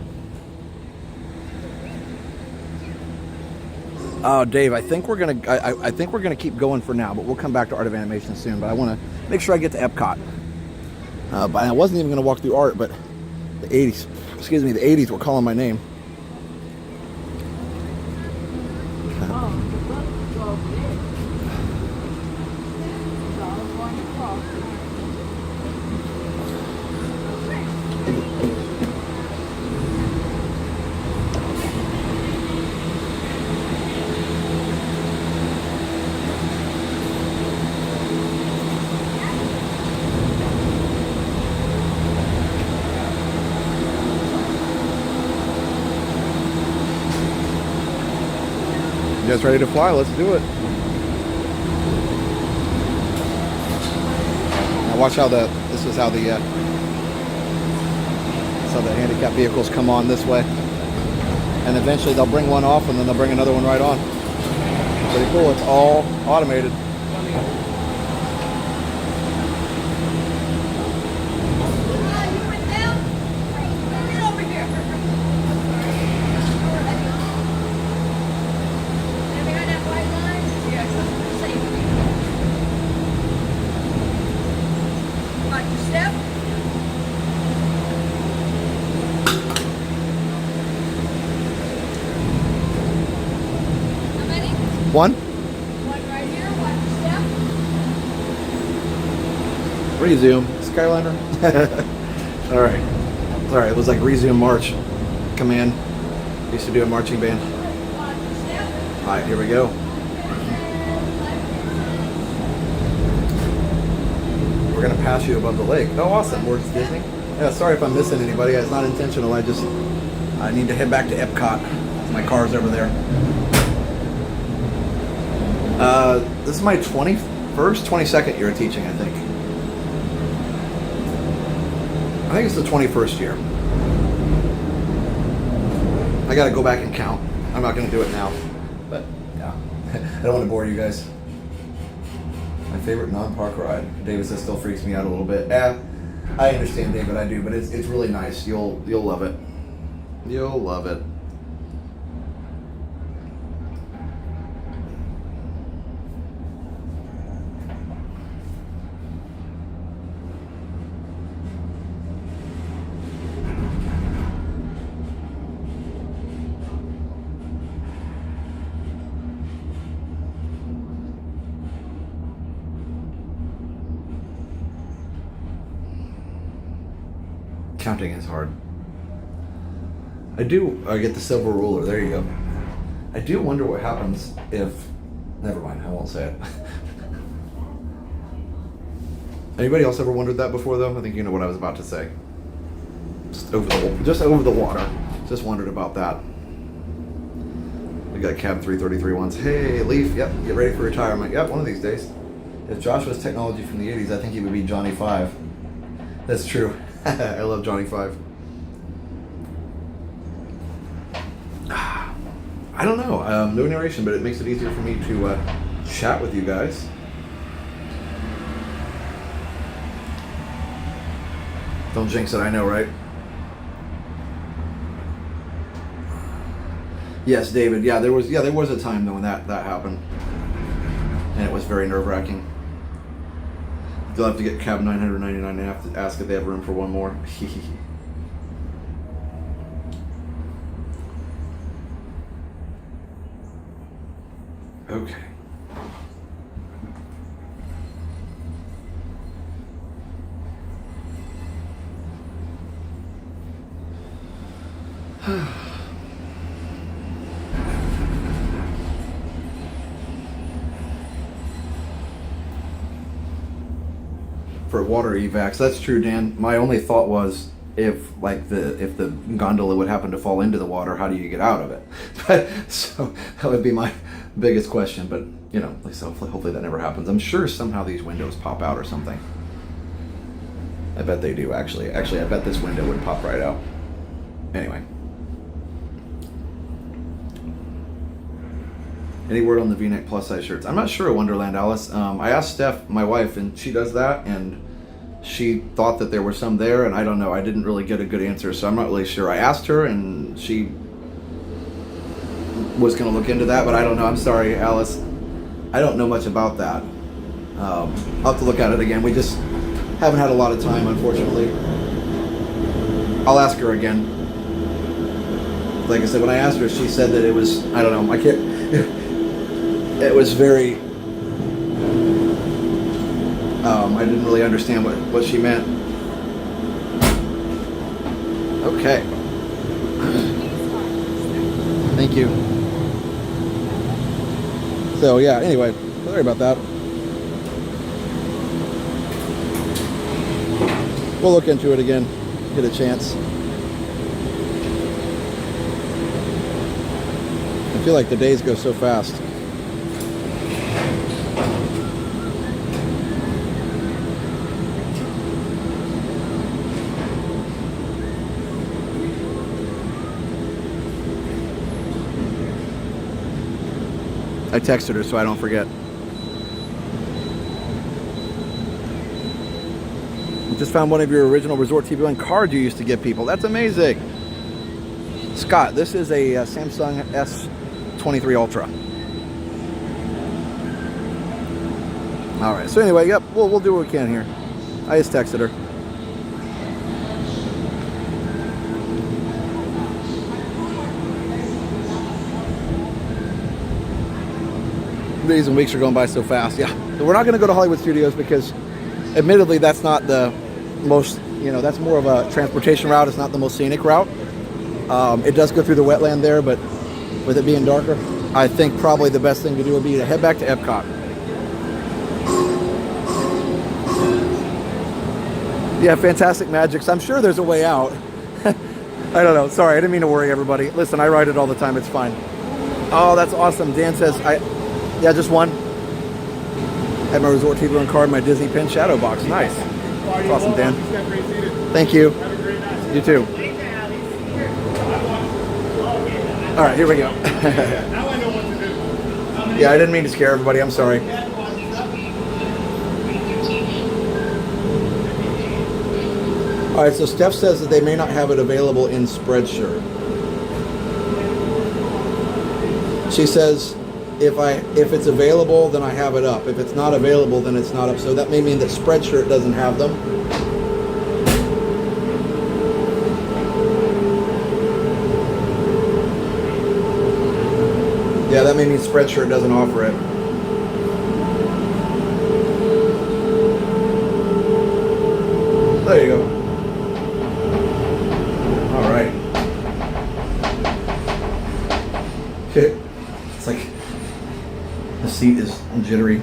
Speaker 6: Oh, Dave, I think we're gonna keep going for now, but we'll come back to Art of Animation soon. But I want to make sure I get to Epcot. But I wasn't even gonna walk through art, but the 80s were calling my name. You guys ready to fly? Let's do it. Now watch how this is how the handicapped vehicles come on this way. And eventually they'll bring one off and then they'll bring another one right on. Pretty cool. It's all automated. One?
Speaker 12: One right here, one step.
Speaker 6: Resume. Skyliner. Alright, it was like resume march. Command. Used to do a marching band. Alright, here we go. We're gonna pass you above the lake. Oh, awesome. We're at Disney. Yeah, sorry if I'm missing anybody. It's not intentional. I need to head back to Epcot. My car's over there. This is my 21st 21st, 22nd year of teaching, I think. I think it's the 21st year. I gotta go back and count. I'm not gonna do it now, but yeah. I don't want to bore you guys. My favorite non-park ride. David says still freaks me out a little bit. I understand, David, I do, but it's really nice. You'll love it. You'll love it. Counting is hard. I get the silver ruler. There you go. I do wonder what happens if... Never mind, I won't say it. Anybody else ever wondered that before, though? I think you know what I was about to say. Just over the water. Just wondered about that. We got cab 333 once. Hey, Leaf. Yep, get ready for retirement. Yep, one of these days. If Josh was technology from the 80s, I think he would be Johnny 5. That's true. I love Johnny 5. I don't know. No narration, but it makes it easier for me to chat with you guys. Don't jinx it, I know, right? Yes, David. Yeah, there was a time though when that happened, and it was very nerve-wracking. They'll have to get cab 999 and have to ask if they have room for one more. Okay. For water evacs, that's true, Dan. My only thought was if the gondola would happen to fall into the water, how do you get out of it? But so that would be my biggest question. But you know, hopefully that never happens. I'm sure somehow these windows pop out or something. I bet they do. Actually, I bet this window would pop right out. Anyway. Any word on the V-neck plus size shirts? I'm not sure at Wonderland, Alice. I asked Steph, my wife, and she does that, and she thought that there were some there, and I don't know. I didn't really get a good answer, so I'm not really sure. I asked her, and she was going to look into that, but I don't know. I'm sorry, Alice. I don't know much about that. I'll have to look at it again. We just haven't had a lot of time, unfortunately. I'll ask her again. Like I said, when I asked her, she said that it was, I don't know, I can't... It was very, I didn't really understand what she meant. Okay. Thank you. So yeah, anyway, sorry about that. We'll look into it again, get a chance. I feel like the days go so fast. I texted her so I don't forget. I just found one of your original Resort TV One cards you used to give people. That's amazing. Scott, this is a Samsung S23 Ultra. All right, so anyway, yep, we'll do what we can here. I just texted her. Days and weeks are going by so fast. Yeah, so we're not going to go to Hollywood Studios because admittedly that's not the most, that's more of a transportation route. It's not the most scenic route. It does go through the wetland there, but with it being darker, I think probably the best thing to do would be to head back to Epcot. Yeah, Fantastic Magics. I'm sure there's a way out. I don't know. Sorry, I didn't mean to worry everybody. Listen, I ride it all the time. It's fine. Oh, that's awesome. Dan says, yeah, just one. Have my Resort TV One card, my Disney Pin Shadow Box. Nice. That's awesome, Dan. Thank you. You too. All right, here we go. Yeah, I didn't mean to scare everybody. I'm sorry. All right, so Steph says that they may not have it available in Spreadshirt. She says, if it's available, then I have it up. If it's not available, then it's not up. So that may mean that Spreadshirt doesn't have them. Yeah, that may mean Spreadshirt doesn't offer it. There you go. All right. It's like the seat is jittery.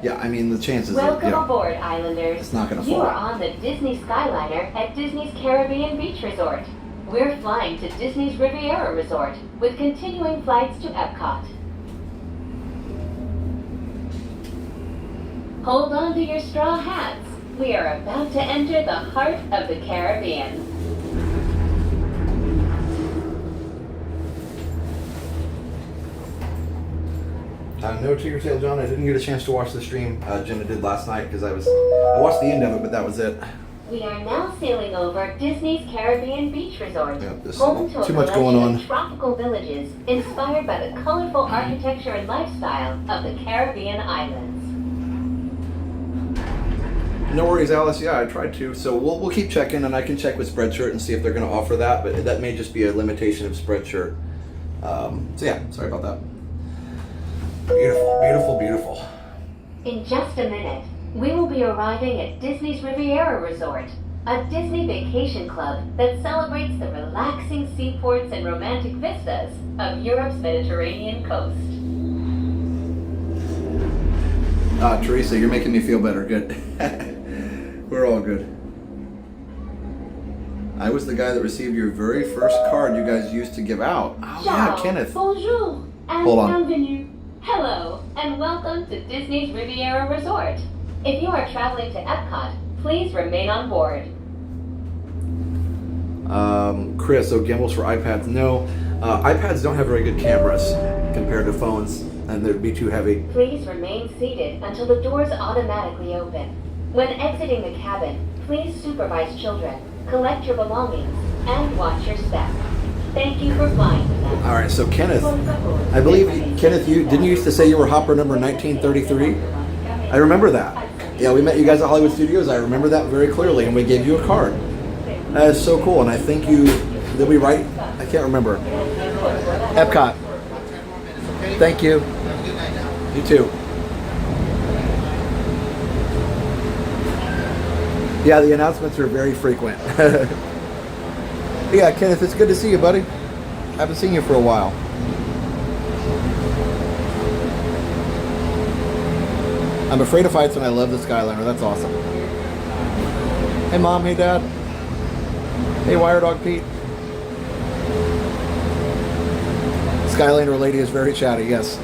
Speaker 6: Yeah, I mean the chances.
Speaker 10: Welcome aboard, Islanders.
Speaker 6: It's not gonna fall.
Speaker 10: You are on the Disney Skyliner at Disney's Caribbean Beach Resort. We're flying to Disney's Riviera Resort with continuing flights to Epcot. Hold on to your straw hats. We are about to enter the heart of the Caribbean.
Speaker 6: No to your tail, John. I didn't get a chance to watch the stream Jenna did last night because I watched the end of it, but that was it.
Speaker 10: We are now sailing over Disney's Caribbean Beach Resort,
Speaker 6: Yep,
Speaker 10: home to a
Speaker 6: too much going
Speaker 10: collection
Speaker 6: on.
Speaker 10: of tropical villages inspired by the colorful architecture and lifestyle of the Caribbean islands.
Speaker 6: No worries, Alice. Yeah, I tried to. So we'll keep checking, and I can check with Spreadshirt and see if they're going to offer that. But that may just be a limitation of Spreadshirt. So yeah, sorry about that. Beautiful, beautiful, beautiful.
Speaker 10: In just a minute, we will be arriving at Disney's Riviera Resort, a Disney vacation club that celebrates the relaxing seaports and romantic vistas of Europe's Mediterranean coast.
Speaker 6: Teresa, you're making me feel better. Good. We're all good. I was the guy that received your very first card you guys used to give out. Oh yeah, Kenneth.
Speaker 10: Bonjour, and
Speaker 6: Hold on.
Speaker 10: bienvenue. Hello, and welcome to Disney's Riviera Resort. If you are traveling to Epcot, please remain on board.
Speaker 6: Chris, so gimbals for iPads? No, iPads don't have very good cameras compared to phones, and they'd be too heavy.
Speaker 10: Please remain seated until the doors automatically open. When exiting the cabin, please supervise children, collect your belongings, and watch your step. Thank you for flying with us.
Speaker 6: All right, so Kenneth, I believe, Kenneth, you used to say you were hopper number 1933? I remember that. Yeah, we met you guys at Hollywood Studios. I remember that very clearly, and we gave you a card. That is so cool, and I think did we write? I can't remember. Epcot. Thank you. You too. Yeah, the announcements are very frequent. Yeah, Kenneth, it's good to see you, buddy. Haven't seen you for a while. I'm afraid of heights and I love the Skyliner. That's awesome. Hey, Mom. Hey, Dad. Hey, Wire Dog Pete. Skyliner lady is very chatty, yes.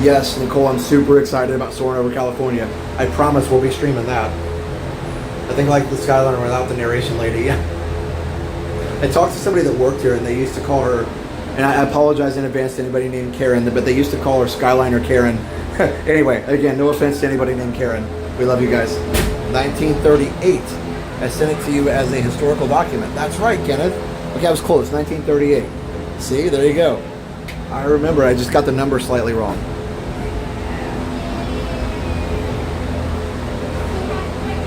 Speaker 6: Yes, Nicole, I'm super excited about soaring over California. I promise we'll be streaming that. I think like the Skyliner without the narration lady. I talked to somebody that worked here and they used to call her, and I apologize in advance to anybody named Karen, but they used to call her Skyliner Karen. Anyway, again, no offense to anybody named Karen. We love you guys. 1938. I sent it to you as a historical document. That's right, Kenneth. Okay, I was close. 1938. See, there you go. I remember, I just got the number slightly wrong.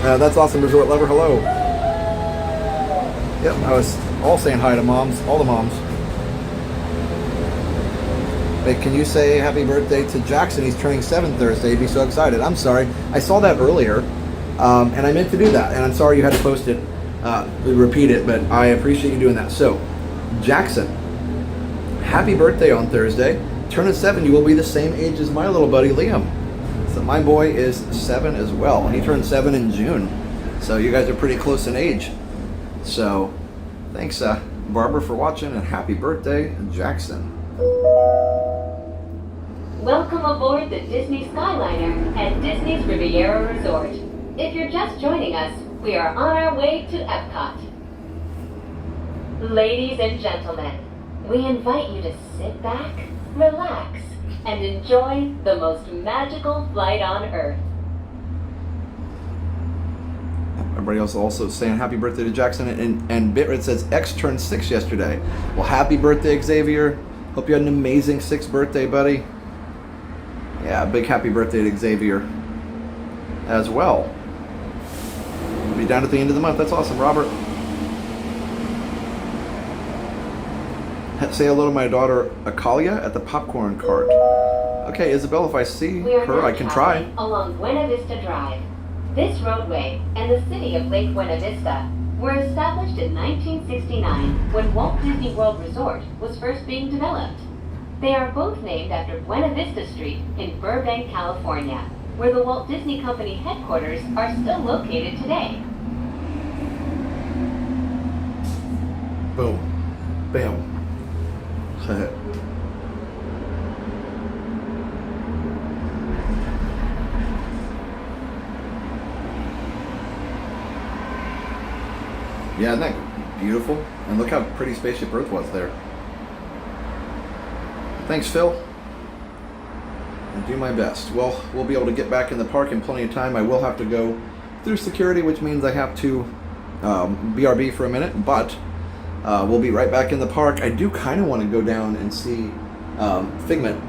Speaker 6: That's awesome, Resort Lover. Hello. Yep, I was all saying hi to moms, all the moms. Hey, can you say happy birthday to Jackson? He's turning 7 Thursday. He'd be so excited. I'm sorry. I saw that earlier, and I meant to do that, and I'm sorry you had to post it, repeat it, but I appreciate you doing that. So, Jackson, happy birthday on Thursday. Turning 7, you will be the same age as my little buddy Liam. So my boy is 7 as well. He turned 7 in June. So you guys are pretty close in age. So thanks, Barbara, for watching, and happy birthday, Jackson.
Speaker 10: Welcome aboard the Disney Skyliner at Disney's Riviera Resort. If you're just joining us, we are on our way to Epcot. Ladies and gentlemen, we invite you to sit back, relax, and enjoy the most magical flight on Earth.
Speaker 6: Everybody else also saying happy birthday to Jackson, and Bitred says X turned 6 yesterday. Well, happy birthday, Xavier. Hope you had an amazing 6th birthday, buddy. Yeah, big happy birthday to Xavier as well. We'll be down at the end of the month. That's awesome, Robert. Say hello to my daughter Akalia at the popcorn cart. Okay, Isabel, if I see her, I can try.
Speaker 10: Along Buena Vista Drive. This roadway and the city of Lake Buena Vista were established in 1969 when Walt Disney World Resort was first being developed. They are both named after Buena Vista Street in Burbank, California, where the Walt Disney Company headquarters are still located today.
Speaker 6: Boom. Bam. Yeah, isn't that beautiful? And look how pretty Spaceship Earth was there. Thanks, Phil. I'll do my best. Well, we'll be able to get back in the park in plenty of time. I will have to go through security, which means I have to BRB for a minute, but we'll be right back in the park. I do kind of want to go down and see Figment.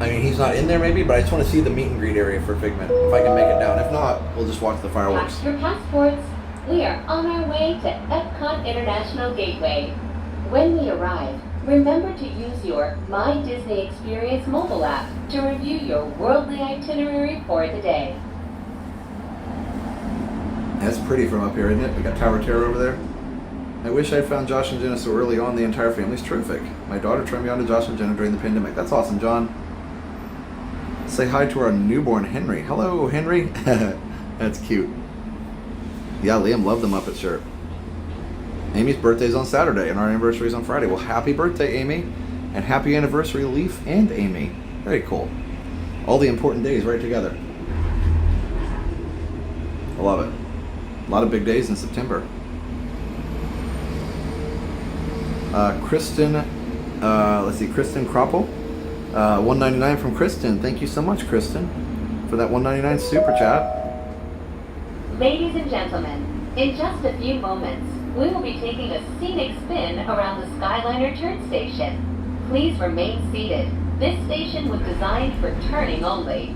Speaker 6: I mean, he's not in there maybe, but I just want to see the meet and greet area for Figment, if I can make it down. If not, we'll just watch the fireworks.
Speaker 10: Pack your passports. We are on our way to Epcot International Gateway. When we arrive, remember to use your My Disney Experience mobile app to review your worldly itinerary for the day.
Speaker 6: That's pretty from up here, isn't it? We got Tower of Terror over there. I wish I'd found Josh and Jenna so early on. The entire family's terrific. My daughter turned me on to Josh and Jenna during the pandemic. That's awesome, John. Say hi to our newborn Henry. Hello, Henry. That's cute. Yeah, Liam loved the Muppet shirt. Amy's birthday's on Saturday and our anniversary's on Friday. Well, happy birthday, Amy. And happy anniversary, Leaf and Amy. Very cool. All the important days right together. I love it. A lot of big days in September. Kristen, let's see, Kristen Kroppel. $1.99 from Kristen. Thank you so much, Kristen, for that $1.99 super chat.
Speaker 10: Ladies and gentlemen, in just a few moments, we will be taking a scenic spin around the Skyliner turn station. Please remain seated. This station was designed for turning only.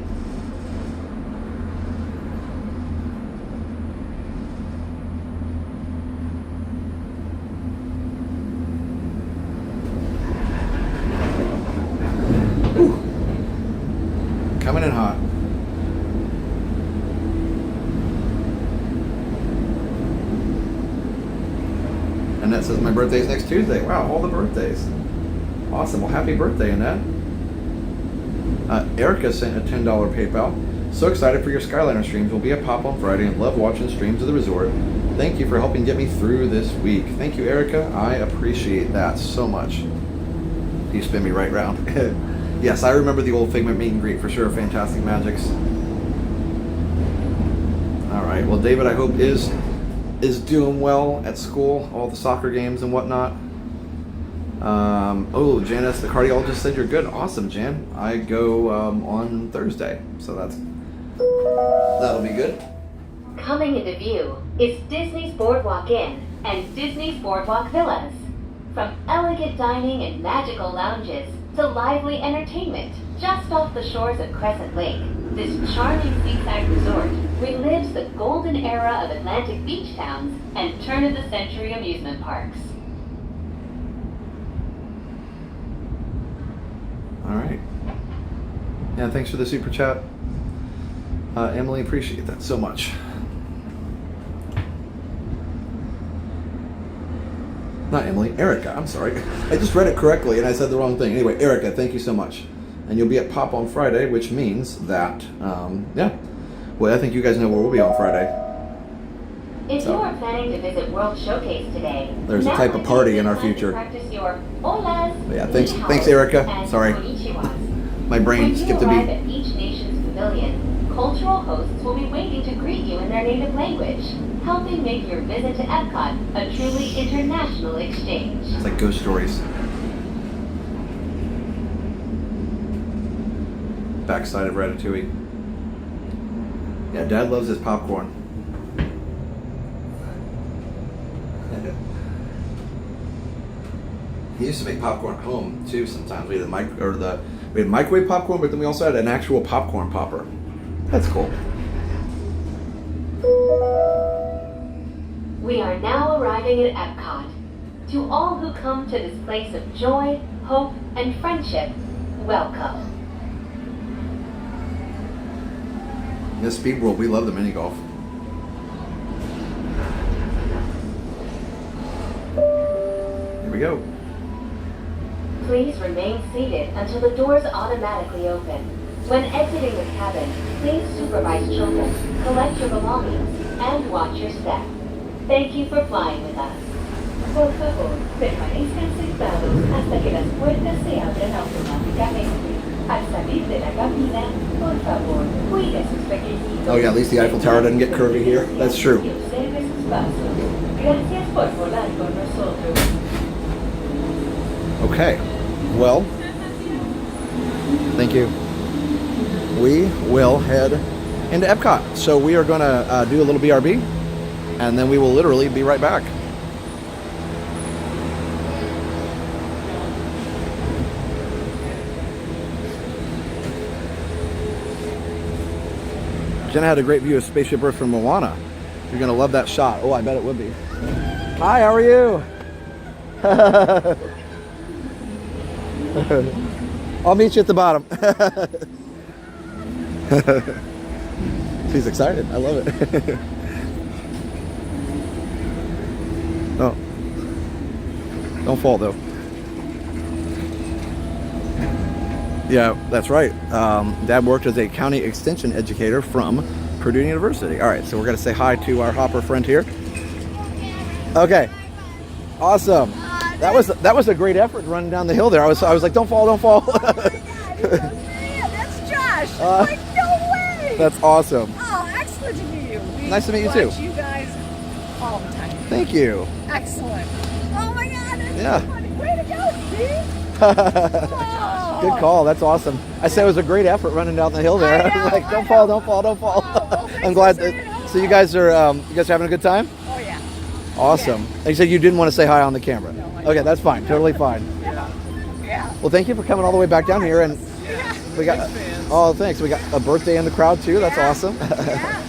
Speaker 6: Coming in hot. Annette says my birthday's next Tuesday. Wow, all the birthdays. Awesome. Well, happy birthday, Annette. Erica sent a $10 PayPal. So excited for your Skyliner streams. We'll be at Pop on Friday and love watching streams of the resort. Thank you for helping get me through this week. Thank you, Erica. I appreciate that so much. You spin me right round. Yes, I remember the old Figment meet and greet for sure. Fantastic Magics. All right. Well, David, I hope is doing well at school, all the soccer games and whatnot. Oh, Janice, the cardiologist said you're good. Awesome, Jan. I go on Thursday, so that'll be good.
Speaker 10: Coming into view is Disney's Boardwalk Inn and Disney's Boardwalk Villas. From elegant dining and magical lounges to lively entertainment just off the shores of Crescent Lake, this charming seaside resort relives the golden era of Atlantic beach towns and turn-of-the-century amusement parks.
Speaker 6: All right. Yeah, thanks for the super chat. Emily, appreciate that so much. Not Emily, Erica, I'm sorry. I just read it correctly and I said the wrong thing. Anyway, Erica, thank you so much. and you'll be at Pop on Friday, which means that, yeah. Well, I think you guys know where we'll be on Friday.
Speaker 10: If you are planning to visit World Showcase today,
Speaker 6: There's a type of party in our future.
Speaker 10: Practice your holas,
Speaker 6: Yeah, thanks,
Speaker 10: ni haos,
Speaker 6: thanks, Erica.
Speaker 10: and
Speaker 6: Sorry,
Speaker 10: konnichiwas.
Speaker 6: my brain
Speaker 10: When
Speaker 6: skipped a
Speaker 10: you arrive
Speaker 6: beat.
Speaker 10: at each nation's pavilion, cultural hosts will be waiting to greet you in their native language, helping make your visit to Epcot a truly international exchange.
Speaker 6: It's like ghost stories. Backside of Ratatouille. Yeah, Dad loves his popcorn. He used to make popcorn at home too. Sometimes we had we had microwave popcorn, but then we also had an actual popcorn popper. That's cool.
Speaker 10: We are now arriving at Epcot. To all who come to this place of joy, hope, and friendship, welcome.
Speaker 6: In this Speed World, we love the mini golf. Here we go.
Speaker 10: Please remain seated until the doors automatically open. When exiting the cabin, please supervise children, collect your belongings, and watch your step. Thank you for flying with us.
Speaker 11: Por favor, permanezcan sentados hasta que las puertas se abran automáticamente. Al salir de la cabina, por favor, cuide sus pequeñitos.
Speaker 6: Oh yeah, at least the Eiffel Tower doesn't get curvy here. That's true.
Speaker 11: Y observe sus pasos. Gracias por volar con nosotros.
Speaker 6: Okay. Well, thank you. We will head into Epcot. So we are going to do a little BRB, and then we will literally be right back. Jenna had a great view of Spaceship Earth from Moana. You're going to love that shot. Oh, I bet it would be. Hi, how are you? I'll meet you at the bottom. She's excited. I love it. Oh. Don't fall, though. Yeah, that's right. Dad worked as a county extension educator from Purdue University. All right, so we're going to say hi to our hopper friend here. Okay. Awesome. That was a great effort running down the hill there. I was like, don't fall, don't fall.
Speaker 12: That's Josh. Like, no way.
Speaker 6: That's awesome.
Speaker 12: Oh, excellent to meet you.
Speaker 6: Nice to meet you too.
Speaker 12: Watch you guys all the time.
Speaker 6: Thank you.
Speaker 12: Excellent. Oh my God. That's
Speaker 6: Yeah.
Speaker 12: so funny. Way to go, Steve. Oh.
Speaker 6: Good call. That's awesome. I said it was a great effort running down the hill there. I was like, don't fall, don't fall, don't fall. I'm glad. So you guys are having a good time?
Speaker 12: Oh yeah.
Speaker 6: Awesome. And you said you didn't want to say hi on the camera. Okay, that's fine. Totally fine.
Speaker 12: Yeah.
Speaker 6: Well, thank you for coming all the way back down here, and we got. Oh, thanks. We got a birthday in the crowd too. That's awesome.
Speaker 12: Yeah.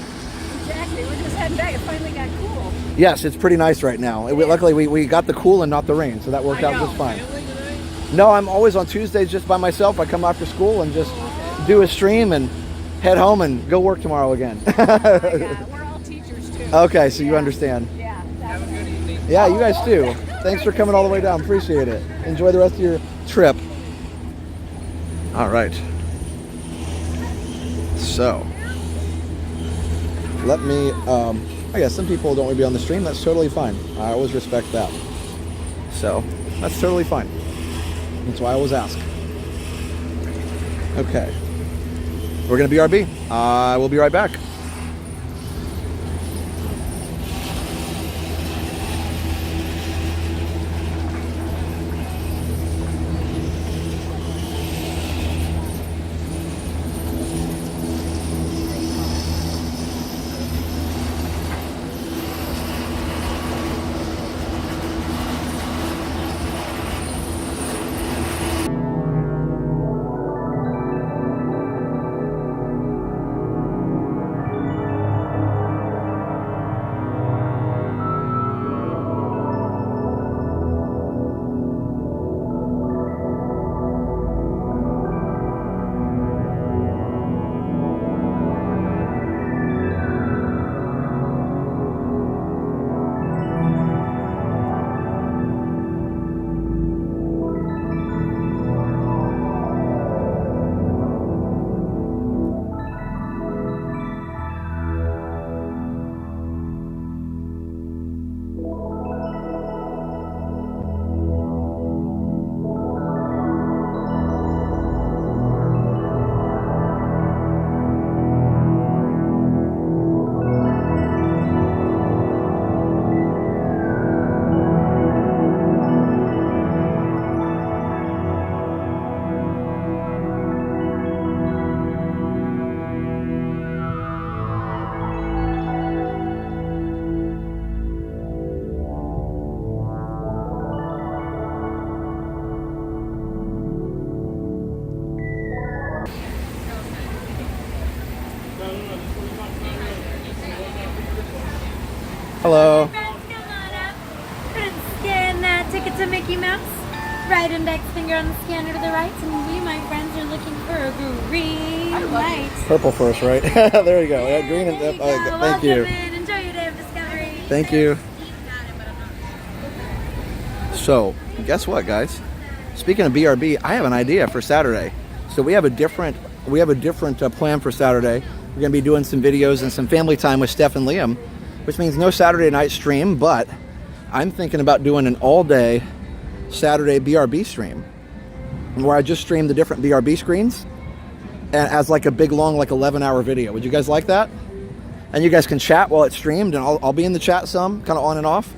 Speaker 12: Exactly. We're just heading back. It finally got cool.
Speaker 6: Yes, it's pretty nice right now. Luckily, we got the cool and not the rain, so that worked out just fine. No, I'm always on Tuesdays just by myself. I come after school and just do a stream and head home and go work tomorrow again.
Speaker 12: We're all teachers too.
Speaker 6: Okay, so you understand.
Speaker 12: Yeah. Have a good evening.
Speaker 6: Yeah, you guys too. Thanks for coming all the way down. Appreciate it. Enjoy the rest of your trip. All right. So, let me, I guess some people don't want to be on the stream. That's totally fine. I always respect that. So, that's totally fine. That's why I always ask. Okay. We're going to BRB. We'll be right back.
Speaker 17: It's a Mickey Mouse. Right index finger on the scanner to the right, and we, my friends, are looking for a green light.
Speaker 6: Purple first, right? There you go. Yeah, green and thank
Speaker 17: Welcome
Speaker 6: you.
Speaker 17: in. Enjoy your day of discovery.
Speaker 6: Thank you. So, guess what, guys? Speaking of BRB, I have an idea for Saturday. So we have a different plan for Saturday. We're going to be doing some videos and some family time with Steph and Liam, which means no Saturday night stream, but I'm thinking about doing an all-day Saturday BRB stream where I just stream the different BRB screens and as like a big long like 11-hour video. Would you guys like that? And you guys can chat while it's streamed, and I'll be in the chat some, kind of on and off,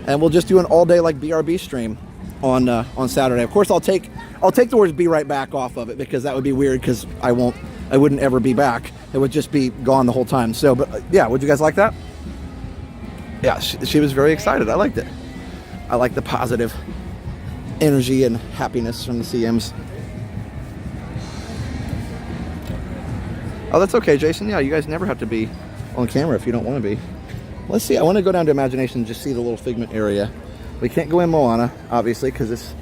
Speaker 6: and we'll just do an all-day like BRB stream on Saturday. Of course, I'll take the words "be right back" off of it because that would be weird because I wouldn't ever be back. It would just be gone the whole time. So, but yeah, would you guys like that? Yeah, she was very excited. I liked it. I like the positive energy and happiness from the CMs. Oh, that's okay, Jason. Yeah, you guys never have to be on camera if you don't want to be. Let's see. I want to go down to Imagination and just see the little figment area. We can't go in Moana, obviously, because it's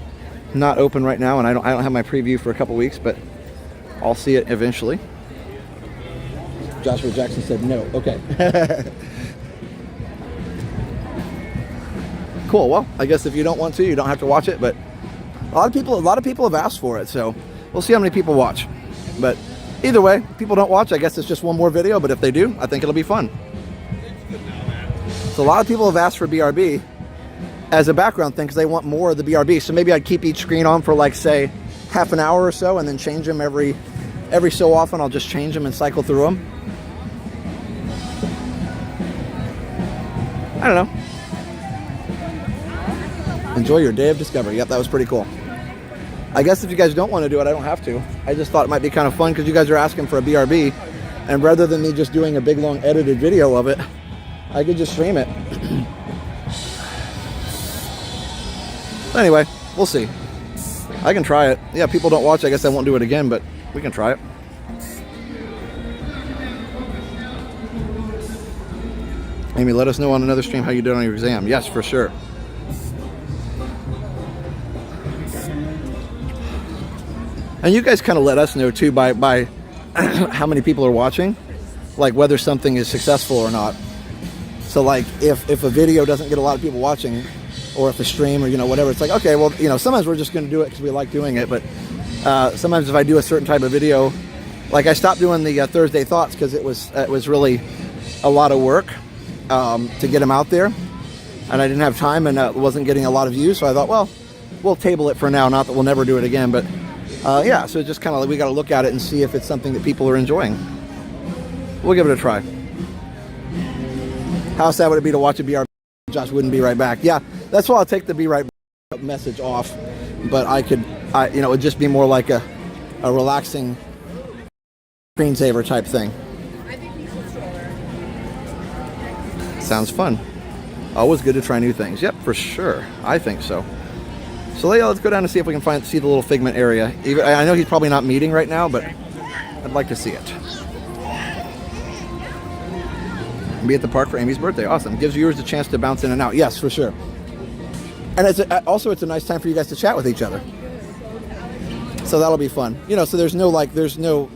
Speaker 6: not open right now, and I don't have my preview for a couple weeks, but I'll see it eventually. Joshua Jackson said no. Okay. Cool. Well, I guess if you don't want to, you don't have to watch it, but a lot of people have asked for it, so we'll see how many people watch. But either way, if people don't watch, I guess it's just one more video, but if they do, I think it'll be fun. So a lot of people have asked for BRB as a background thing because they want more of the BRB. So maybe I'd keep each screen on for like, say, half an hour or so, and then change them every so often. I'll just change them and cycle through them. I don't know. Enjoy your day of discovery. Yep, that was pretty cool. I guess if you guys don't want to do it, I don't have to. I just thought it might be kind of fun because you guys are asking for a BRB, and rather than me just doing a big long edited video of it, I could just stream it. Anyway, we'll see. I can try it. Yeah, people don't watch, I guess I won't do it again, but we can try it. Amy, let us know on another stream how you did on your exam. Yes, for sure. And you guys kind of let us know too by how many people are watching, like whether something is successful or not. So like if a video doesn't get a lot of people watching, or if a stream or whatever, it's like, okay, well, sometimes we're just going to do it because we like doing it. But sometimes if I do a certain type of video, like I stopped doing the Thursday thoughts because it was really a lot of work to get them out there, and I didn't have time, and it wasn't getting a lot of views. So I thought, well, we'll table it for now. Not that we'll never do it again, but yeah. So just kind of like we got to look at it and see if it's something that people are enjoying. We'll give it a try. How sad would it be to watch a BRB? Josh wouldn't be right back. Yeah, that's why I'll take the be right back message off. But it would just be more like a relaxing screensaver type thing. Sounds fun. Always good to try new things. Yep, for sure. I think so. So yeah, let's go down and see if we can see the little figment area. I know he's probably not meeting right now, but I'd like to see it. Be at the park for Amy's birthday. Awesome. Gives viewers a chance to bounce in and out. Yes, for sure. And it's a nice time for you guys to chat with each other. So that'll be fun. So there's no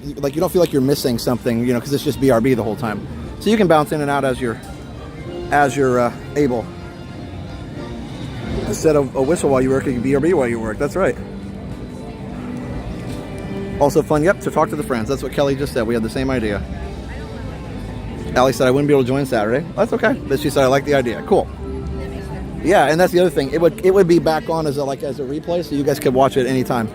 Speaker 6: you don't feel like you're missing something, because it's just BRB the whole time. So you can bounce in and out as you're able. Instead of a whistle while you work, you can BRB while you work. That's right. Also fun, yep, to talk to the friends. That's what Kelly just said. We had the same idea. Allie said I wouldn't be able to join Saturday. That's okay. But she said I like the idea. Cool. Yeah, and that's the other thing. It would be back on as a replay, so you guys could watch it anytime.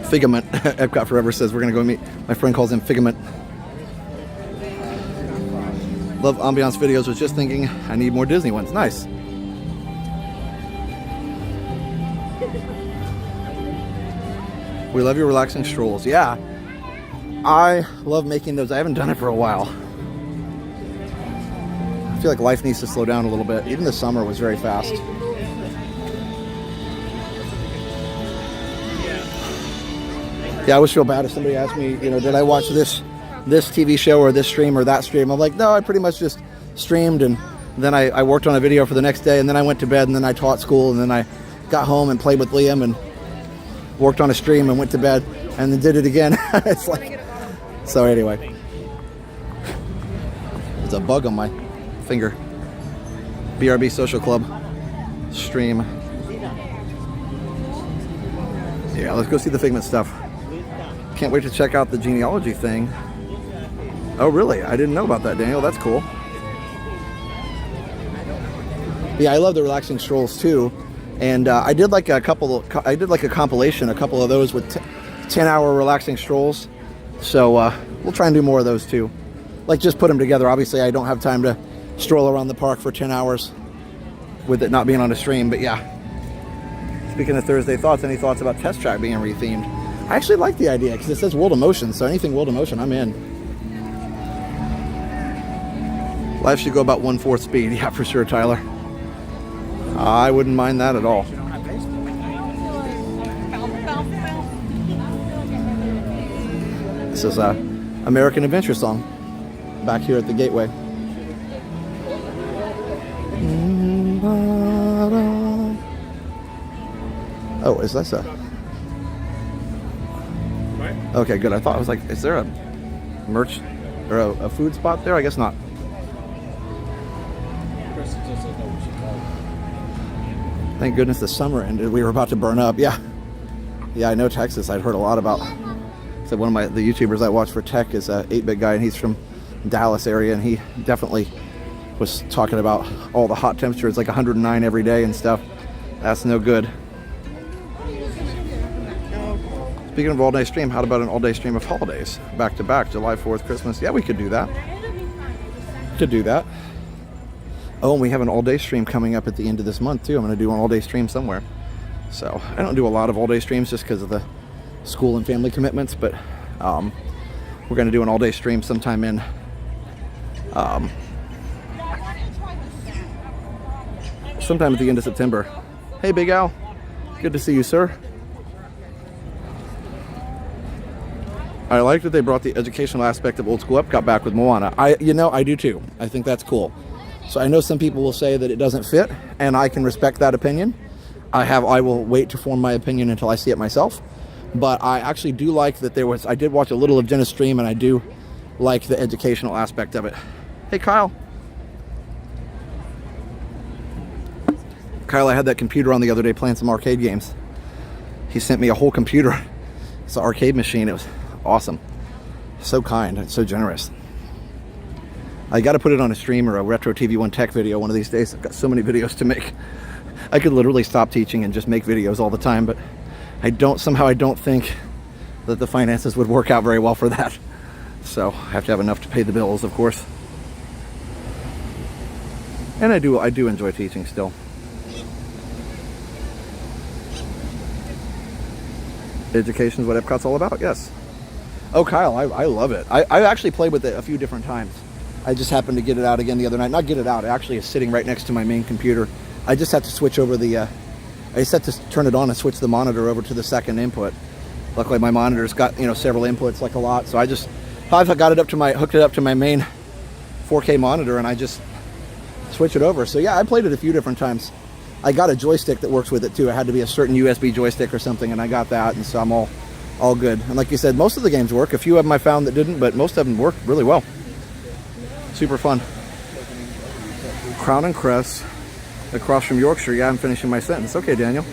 Speaker 6: Figment. Epcot Forever says we're gonna go meet. My friend calls him Figment. Love ambiance videos. Was just thinking I need more Disney ones. Nice. We love your relaxing strolls. Yeah, I love making those. I haven't done it for a while. I feel like life needs to slow down a little bit. Even the summer was very fast. Yeah, I always feel bad if somebody asks me, you know, did I watch this TV show or this stream or that stream? I'm like, no, I pretty much just streamed, and then I worked on a video for the next day, and then I went to bed, and then I taught school, and then I got home and played with Liam and worked on a stream and went to bed and then did it again. It's like, so anyway, there's a bug on my finger. BRB Social Club stream. Yeah, let's go see the Figment stuff. Can't wait to check out the genealogy thing. Oh, really? I didn't know about that, Daniel. That's cool. Yeah, I love the relaxing strolls too. And I did like a compilation, a couple of those with 10-hour relaxing strolls. So we'll try and do more of those too. Like just put them together. Obviously, I don't have time to stroll around the park for 10 hours with it not being on a stream. But yeah. Speaking of Thursday thoughts, any thoughts about Test Track being rethemed? I actually like the idea because it says World of Motion, so anything World of Motion, I'm in. Life should go about 1/4 speed. Yeah, for sure, Tyler. I wouldn't mind that at all. This is a American Adventure song back here at the Gateway. Oh, is this a... Okay, good. I thought, I was like, is there a merch or a food spot there? I guess not. Thank goodness the summer ended. We were about to burn up. Yeah. Yeah, I know Texas. I'd heard a lot about. So one of the YouTubers I watch for tech is a 8-bit guy, and he's from Dallas area, and he definitely was talking about all the hot temperatures, like 109 every day and stuff. That's no good. Speaking of all-day stream, how about an all-day stream of holidays? Back to back, July 4th, Christmas. Yeah, we could do that. Could do that. Oh, and we have an all-day stream coming up at the end of this month, too. I'm going to do an all-day stream somewhere. So, I don't do a lot of all-day streams just because of the school and family commitments, but we're going to do an all-day stream sometime in sometime at the end of September. Hey, Big Al. Good to see you, sir. I like that they brought the educational aspect of Old School Epcot back with Moana. I do too. I think that's cool. So I know some people will say that it doesn't fit, and I can respect that opinion. I will wait to form my opinion until I see it myself. But I actually do like that I did watch a little of Jenna's stream, and I do like the educational aspect of it. Hey, Kyle. Kyle, I had that computer on the other day playing some arcade games. He sent me a whole computer. It's an arcade machine. It was awesome. So kind and so generous. I got to put it on a stream or a Retro TV 1 Tech video one of these days. I've got so many videos to make. I could literally stop teaching and just make videos all the time, but I don't think that the finances would work out very well for that. So I have to have enough to pay the bills, of course. And I do enjoy teaching still. Education is what Epcot's all about, yes. Oh, Kyle, I love it. I actually played with it a few different times. I just happened to get it out again the other night. Not get it out, it actually is sitting right next to my main computer. I just have to switch over I just have to turn it on and switch the monitor over to the second input. Luckily my monitor's got, several inputs, like a lot. So I've got it hooked it up to my main 4K monitor, and I just switch it over. So yeah, I played it a few different times. I got a joystick that works with it too. It had to be a certain USB joystick or something, and I got that, and so I'm all good. And like you said, most of the games work. A few of them I found that didn't, but most of them worked really well. Super fun. Crown and Crest, across from Yorkshire. Yeah, I'm finishing my sentence. Okay, Daniel.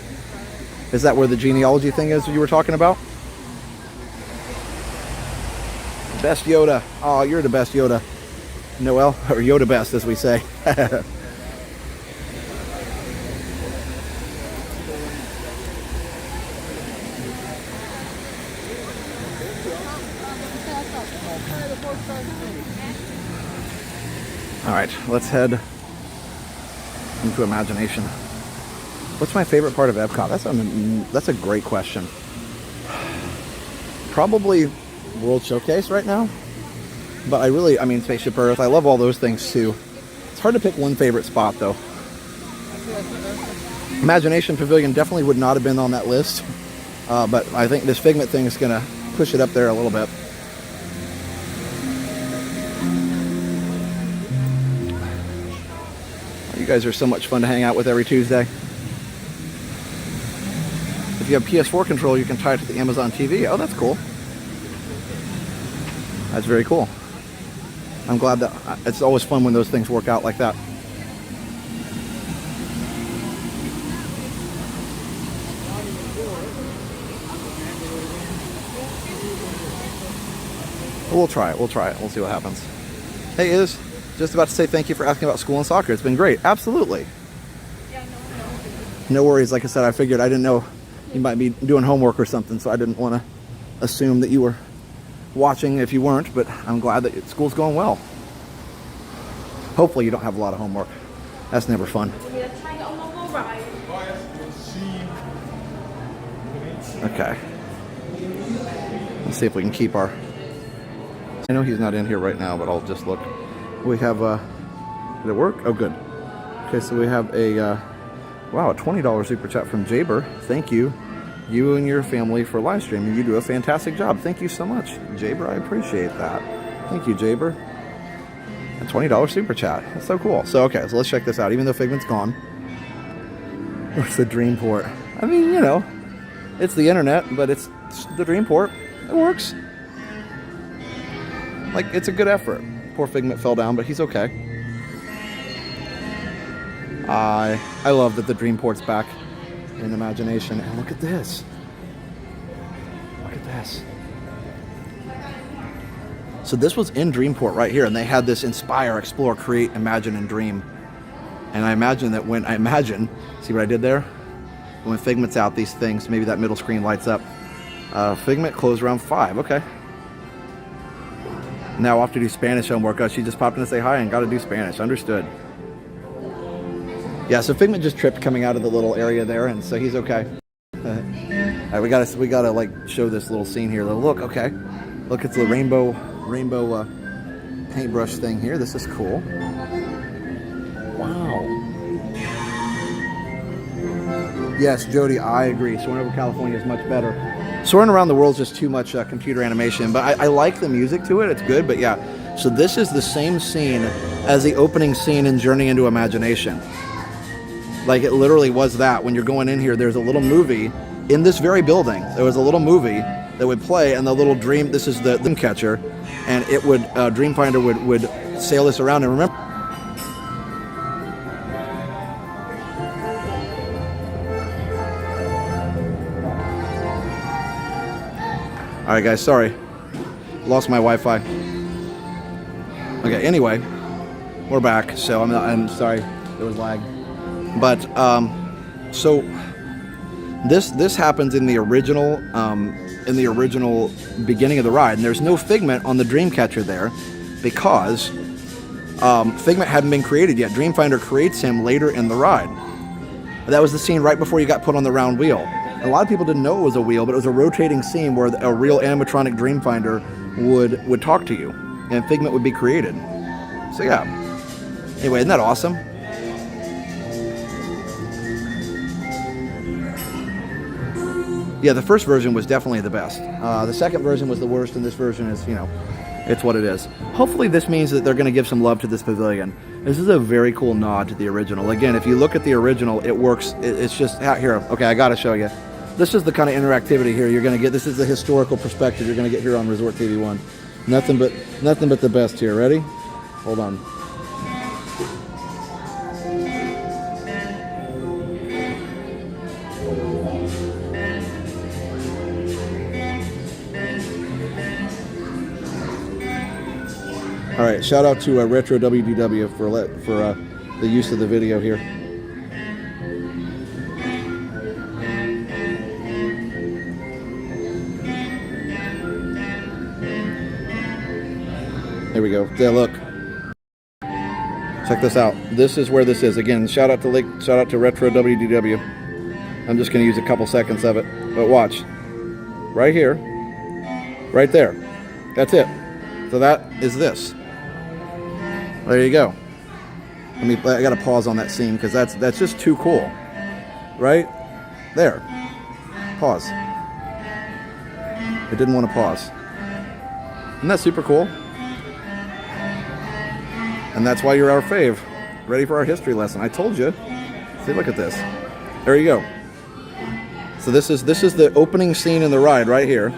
Speaker 6: Is that where the genealogy thing is you were talking about? Best Yoda. Oh, you're the best Yoda. Noel, or Yoda best, as we say. All right, let's head into Imagination. What's my favorite part of Epcot? That's a great question. Probably World Showcase right now. But Spaceship Earth. I love all those things too. It's hard to pick one favorite spot though. Imagination Pavilion definitely would not have been on that list. But I think this Figment thing is gonna push it up there a little bit. You guys are so much fun to hang out with every Tuesday. If you have PS4 control, you can tie it to the Amazon TV. Oh, that's cool. That's very cool. I'm glad that it's always fun when those things work out like that. We'll try it. We'll try it. We'll see what happens. Hey, Iz, just about to say thank you for asking about school and soccer. It's been great. Absolutely. No worries. Like I said, I figured I didn't know you might be doing homework or something, so I didn't want to assume that you were watching if you weren't, but I'm glad that school's going well. Hopefully you don't have a lot of homework. That's never fun. Okay. Let's see if we can keep our... I know he's not in here right now, but I'll just look. We have, did it work? Oh, good. Okay, so we have a, wow, a $20 super chat from Jaber. Thank you. You and your family for live streaming. You do a fantastic job. Thank you so much, Jaber. I appreciate that. Thank you, Jaber. A $20 super chat. That's so cool. So, okay, so let's check this out. Even though Figment's gone. What's the Dreamport? I mean, you know, it's the internet, but it's the Dreamport. It works. Like, it's a good effort. Poor Figment fell down, but he's okay. I love that the Dreamport's back in imagination. And look at this. Look at this. So this was in Dreamport right here, and they had this inspire, explore, create, imagine, and dream. And I imagine that when see what I did there? When Figment's out, these things, maybe that middle screen lights up. Figment closed around 5. Okay. Now off to do Spanish homework. Oh, she just popped in to say hi and got to do Spanish. Understood. Yeah, so Figment just tripped coming out of the little area there, and so he's okay. All right, we gotta like show this little scene here. Look, okay, look, it's the rainbow paintbrush thing here. This is cool. Wow. Yes, Jody, I agree. Soaring over California is much better. Soaring around the world is just too much computer animation, but I like the music to it. It's good, but yeah. So this is the same scene as the opening scene in Journey into Imagination. Like, it literally was that. When you're going in here, there's a little movie in this very building. There was a little movie that would play, and the little dream, this is the dream catcher, and it would, Dreamfinder would sail this around. And remember, all right, guys, sorry. Lost my Wi-Fi. Okay, anyway, we're back. So I'm sorry, there was lag. But so this happens in the original beginning of the ride, and there's no Figment on the Dreamcatcher there because Figment hadn't been created yet. Dreamfinder creates him later in the ride. That was the scene right before you got put on the round wheel. A lot of people didn't know it was a wheel, but it was a rotating scene where a real animatronic Dreamfinder would talk to you, and Figment would be created. So yeah. Anyway, isn't that awesome? Yeah, the first version was definitely the best. The second version was the worst, and this version is, you know, it's what it is. Hopefully this means that they're going to give some love to this pavilion. This is a very cool nod to the original. Again, if you look at the original, it works. It's just, here, okay, I got to show you. This is the kind of interactivity here you're going to get. This is the historical perspective you're going to get here on Resort TV 1. Nothing but the best here. Ready? Hold on. All right, shout out to Retro WDW for the use of the video here. There we go. Yeah, look. Check this out. This is where this is. Again, shout out to Retro WDW. I'm just going to use a couple seconds of it, but watch. Right here, right there. That's it. So that is this. There you go. I got to pause on that scene because that's just too cool. Right there. Pause. It didn't want to pause. Isn't that super cool? And that's why you're our fave. Ready for our history lesson. I told you. See, look at this. There you go. So this is the opening scene in the ride right here.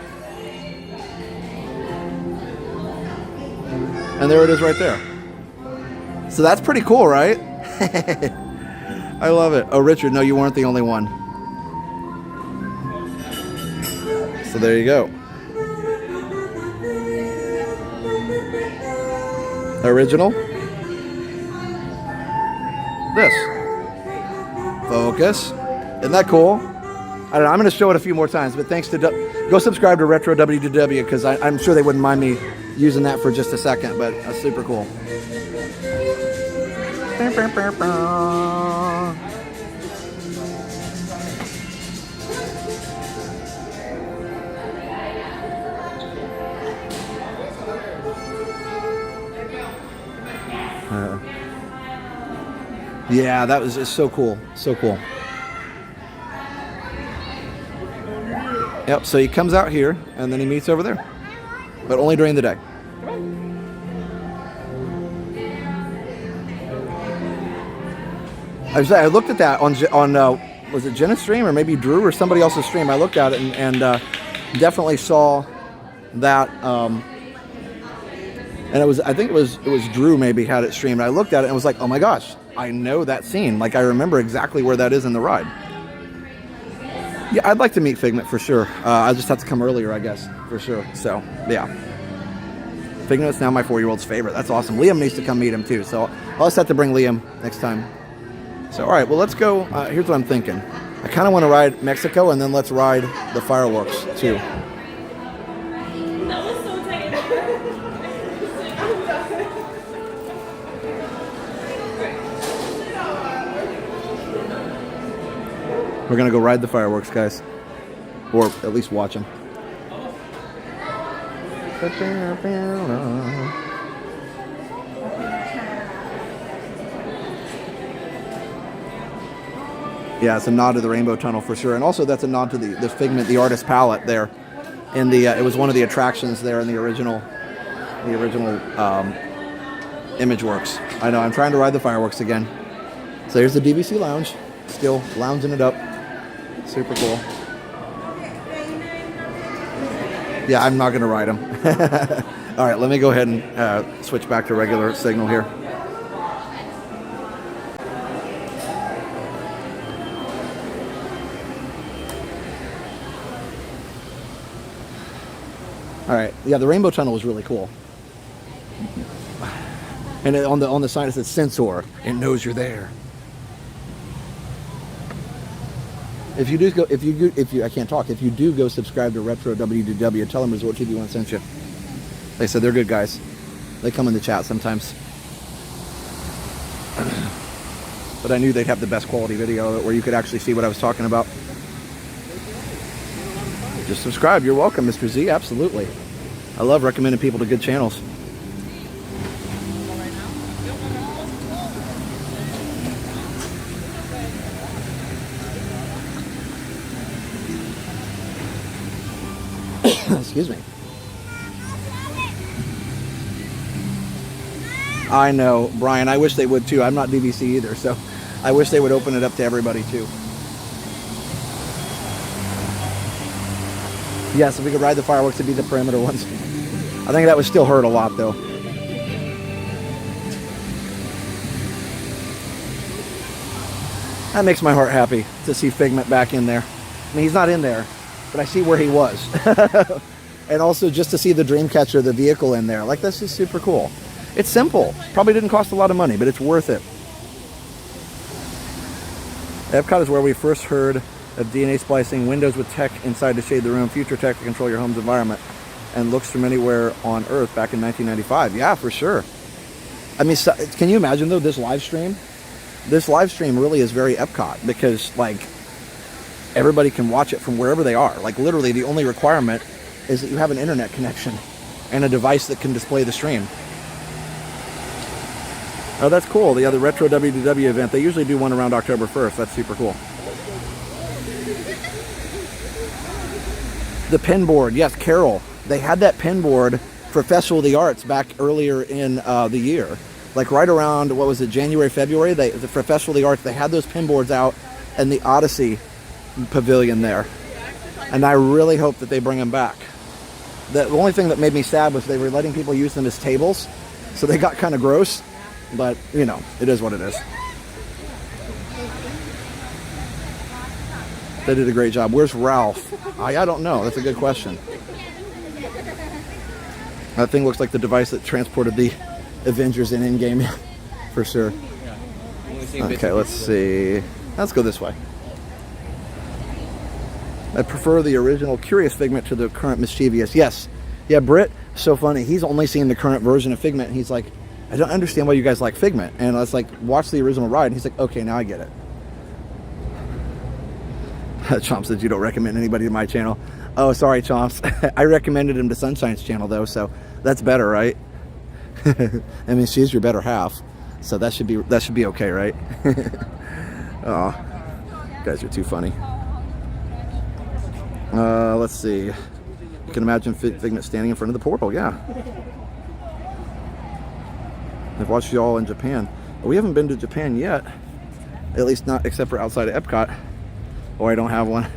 Speaker 6: And there it is right there. So that's pretty cool, right? I love it. Oh, Richard, no, you weren't the only one. So there you go. Original. This. Focus. Isn't that cool? I don't know. I'm going to show it a few more times, but thanks to... Go subscribe to Retro WDW because I'm sure they wouldn't mind me using that for just a second, but that's super cool. Yeah, that was just so cool. So cool. Yep, so he comes out here and then he meets over there. But only during the day. I looked at that on was it Jenna's stream or maybe Drew or somebody else's stream. I looked at it and definitely saw that. And I think it was Drew maybe had it streamed. I looked at it and was like, oh my gosh, I know that scene. Like I remember exactly where that is in the ride. Yeah, I'd like to meet Figment for sure. I'll just have to come earlier, I guess, for sure. So, yeah. Figment's now my 4-year-old's favorite. That's awesome. Liam needs to come meet him, too. So, I'll just have to bring Liam next time. So, all right. Well, let's go. Here's what I'm thinking. I kind of want to ride Mexico, and then let's ride the fireworks, too. We're going to go ride the fireworks, guys. Or at least watch them. Yeah, it's a nod to the Rainbow Tunnel for sure. And also that's a nod to the Figment, the artist palette there. In the it was one of the attractions there in the original ImageWorks. I know, I'm trying to ride the fireworks again. So here's the DVC Lounge. Still lounging it up. Super cool. Yeah, I'm not going to ride them. All right, let me go ahead and switch back to regular signal here. All right, yeah, the Rainbow Tunnel was really cool. And on the sign it says sensor. It knows you're there. If you do go subscribe to Retro WDW, tell them Resort TV 1 sent you. They said they're good guys. They come in the chat sometimes. But I knew they'd have the best quality video where you could actually see what I was talking about. Just subscribe. You're welcome, Mr. Z. Absolutely. I love recommending people to good channels. Excuse me. I know, Brian. I wish they would too. I'm not DVC either, so I wish they would open it up to everybody too. Yes, if we could ride the fireworks, it'd be the perimeter ones. I think that would still hurt a lot, though. That makes my heart happy to see Figment back in there. I mean, he's not in there, but I see where he was. And also just to see the Dreamcatcher, the vehicle in there. Like, this is super cool. It's simple. Probably didn't cost a lot of money, but it's worth it. Epcot is where we first heard of DNA splicing, windows with tech inside to shade the room, future tech to control your home's environment, and looks from anywhere on Earth back in 1995. Yeah, for sure. I mean, so, can you imagine, though, this live stream? This live stream really is very Epcot because, like, everybody can watch it from wherever they are. Like, literally, the only requirement is that you have an internet connection and a device that can display the stream. Oh, that's cool. The other Retro WDW event, they usually do one around October 1st. That's super cool. The pin board, yes, Carol. They had that pin board for Festival of the Arts back earlier in the year. Like right around, what was it, January, February? For Festival of the Arts, they had those pin boards out in the Odyssey Pavilion there. And I really hope that they bring them back. The only thing that made me sad was they were letting people use them as tables. So they got kind of gross. But, you know, it is what it is. They did a great job. Where's Ralph? I don't know. That's a good question. That thing looks like the device that transported the Avengers in Endgame, for sure. Okay, let's see. Let's go this way. I prefer the original Curious Figment to the current Mischievous. Yes. Yeah, Britt, so funny. He's only seen the current version of Figment, and he's like, I don't understand why you guys like Figment. And I was like, watch the original ride. And he's like, okay, now I get it. Chomp said you don't recommend anybody to my channel. Oh, sorry, Chomps. I recommended him to Sunshine's channel, though, so that's better, right? I mean, she's your better half, so that should be okay, right? Oh, you guys are too funny. Let's see. You can imagine Figment standing in front of the portal, yeah. I've watched you all in Japan. But we haven't been to Japan yet. At least not except for outside of Epcot. Or I don't have one.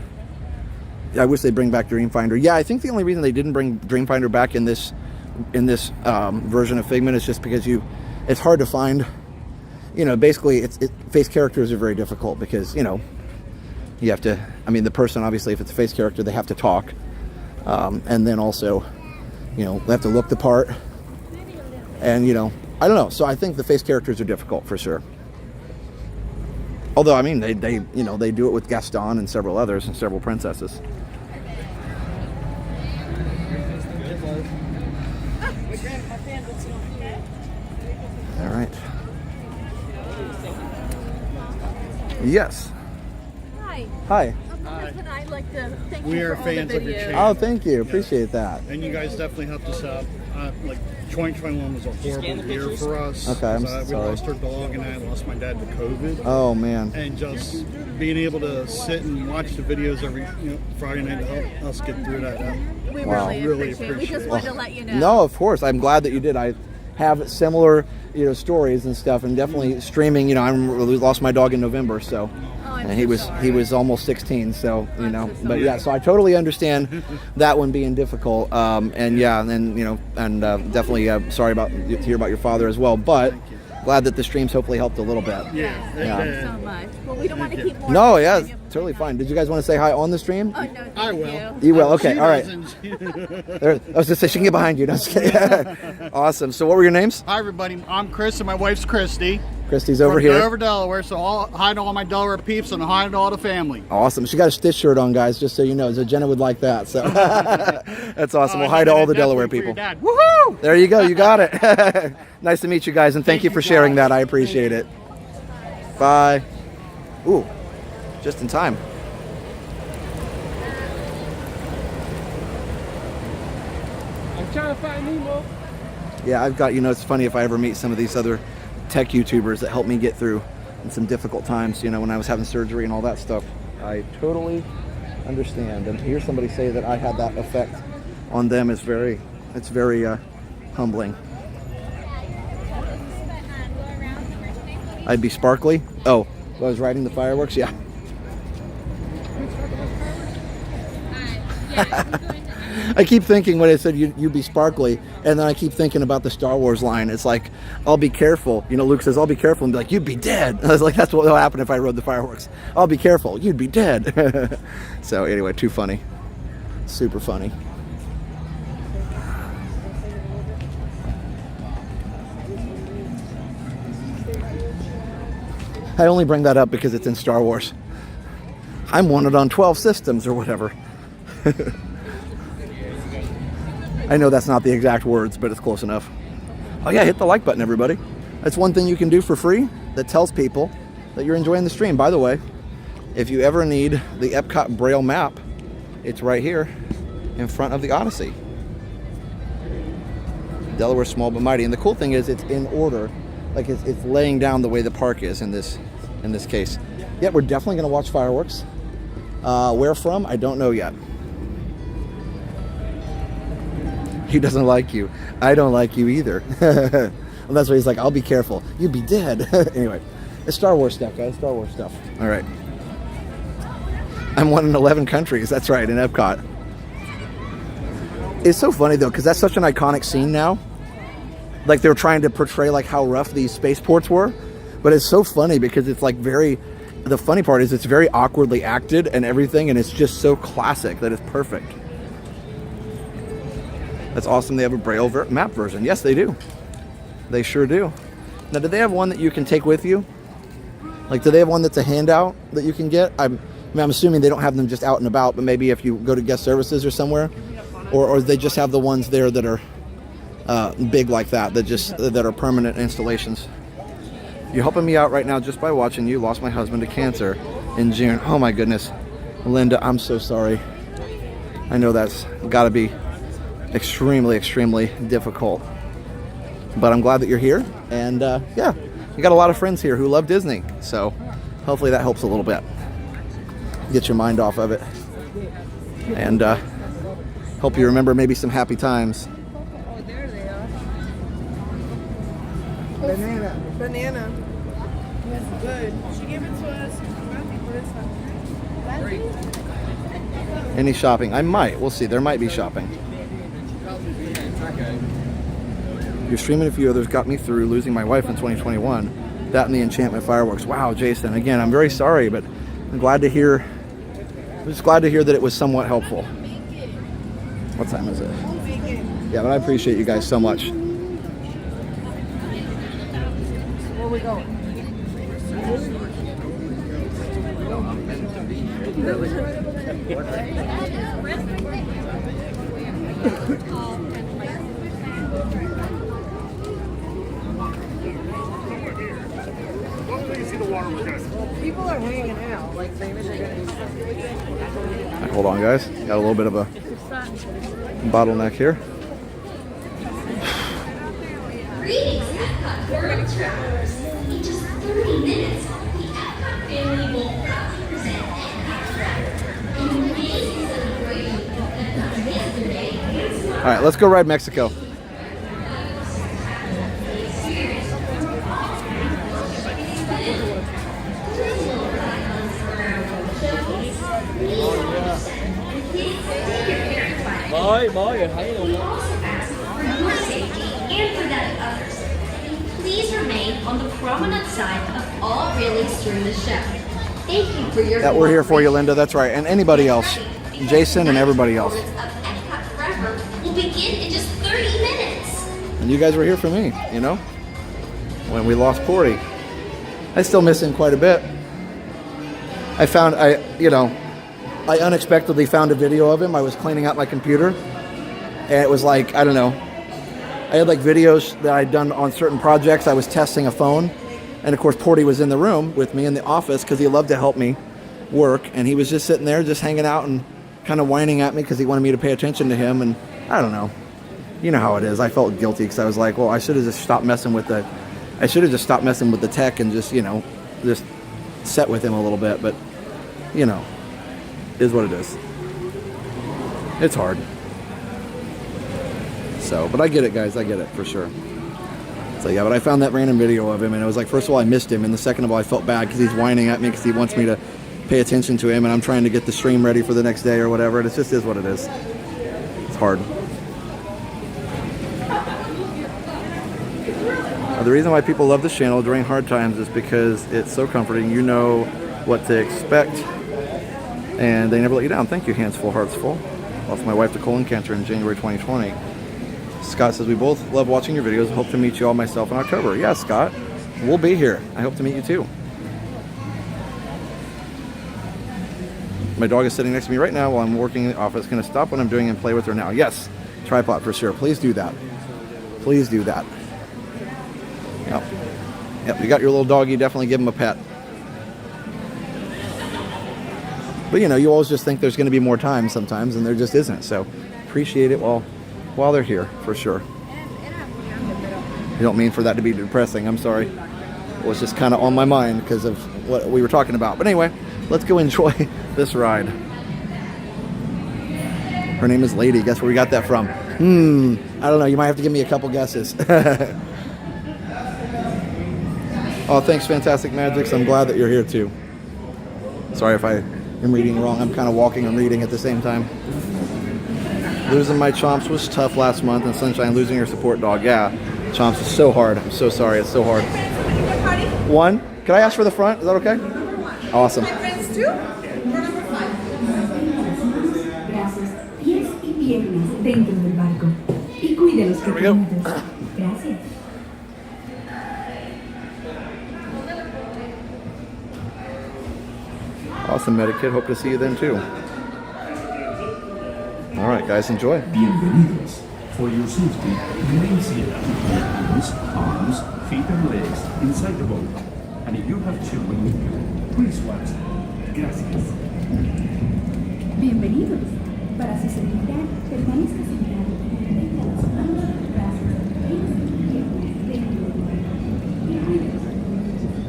Speaker 6: I wish they'd bring back Dreamfinder. Yeah, I think the only reason they didn't bring Dreamfinder back in this version of Figment is just because it's hard to find. You know, basically, face characters are very difficult because, you know, you have to, I mean, the person, obviously, if it's a face character, they have to talk. And then also, you know, they have to look the part. And, you know, I don't know. So I think the face characters are difficult for sure. Although, I mean, they you know, they do it with Gaston and several others and several princesses. All right. Yes.
Speaker 12: Hi.
Speaker 6: Hi.
Speaker 12: I'd like to thank
Speaker 8: We
Speaker 12: you
Speaker 8: are
Speaker 12: for all the
Speaker 8: fans of your
Speaker 12: videos.
Speaker 8: channel.
Speaker 6: Oh, thank you. Appreciate that.
Speaker 8: And you guys definitely helped us out. Like 2021 was a horrible year for us.
Speaker 6: Okay, I'm
Speaker 8: We
Speaker 6: sorry.
Speaker 8: lost our dog and I lost my dad to COVID.
Speaker 6: Oh, man.
Speaker 8: And just being able to sit and watch the videos every Friday night to help us get through that.
Speaker 12: We
Speaker 6: Wow.
Speaker 12: really appreciate it. We just wanted to let you know.
Speaker 6: No, of course. I'm glad that you did. I have similar, you know, stories and stuff, and definitely streaming. You know, I lost my dog in November, so. And he was almost 16, so you know. But yeah, so I totally understand that one being difficult. And yeah, and then you know, and definitely sorry to hear about your father as well. But glad that the streams hopefully helped a little bit.
Speaker 12: Yeah, thank you so much. Well, we don't want to keep more.
Speaker 6: No, yeah, totally fine. Did you guys want to say hi on the stream?
Speaker 12: Oh, no,
Speaker 8: I will.
Speaker 6: You will. Okay,
Speaker 8: She
Speaker 6: all right.
Speaker 8: doesn't.
Speaker 6: There, I was just saying she can get behind you. No, just kidding. Awesome. So what were your names?
Speaker 8: Hi everybody, I'm Chris and my wife's Christy.
Speaker 6: Christy's over
Speaker 8: From
Speaker 6: here.
Speaker 8: Dover, Delaware. So hi to all my Delaware peeps and hi to all the family.
Speaker 6: Awesome. She got a Stitch shirt on, guys, just so you know. So Jenna would like that. So that's awesome. Well, hi to all the Delaware people.
Speaker 8: Woohoo!
Speaker 6: There you go. You got it. Nice to meet you guys, and thank you for sharing that. I appreciate it. Bye. Ooh, just in time.
Speaker 16: I'm trying to find Nemo.
Speaker 6: Yeah, I've got, you know, it's funny if I ever meet some of these other tech YouTubers that helped me get through in some difficult times, you know, when I was having surgery and all that stuff. I totally understand. And to hear somebody say that I had that effect on them is very humbling. I'd be sparkly. Oh, I was riding the fireworks? Yeah. I keep thinking when I said you'd be sparkly, and then I keep thinking about the Star Wars line. It's like, I'll be careful. You know, Luke says, I'll be careful, and be like, you'd be dead. I was like, that's what will happen if I rode the fireworks. I'll be careful. You'd be dead. So anyway, too funny. Super funny. I only bring that up because it's in Star Wars. I'm wanted on 12 systems or whatever. I know that's not the exact words, but it's close enough. Oh yeah, hit the like button, everybody. That's one thing you can do for free that tells people that you're enjoying the stream. By the way, if you ever need the Epcot Braille map, it's right here in front of the Odyssey. Delaware Small but Mighty. And the cool thing is it's in order. Like it's laying down the way the park is in this case. Yeah, we're definitely going to watch fireworks. Where from? I don't know yet. He doesn't like you. I don't like you either. Well, that's why he's like, I'll be careful. You'd be dead. Anyway, it's Star Wars stuff, guys. Star Wars stuff. All right. I'm one in 11 countries. That's right, in Epcot. It's so funny, though, because that's such an iconic scene now. Like, they're trying to portray, like, how rough these spaceports were. But it's so funny because it's, like, very... The funny part is it's very awkwardly acted and everything, and it's just so classic that it's perfect. That's awesome. They have a Braille map version. Yes, they do. They sure do. Now, do they have one that you can take with you? Like, do they have one that's a handout that you can get? I'm assuming they don't have them just out and about, but maybe if you go to guest services or somewhere, or they just have the ones there that are big like that, that are permanent installations. You're helping me out right now just by watching. You lost my husband to cancer in June. Oh my goodness. Linda, I'm so sorry. I know that's got to be extremely, extremely difficult. But I'm glad that you're here. And yeah, you got a lot of friends here who love Disney. So hopefully that helps a little bit. Get your mind off of it. And help you remember maybe some happy times.
Speaker 7: Oh, there they are. Banana. That's good. She gave it to us.
Speaker 6: Any shopping? I might. We'll see. There might be shopping. You're streaming a few others got me through losing my wife in 2021. That and the Enchantment Fireworks. Wow, Jason. Again, I'm very sorry, but I'm glad to hear. I'm just glad to hear that it was somewhat helpful. What time is it? Yeah, but I appreciate you guys so much.
Speaker 7: Where we going? People are hanging out. Like maybe they're gonna.
Speaker 6: Hold on, guys. Got a little bit of a bottleneck here.
Speaker 9: Greetings, Epcot World Travelers. In just 30 minutes, the Epcot family will proudly present Epcot Forever, an amazing celebration of Epcot's yesterday.
Speaker 6: All right, let's go ride Mexico.
Speaker 9: We also ask for your safety and for that of others. Please remain on the promenade side of all railings during the show. Thank you for your
Speaker 6: We're here for you, Linda. That's right. And anybody else. Jason and everybody else.
Speaker 9: Epcot Forever will begin in just 30 minutes.
Speaker 6: And you guys were here for me, you know? When we lost Porty. I still miss him quite a bit. I unexpectedly found a video of him. I was cleaning out my computer. And it was like, I don't know. I had like videos that I'd done on certain projects. I was testing a phone. And of course, Porty was in the room with me in the office because he loved to help me work. And he was just sitting there, just hanging out and kind of whining at me because he wanted me to pay attention to him. And I don't know. You know how it is. I felt guilty because I was like, well, I should have just stopped messing with the tech and just, just set with him a little bit. But, is what it is. It's hard. So, but I get it, guys. I get it for sure. So yeah, but I found that random video of him, and I was like, first of all, I missed him, and the second of all, I felt bad because he's whining at me because he wants me to pay attention to him, and I'm trying to get the stream ready for the next day or whatever. And it just is what it is. It's hard. The reason why people love this channel during hard times is because it's so comforting. You know what to expect, and they never let you down. Thank you, Hands Full, Hearts Full. Lost my wife to colon cancer in January 2020. Scott says, we both love watching your videos. Hope to meet you all myself in October. Yeah, Scott, we'll be here. I hope to meet you too. My dog is sitting next to me right now while I'm working in the office. Going to stop what I'm doing and play with her now. Yes, tripod for sure. Please do that. Please do that. Yep, you got your little doggy. Definitely give him a pet. But you always just think there's going to be more time sometimes, and there just isn't. So appreciate it while they're here, for sure. I don't mean for that to be depressing. I'm sorry. It was just kind of on my mind because of what we were talking about. But anyway, let's go enjoy this ride. Her name is Lady. Guess where we got that from? I don't know. You might have to give me a couple guesses. Oh, thanks, Fantastic Magics. I'm glad that you're here too. Sorry if I am reading wrong. I'm kind of walking and reading at the same time. Losing my Chomps was tough last month, and Sunshine, losing your support dog. Yeah, Chomps is so hard. I'm so sorry. It's so hard. One. Can I ask for the front? Is that okay? Awesome.
Speaker 7: My friends too? For number 5.
Speaker 5: Brazos, pies y piernas dentro del barco. Y cuide los pequeñitos. Gracias.
Speaker 6: Awesome, Medikit. Hope to see you then too. All right, guys, enjoy.
Speaker 18: Bienvenidos. For your safety, remain seated. Hands, arms, feet and legs inside the boat. And if you have children with you, please watch them. Gracias.
Speaker 5: Bienvenidos. Para su seguridad, permanezca sentado. Tenga las manos, brazos, pies y piernas dentro del barco. Y cuide los pequeñitos.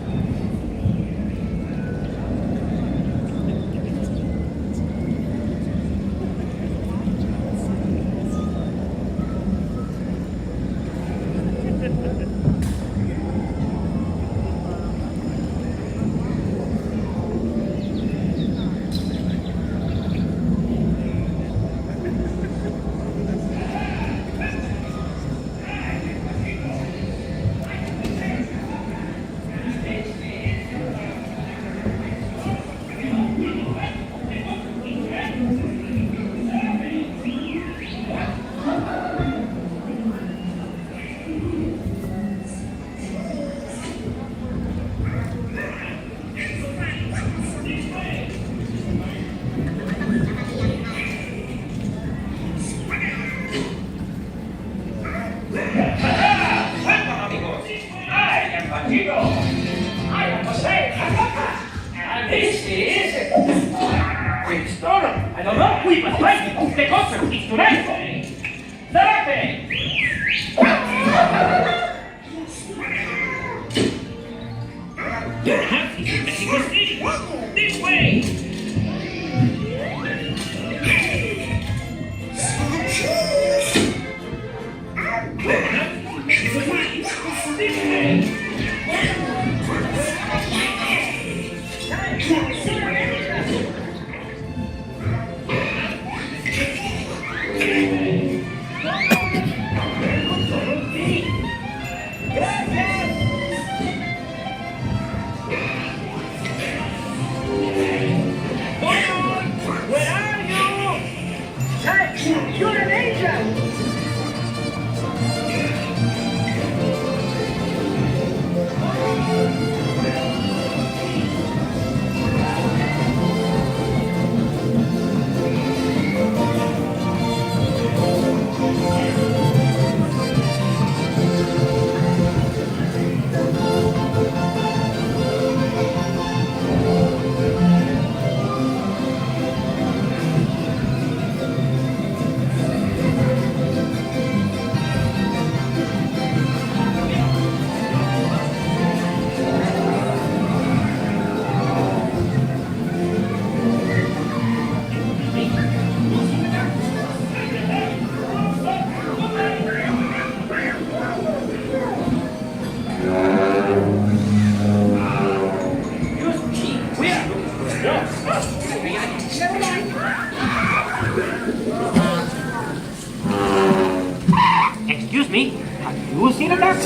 Speaker 2: I don't know, we must fight the concert is tonight. Zarate! Perhaps it's Mexico City. This way!
Speaker 19: Excuse me, have you seen a duck?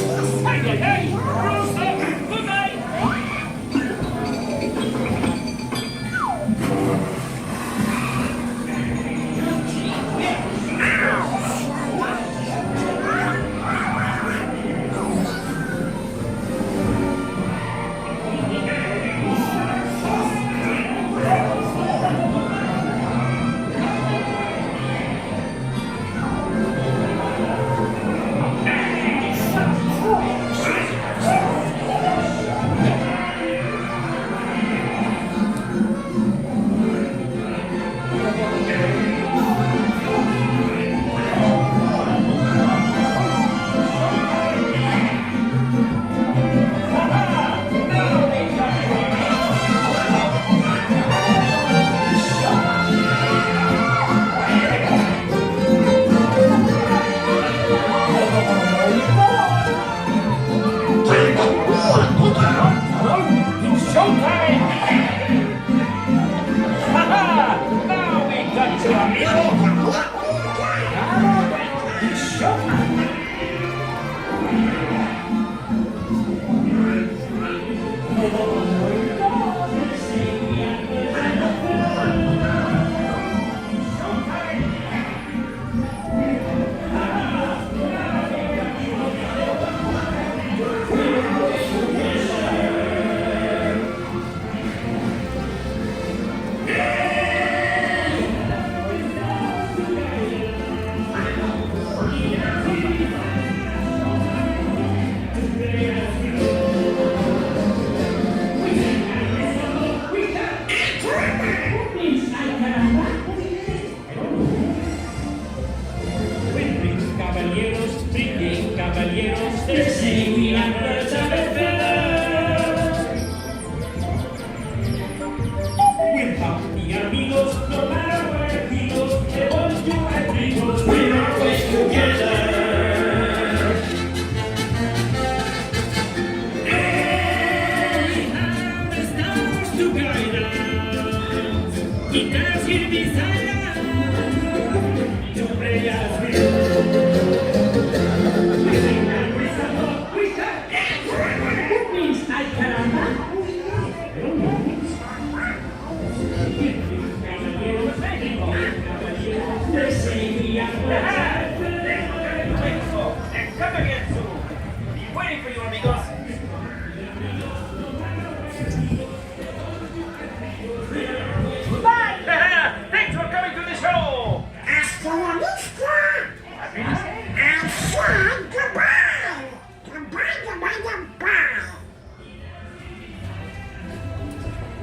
Speaker 2: Thanks for coming to the show!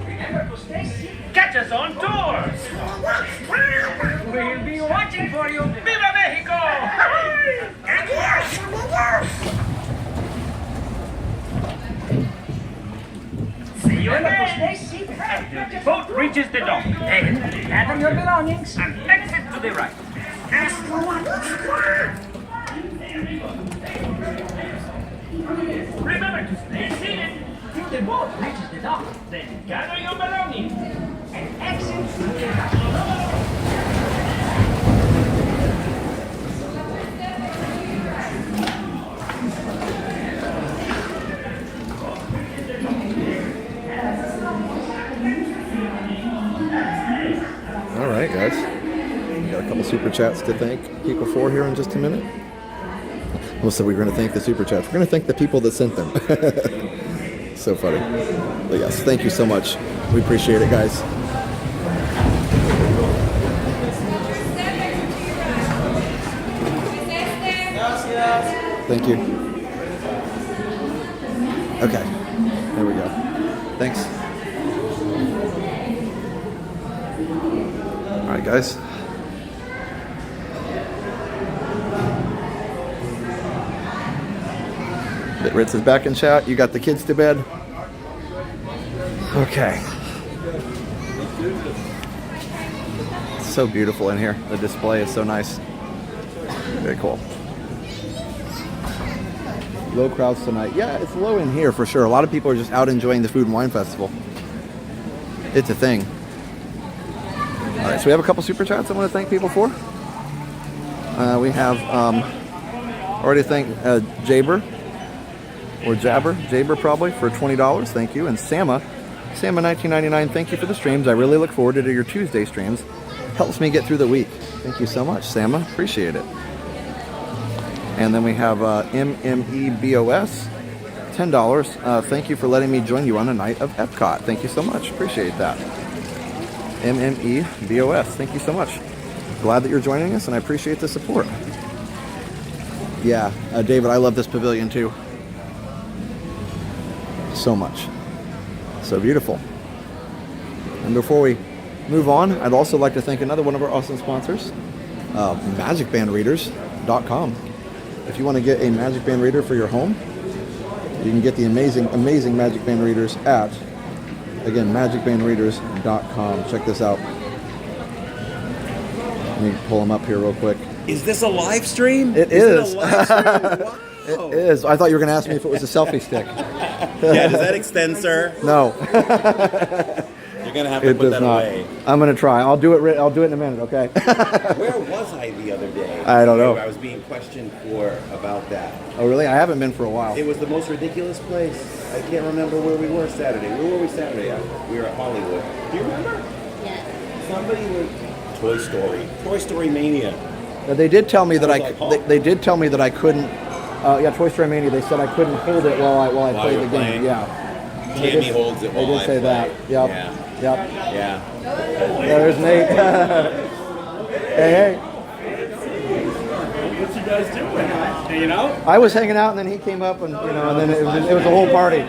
Speaker 2: Remember to stay. Catch us on tour! We'll be watching for you. Viva Mexico! See you again! Until the boat reaches the dock. Then gather your belongings and exit to the right. Remember to stay seated till the boat reaches the dock. Then gather your belongings and exit to the right.
Speaker 6: All right, guys. We got a couple super chats to thank people for here in just a minute. Also, we're going to thank the super chats. We're going to thank the people that sent them. So funny. But yes, thank you so much. We appreciate it, guys. Thank you. Okay. There we go. Thanks. All right, guys. Ritz is back in chat. You got the kids to bed. Okay. It's so beautiful in here. The display is so nice. Very cool. Low crowds tonight. Yeah, it's low in here for sure. A lot of people are just out enjoying the Food and Wine Festival. It's a thing. All right, so we have a couple super chats I want to thank people for. We have already thanked Jaber, or Jaber probably, for $20. Thank you. And Sama 1999, thank you for the streams. I really look forward to your Tuesday streams. Helps me get through the week. Thank you so much, Sama. Appreciate it. And then we have MMEBOS, $10. Thank you for letting me join you on a night of Epcot. Thank you so much. Appreciate that. MMEBOS, thank you so much. Glad that you're joining us, and I appreciate the support. Yeah, David, I love this pavilion too. So much. So beautiful. And before we move on, I'd also like to thank another one of our awesome sponsors, MagicBandReaders.com. If you want to get a Magic Band reader for your home, you can get the amazing Magic Band readers at, again, MagicBandReaders.com. Check this out. Let me pull them up here real quick.
Speaker 20: Is this a live stream?
Speaker 6: It is.
Speaker 20: It a live stream? Wow.
Speaker 6: It is. I thought you were going to ask me if it was a selfie stick.
Speaker 20: Yeah, does that extend, sir?
Speaker 6: No.
Speaker 20: You're going to have to put that away.
Speaker 6: I'm going to try. I'll do it in a minute, okay?
Speaker 20: Where was I the other day?
Speaker 6: I don't know.
Speaker 20: I was being questioned about that.
Speaker 6: Oh, really? I haven't been for a while.
Speaker 20: It was the most ridiculous place. I can't remember where we were Saturday. Where were we Saturday at? We were at Hollywood. Do you remember?
Speaker 9: Yes.
Speaker 20: Somebody was Toy Story Mania.
Speaker 6: Now, they did tell me that
Speaker 20: I was like, huh?
Speaker 6: they did tell me that I couldn't. Yeah, Toy Story Mania. They said I couldn't hold it while I played
Speaker 20: you're
Speaker 6: the game.
Speaker 20: playing?
Speaker 6: Yeah.
Speaker 20: Tammy holds it while
Speaker 6: They did
Speaker 20: I
Speaker 6: say
Speaker 20: play.
Speaker 6: that. Yep.
Speaker 20: Yeah.
Speaker 6: Yep.
Speaker 20: Yeah.
Speaker 6: There's Nate. Hey.
Speaker 16: What you guys doing? Hanging out?
Speaker 6: I was hanging out, and then he came up, and and then it was a whole party.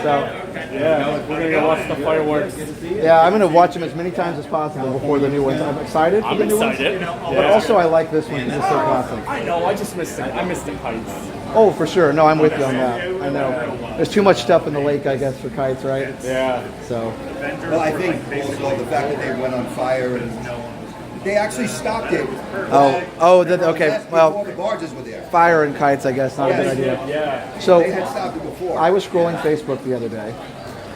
Speaker 6: So.
Speaker 16: Yeah, we're gonna go watch the fireworks.
Speaker 6: Yeah, I'm gonna watch them as many times as possible before the new ones. I'm excited for the new ones. But also, I like this one because it's so classic.
Speaker 16: I know. I just missed it. I missed the kites.
Speaker 6: Oh, for sure. No, I'm with you on that. I know. There's too much stuff in the lake, I guess, for kites, right?
Speaker 16: Yeah.
Speaker 6: So.
Speaker 3: Well, I think also the fact that they went on fire and they actually stopped it.
Speaker 6: Okay.
Speaker 3: Before
Speaker 6: Well,
Speaker 3: the barges were there.
Speaker 6: fire and kites, I guess, not a good idea.
Speaker 16: Yeah.
Speaker 6: So
Speaker 3: They had stopped it before.
Speaker 6: I was scrolling Facebook the other day,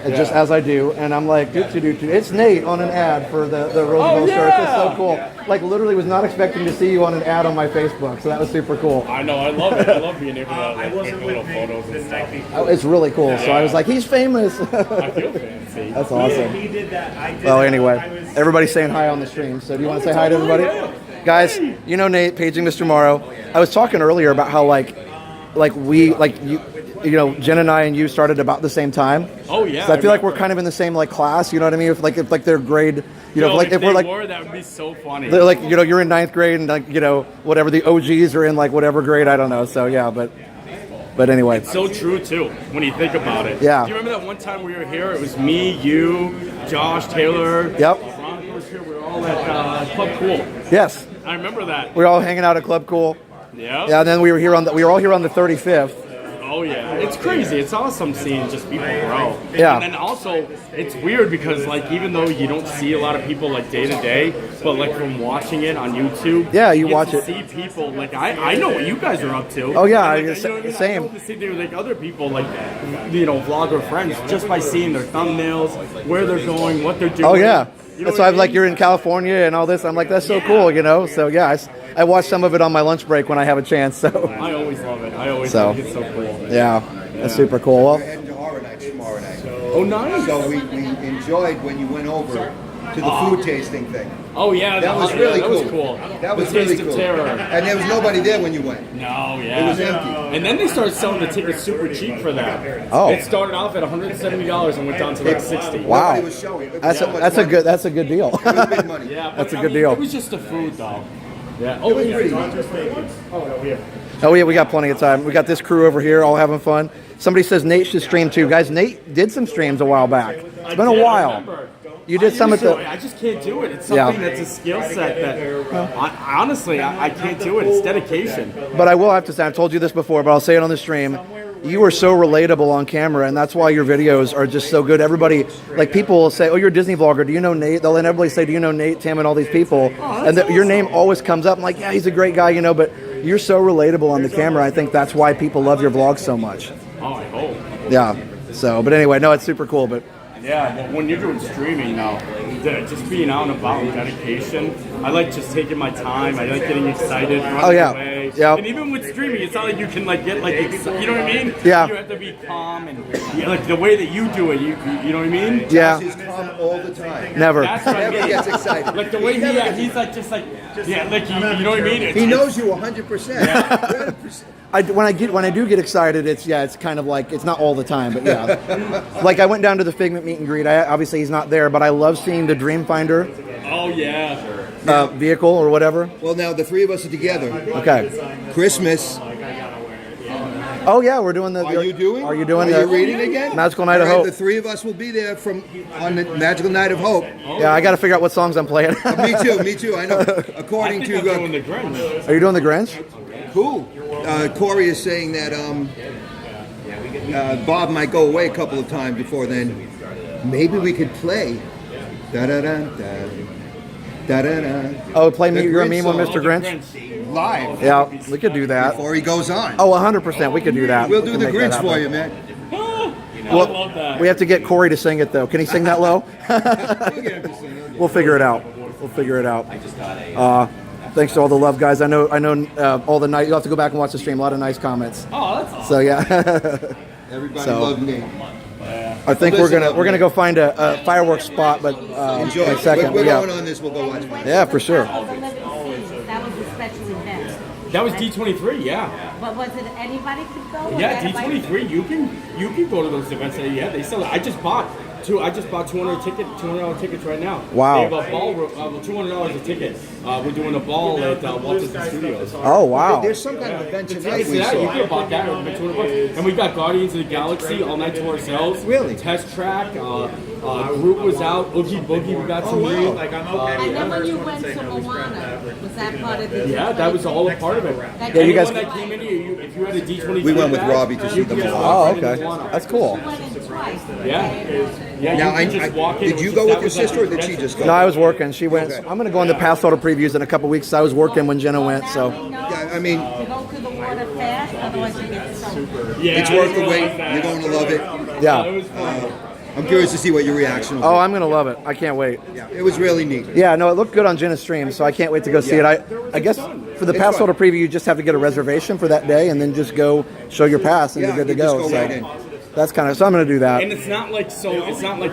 Speaker 6: and just as I do, and I'm like, it's Nate on an ad for the Roosevelt shirts. It's so cool. Like, literally was not expecting to see you on an ad on my Facebook, so that was super cool.
Speaker 16: I know. I love it. I love being able to like, take little photos and stuff.
Speaker 6: Oh, it's really cool. So I was like, he's famous.
Speaker 16: I feel fancy.
Speaker 6: That's awesome.
Speaker 2: He did that. I did
Speaker 6: Well,
Speaker 2: that.
Speaker 6: everybody, everybody's saying hi on the stream. So do you want to say hi to everybody? Guys, you know Nate, Paging Mr. Morrow. I was talking earlier about how Jen and I and you started about the same time.
Speaker 16: Oh yeah.
Speaker 6: So I feel like we're kind of in the same class. You know what I mean? If they're grade,
Speaker 16: if we're like, that would be so funny.
Speaker 6: They're like, you're in 9th grade and whatever the OGs are in whatever grade. I don't know. So yeah, but anyway.
Speaker 16: It's so true too when you think about it.
Speaker 6: Yeah.
Speaker 16: Do you remember that one time we were here? It was me, you, Josh, Taylor.
Speaker 6: Yep.
Speaker 16: Ron was here. We were all at Club Cool.
Speaker 6: Yes.
Speaker 16: I remember that.
Speaker 6: We were all hanging out at Club Cool.
Speaker 16: Yeah.
Speaker 6: Yeah. And then we were all here on the 35th.
Speaker 16: Oh yeah, it's crazy. It's awesome seeing just people grow.
Speaker 6: Yeah.
Speaker 16: And then also, it's weird because even though you don't see a lot of people day to day, but from watching it on YouTube,
Speaker 6: yeah, you
Speaker 16: get
Speaker 6: watch
Speaker 16: to
Speaker 6: it.
Speaker 16: See people I know what you guys are up to.
Speaker 6: Oh yeah,
Speaker 16: and,
Speaker 6: same.
Speaker 16: I to see other people vlogger friends just by seeing their thumbnails, where they're going, what they're doing.
Speaker 6: Oh yeah.
Speaker 16: That's
Speaker 6: why you're in California and all this. I'm like, that's so cool, So yeah, I watch some of it on my lunch break when I have a chance. So
Speaker 16: I always love it. I always think it's so cool.
Speaker 6: Yeah, that's super cool. Well,
Speaker 3: We're heading to Horror Nights tomorrow night.
Speaker 16: Oh, nice.
Speaker 3: So we enjoyed when you went over to the food tasting thing.
Speaker 16: Oh yeah,
Speaker 3: that was really
Speaker 16: that
Speaker 3: cool.
Speaker 16: was cool.
Speaker 3: That was
Speaker 16: The
Speaker 3: really
Speaker 16: Taste of
Speaker 3: cool.
Speaker 16: Terror.
Speaker 3: And there was nobody there when you went.
Speaker 16: No, yeah.
Speaker 3: It was empty.
Speaker 16: And then they started selling the tickets super cheap for that.
Speaker 6: Oh.
Speaker 16: It started off at $170 and went down to $60.
Speaker 6: Wow.
Speaker 3: Nobody was showing.
Speaker 6: That's a good deal.
Speaker 3: Big money.
Speaker 16: Yeah,
Speaker 6: That's a good deal.
Speaker 16: It was just the food though. Yeah.
Speaker 3: It was pretty
Speaker 6: Oh yeah, we got plenty of time. We got this crew over here all having fun. Somebody says Nate should stream too. Guys, Nate did some streams a while back. It's been a while. You did some at the...
Speaker 16: I just can't do it. It's something that's a skill set that, honestly, I can't do it. It's dedication.
Speaker 6: But I will have to say, I've told you this before, but I'll say it on the stream. You are so relatable on camera, and that's why your videos are just so good. Everybody, people will say, oh, you're a Disney vlogger. Do you know Nate? They'll then everybody say, do you know Nate, Tim, and all these people? And your name always comes up. I'm like, yeah, he's a great guy, but you're so relatable on the camera. I think that's why people love your vlogs so much.
Speaker 16: Oh, I hope.
Speaker 6: Yeah. So, but anyway, no, it's super cool, but...
Speaker 16: Yeah, well, when you're doing streaming now, just being out and about with dedication, I like just taking my time. I like getting excited, running away.
Speaker 6: Yeah.
Speaker 16: And even with streaming, it's not like you can get excited. You know what I mean?
Speaker 6: Yeah.
Speaker 16: You have to be calm and the way that you do it. You know what I mean?
Speaker 6: Yeah.
Speaker 3: He's calm all the time.
Speaker 6: Never.
Speaker 16: That's what I
Speaker 3: Never
Speaker 16: mean.
Speaker 3: gets excited.
Speaker 16: Like the way he's you know what I mean?
Speaker 3: He knows you 100%.
Speaker 6: When I do get excited, it's kind of it's not all the time, but yeah. I went down to the Figment meet and greet. Obviously he's not there, but I love seeing the Dreamfinder.
Speaker 16: Oh yeah.
Speaker 6: Vehicle or whatever.
Speaker 3: Well, now the three of us are together.
Speaker 6: Okay.
Speaker 3: Christmas.
Speaker 6: Oh yeah, we're doing the.
Speaker 3: Are you doing
Speaker 6: the
Speaker 3: reading again?
Speaker 6: Magical Night of Hope?
Speaker 3: The three of us will be there on the Magical Night of Hope.
Speaker 6: Yeah, I got to figure out what songs I'm playing.
Speaker 3: Me too. I know. According to
Speaker 16: doing the Grinch.
Speaker 6: Are you doing the Grinch?
Speaker 3: Cool. Corey is saying that Bob might go away a couple of times before then. Maybe we could play. Da da da da. Da, da, da.
Speaker 6: Oh, play me
Speaker 3: The
Speaker 6: your
Speaker 3: Grinch
Speaker 6: meme on
Speaker 3: song.
Speaker 6: Mr. Grinch?
Speaker 3: Live.
Speaker 6: Yeah, we could do that.
Speaker 3: Before he goes on.
Speaker 6: Oh, 100%, we could do that.
Speaker 3: We'll
Speaker 6: We
Speaker 3: do
Speaker 6: can
Speaker 3: the
Speaker 6: make that
Speaker 3: Grinch
Speaker 6: happen.
Speaker 3: for you, man.
Speaker 16: I love that.
Speaker 6: We have to get Corey to sing it, though. Can he sing that low? We'll figure it out. Thanks to all the love, guys. I know all the night. You'll have to go back and watch the stream. A lot of nice comments.
Speaker 16: Oh, that's awesome.
Speaker 6: So yeah.
Speaker 20: Everybody loved me.
Speaker 6: I think we're gonna go find a fireworks spot, but
Speaker 20: Enjoy.
Speaker 6: in a second.
Speaker 20: We're
Speaker 6: yeah.
Speaker 20: going on this. We'll go watch.
Speaker 6: Yeah, for sure.
Speaker 21: That was a special event.
Speaker 16: That was D23, yeah.
Speaker 21: But was it anybody could go? or
Speaker 16: Yeah,
Speaker 21: anybody-
Speaker 16: D23. You can go to those events. Yeah, they sell it. I just bought $200 tickets right now.
Speaker 6: Wow.
Speaker 16: They have a ball, $200 a ticket. We're doing a ball at Walt Disney Studios.
Speaker 6: Oh wow.
Speaker 20: There's some kind of event
Speaker 16: Yeah,
Speaker 20: tonight. We
Speaker 16: you
Speaker 20: saw.
Speaker 16: could have bought that. It would have been $200. And we got Guardians of the Galaxy all night to ourselves.
Speaker 20: Really?
Speaker 16: Test track. Group was out. Oogie Boogie. We got some new.
Speaker 21: And then when you went to Moana, was that part of the
Speaker 16: Yeah, that was all a part of it.
Speaker 6: Yeah, you guys-
Speaker 16: Anyone that came in here, if you had a D23
Speaker 20: We went with
Speaker 16: badge,
Speaker 20: Robbie to see
Speaker 16: you
Speaker 20: the
Speaker 16: could just
Speaker 20: Moana.
Speaker 6: Oh,
Speaker 16: walk right
Speaker 6: okay.
Speaker 16: into Moana.
Speaker 6: That's cool.
Speaker 16: Yeah. Yeah,
Speaker 20: Now,
Speaker 16: you could just walk in.
Speaker 20: did you go with your sister or did she just go?
Speaker 6: No, I was working. She went.
Speaker 20: Okay.
Speaker 6: I'm gonna go on the past photo previews in a couple weeks. I was working when Jenna went, so
Speaker 20: Yeah, I mean,
Speaker 21: To go to the water fast, otherwise you get soaked.
Speaker 16: Yeah,
Speaker 20: it's worth the wait. You're going to love it.
Speaker 6: yeah.
Speaker 20: I'm curious to see what your reaction will be.
Speaker 6: Oh, I'm gonna love it. I can't wait.
Speaker 20: Yeah, it was really neat.
Speaker 6: Yeah, no, it looked good on Jenna's stream, so I can't wait to go see it. I guess for the
Speaker 20: It's
Speaker 6: pass
Speaker 20: fun.
Speaker 6: holder preview, you just have to get a reservation for that day, and then just go show your pass, and
Speaker 20: Yeah,
Speaker 6: you're good to
Speaker 20: you just
Speaker 6: go.
Speaker 20: go
Speaker 6: So
Speaker 20: right in.
Speaker 6: that's kind of. So I'm gonna do that.
Speaker 16: And it's not like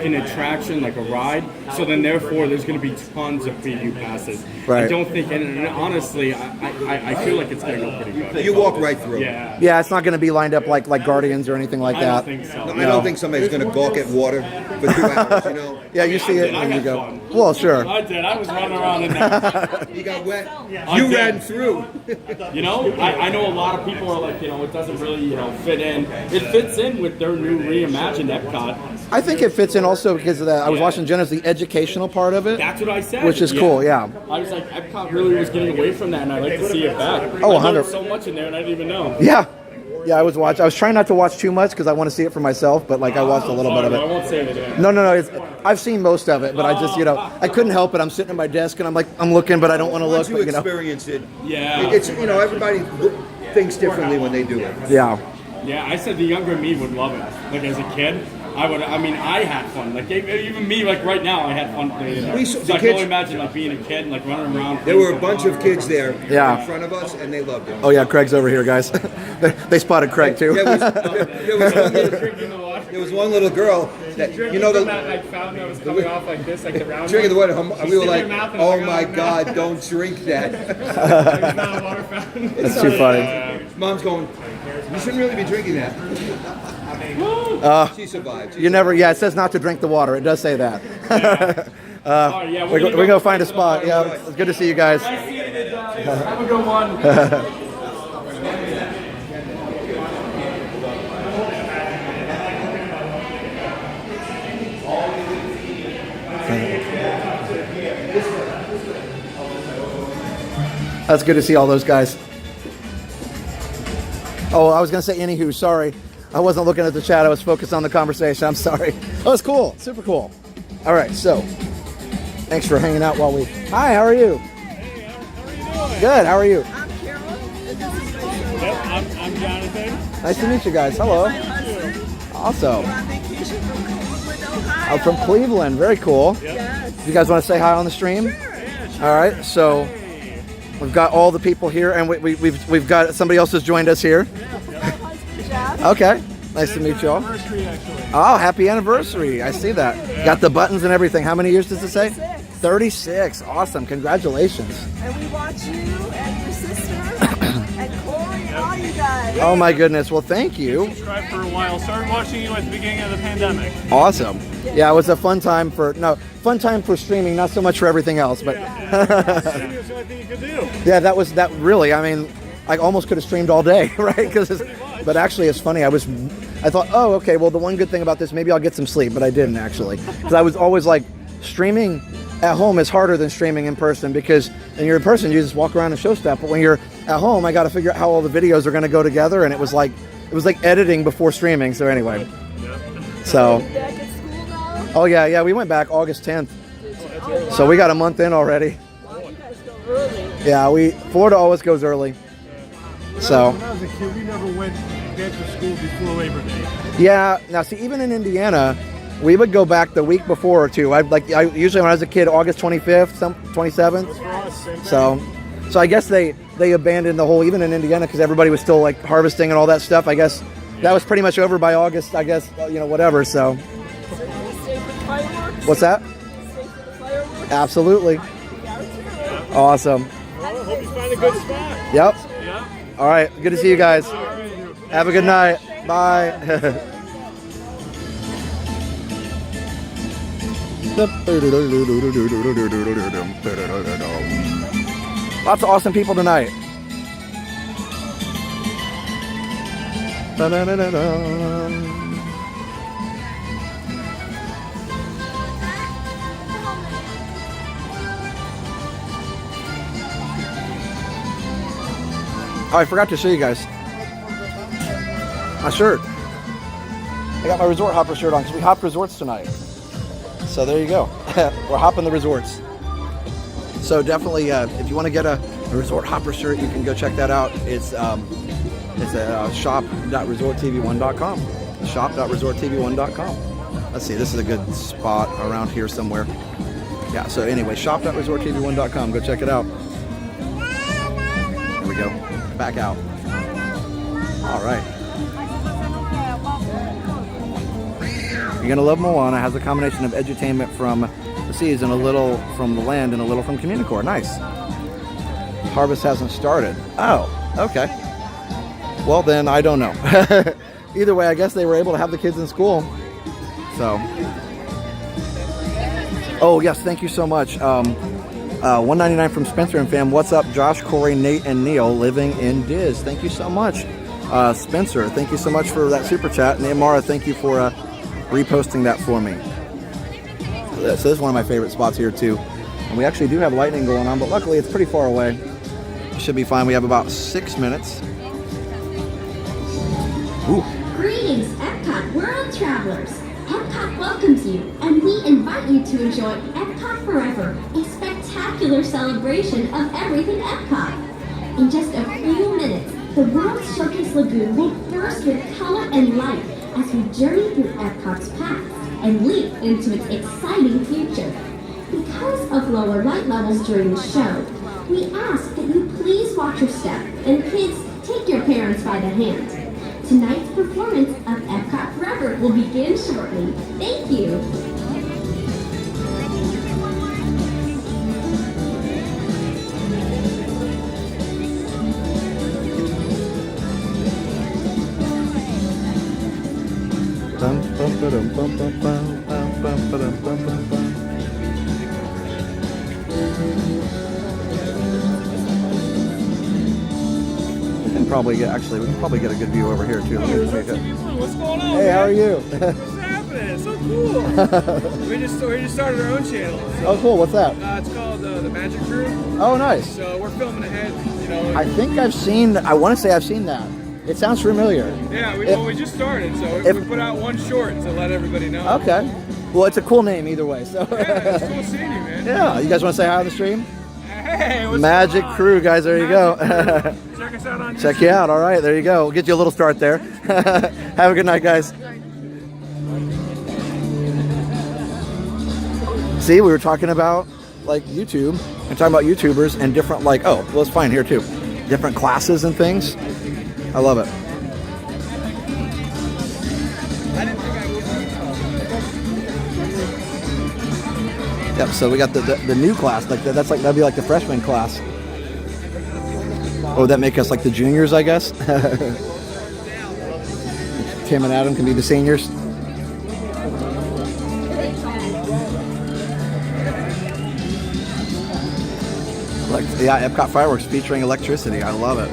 Speaker 16: an attraction, like a ride. So then, therefore, there's going to be tons of preview passes.
Speaker 6: Right.
Speaker 16: I don't think, and honestly, I feel like it's going to go pretty good.
Speaker 20: You walk right through.
Speaker 16: Yeah.
Speaker 6: Yeah, it's not gonna be lined up like Guardians or anything like
Speaker 16: I
Speaker 6: that.
Speaker 16: don't think so.
Speaker 20: No, I don't think somebody's going to gawk at water for 2 hours, you know.
Speaker 6: Yeah, you see it
Speaker 16: I
Speaker 6: and you
Speaker 16: had
Speaker 6: go.
Speaker 16: fun.
Speaker 6: Well, sure.
Speaker 16: I did. I was running around in there.
Speaker 20: You got wet.
Speaker 16: I
Speaker 20: You
Speaker 16: did.
Speaker 20: ran through.
Speaker 16: You know, I know a lot of people are like, it doesn't really, fit in. It fits in with their new reimagined Epcot.
Speaker 6: I think it fits in also because of that. I was watching Jenna's the educational part of it.
Speaker 16: That's what I said.
Speaker 6: Which is cool, yeah.
Speaker 16: I was like, Epcot really was getting away from that, and I'd like to see it back.
Speaker 6: Oh,
Speaker 16: I
Speaker 6: 100.
Speaker 16: learned so much in there, and I didn't even know.
Speaker 6: Yeah. Yeah, I was trying not to watch too much because I want to see it for myself, but like I watched a little bit of
Speaker 16: I
Speaker 6: it.
Speaker 16: won't say it.
Speaker 6: No. I've seen most of it, but I just, I couldn't help it. I'm sitting at my desk and I'm looking, but I don't want to look.
Speaker 20: Once you
Speaker 6: But,
Speaker 20: experience it,
Speaker 16: Yeah.
Speaker 20: it's, everybody thinks differently when they do it.
Speaker 6: Yeah.
Speaker 16: Yeah, I said the younger me would love it. Like as a kid, I had fun. Like even me, like right now, I had fun playing it. So I can only imagine like being a kid, and like running around.
Speaker 20: There were a bunch of kids there
Speaker 6: Yeah.
Speaker 20: in front of us, and they loved it.
Speaker 6: Oh yeah, Craig's over here, guys. they spotted Craig too.
Speaker 20: There was one little girl that
Speaker 16: Drinking from that like fountain that was coming off like this, like the round.
Speaker 20: drinking the water.
Speaker 16: She
Speaker 20: We were
Speaker 16: stick
Speaker 20: like,
Speaker 16: her mouth and
Speaker 20: "Oh
Speaker 16: like,
Speaker 20: my
Speaker 16: no."
Speaker 20: God, don't drink that."
Speaker 16: It's not a water fountain.
Speaker 6: That's too funny.
Speaker 20: Mom's going, "You shouldn't really be drinking that." She survived.
Speaker 6: It says not to drink the water. It does say that.
Speaker 16: Yeah,
Speaker 6: we're going to find a spot. Yeah, it's good to see you guys.
Speaker 16: Have a good one.
Speaker 6: That's good to see all those guys. Oh, I was going to say anywho, sorry. I wasn't looking at the chat. I was focused on the conversation. I'm sorry. Oh, it's cool. Super cool. All right, so thanks for hanging out while we... Hi, how are you? Good, how are you?
Speaker 22: I'm Carol.
Speaker 16: Yep, I'm Jonathan.
Speaker 6: Nice to meet you guys. Hello. Awesome.
Speaker 22: On vacation from Cleveland, Ohio.
Speaker 6: I'm from Cleveland. Very cool.
Speaker 22: Yes.
Speaker 6: You guys want to say hi on the stream?
Speaker 22: Sure.
Speaker 6: All right, so we've got all the people here, and we've got somebody else has joined us here. Okay, nice to meet you all. Oh, happy anniversary! I see that. Got the buttons and everything. How many years does it say? 36. Awesome. Congratulations.
Speaker 22: And we watch you and your sister and Corey and all you guys.
Speaker 6: Oh my goodness. Well, thank you.
Speaker 23: Subscribed for a while. Started watching you at the beginning of the pandemic.
Speaker 6: Awesome. Yeah, it was a fun time for streaming, not so much for everything else, but
Speaker 23: Streaming was the only thing you could do.
Speaker 6: yeah, that really. I mean, I almost could have streamed all day, right? But actually, it's funny. I thought, oh, okay. Well, the one good thing about this, maybe I'll get some sleep, but I didn't actually, because I was always like, streaming at home is harder than streaming in person, because when you're in person, you just walk around and show stuff. But when you're at home, I got to figure out how all the videos are going to go together, and it was like editing before streaming. So anyway, so oh yeah, we went back August 10th, so we got a month in already. Yeah, Florida always goes early. So
Speaker 23: When I was a kid, we never went back to school before Labor Day.
Speaker 6: yeah, now see, even in Indiana, we would go back the week before or two. I usually when I was a kid, August 25th, 27th. So So I guess they abandoned the whole, even in Indiana, because everybody was still like harvesting and all that stuff. I guess that was pretty much over by August. I guess whatever. So what's that? Absolutely. Awesome.
Speaker 23: Well, hope you find a good spot.
Speaker 6: Yep.
Speaker 23: Yeah.
Speaker 6: All right. Good to see you guys. Have a good night. Bye. Lots of awesome people tonight. Oh, I forgot to show you guys my shirt. I got my resort hopper shirt on because we hopped resorts tonight. So there you go. We're hopping the resorts. So definitely, if you want to get a resort hopper shirt, you can go check that out. It's at shop.resorttv1.com. Shop.resorttv1.com. Let's see, this is a good spot around here somewhere. Yeah, so anyway, shop.resorttv1.com. Go check it out. There we go. Back out. All right. You're going to love Moana. It has a combination of edutainment from the seas and a little from the land and a little from Communicore. Nice. Harvest hasn't started. Oh, okay. Well, then I don't know. Either way, I guess they were able to have the kids in school. So. Oh, yes. Thank you so much. $1.99 from Spencer and fam. What's up, Josh, Corey, Nate, and Neil living in Diz? Thank you so much. Spencer, thank you so much for that super chat. And Amara, thank you for reposting that for me. So this is one of my favorite spots here too. And we actually do have lightning going on, but luckily it's pretty far away. Should be fine. We have about 6 minutes. Ooh.
Speaker 9: Greetings, Epcot World Travelers. Epcot welcomes you, and we invite you to enjoy Epcot Forever, a spectacular celebration of everything Epcot. In just a few minutes, the World Showcase Lagoon will burst with color and light as we journey through Epcot's past and leap into its exciting future. Because of lower light levels during the show, we ask that you please watch your step, and kids, take your parents by the hand. Tonight's performance of Epcot Forever will begin shortly. Thank you.
Speaker 6: We can probably get a good view over here too.
Speaker 23: What's going on?
Speaker 6: Hey, how are you?
Speaker 23: What's happening? It's so cool. we just started our own channel. So,
Speaker 6: oh, cool. What's that?
Speaker 23: It's called the Magic Crew.
Speaker 6: Oh, nice.
Speaker 23: So we're filming ahead.
Speaker 6: I think I've seen. I want to say I've seen that. It sounds familiar.
Speaker 23: Yeah, we just started, so we put out one short to let everybody know.
Speaker 6: Okay. Well, it's a cool name either way. So.
Speaker 23: Yeah, it's cool seeing you, man.
Speaker 6: Yeah. You guys want to say hi on the stream?
Speaker 23: Hey, what's
Speaker 6: Magic Crew, guys. There you go.
Speaker 23: Check us out on
Speaker 6: Check you out. All right. There you go. We'll get you a little start there. Have a good night, guys. See, we were talking about like YouTube and talking about YouTubers and different well, it's fine here too. Different classes and things. I love it. Yep, so we got the new class, that'd be like the freshman class. Oh, that make us like the juniors, I guess. Tim and Adam can be the seniors. Yeah, Epcot Fireworks featuring electricity. I love it.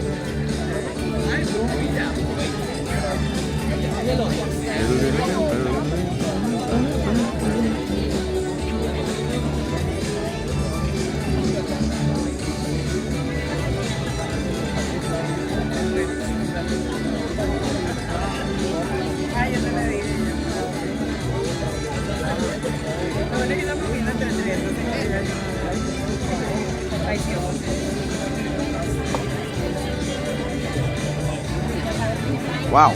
Speaker 6: Wow.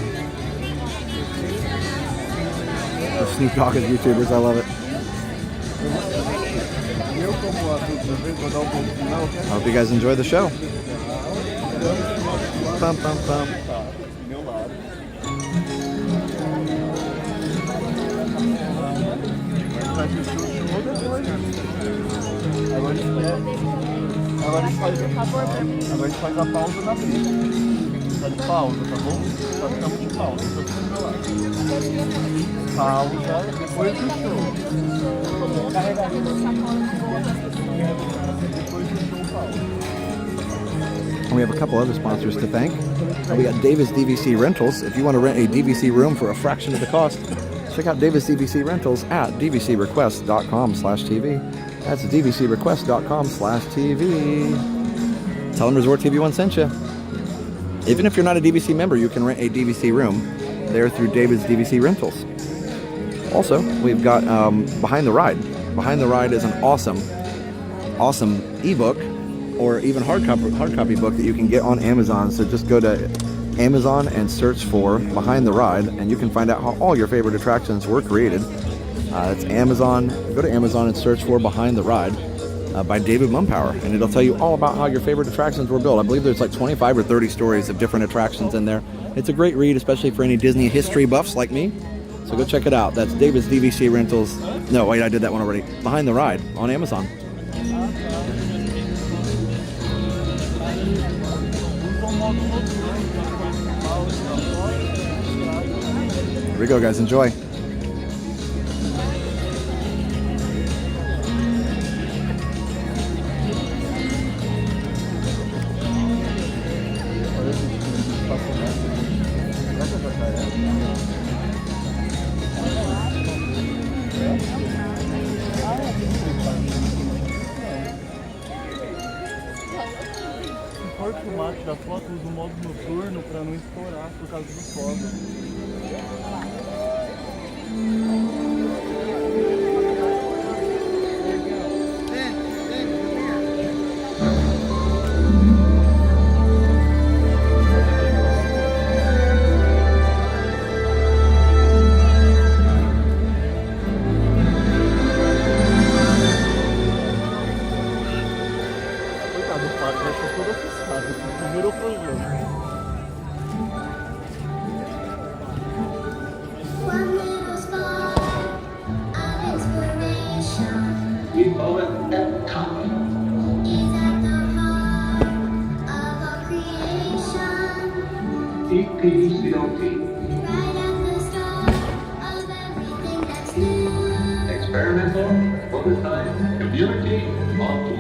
Speaker 6: The Snoop Dogg is YouTubers, I love it. I hope you guys enjoy the show. Bum, bum, bum.
Speaker 14: Agora a gente faz a pausa na frente. Tá de pausa, tá bom? Só ficamos de pausa. Pausa, depois do show.
Speaker 6: We have a couple other sponsors to thank. We got Davis DVC Rentals. If you want to rent a DVC room for a fraction of the cost, check out Davis DVC Rentals at dvcrequest.com/TV. That's dvcrequest.com/TV. Tell them Resort TV 1 sent you. Even if you're not a DVC member, you can rent a DVC room there through David's DVC Rentals. Also, we've got Behind the Ride. Behind the Ride is an awesome ebook or even hard copy book that you can get on Amazon. So just go to Amazon and search for Behind the Ride, and you can find out how all your favorite attractions were created. It's Amazon. Go to Amazon and search for Behind the Ride by David Mumpower, and it'll tell you all about how your favorite attractions were built. I believe there's like 25 or 30 stories of different attractions in there. It's a great read, especially for any Disney history buffs like me. So go check it out. That's David's DVC Rentals. No, wait, I did that one already. Behind the Ride on Amazon. Here we go, guys. Enjoy.
Speaker 14: Pode filmar, tirar foto, usa o modo noturno para não estourar por causa do fogo.
Speaker 18: We call it Epcot. EPCOT. Experimental, prototype, community of tomorrow.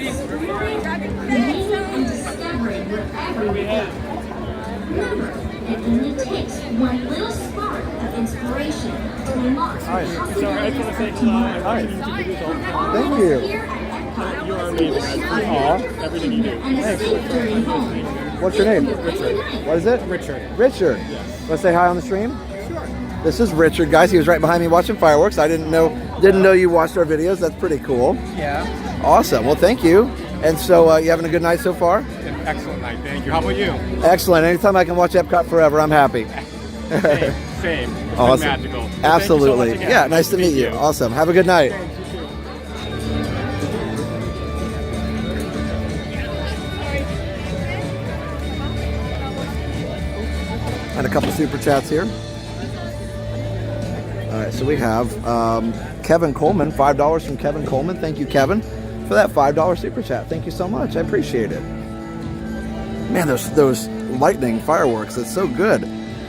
Speaker 9: creating and discovering whatever you want. Remember, it only takes one little spark of inspiration to unlock the possibilities.
Speaker 6: Thank you.
Speaker 9: Here at Epcot,
Speaker 23: You are amazing. Everything you do.
Speaker 9: and a safe journey home.
Speaker 6: What's your name?
Speaker 9: Richard.
Speaker 6: What is it?
Speaker 23: Richard.
Speaker 6: Richard. Let's say hi on the stream. Sure. This is Richard, guys. He was right behind me watching fireworks. I didn't know you watched our videos. That's pretty cool.
Speaker 23: Yeah.
Speaker 6: Awesome. Well, thank you. And so, you having a good night so far?
Speaker 23: An excellent night. Thank you. How about you?
Speaker 6: Excellent. Anytime I can watch Epcot Forever, I'm happy.
Speaker 23: Same. It's
Speaker 6: Awesome.
Speaker 23: been magical. Well,
Speaker 6: Absolutely.
Speaker 23: thank you so much again.
Speaker 6: Yeah, nice to meet you. Awesome. Have a good night. And a couple super chats here. All right, so we have Kevin Coleman, $5 from Kevin Coleman. Thank you, Kevin, for that $5 super chat. Thank you so much. I appreciate it. Man, those lightning fireworks, that's so good.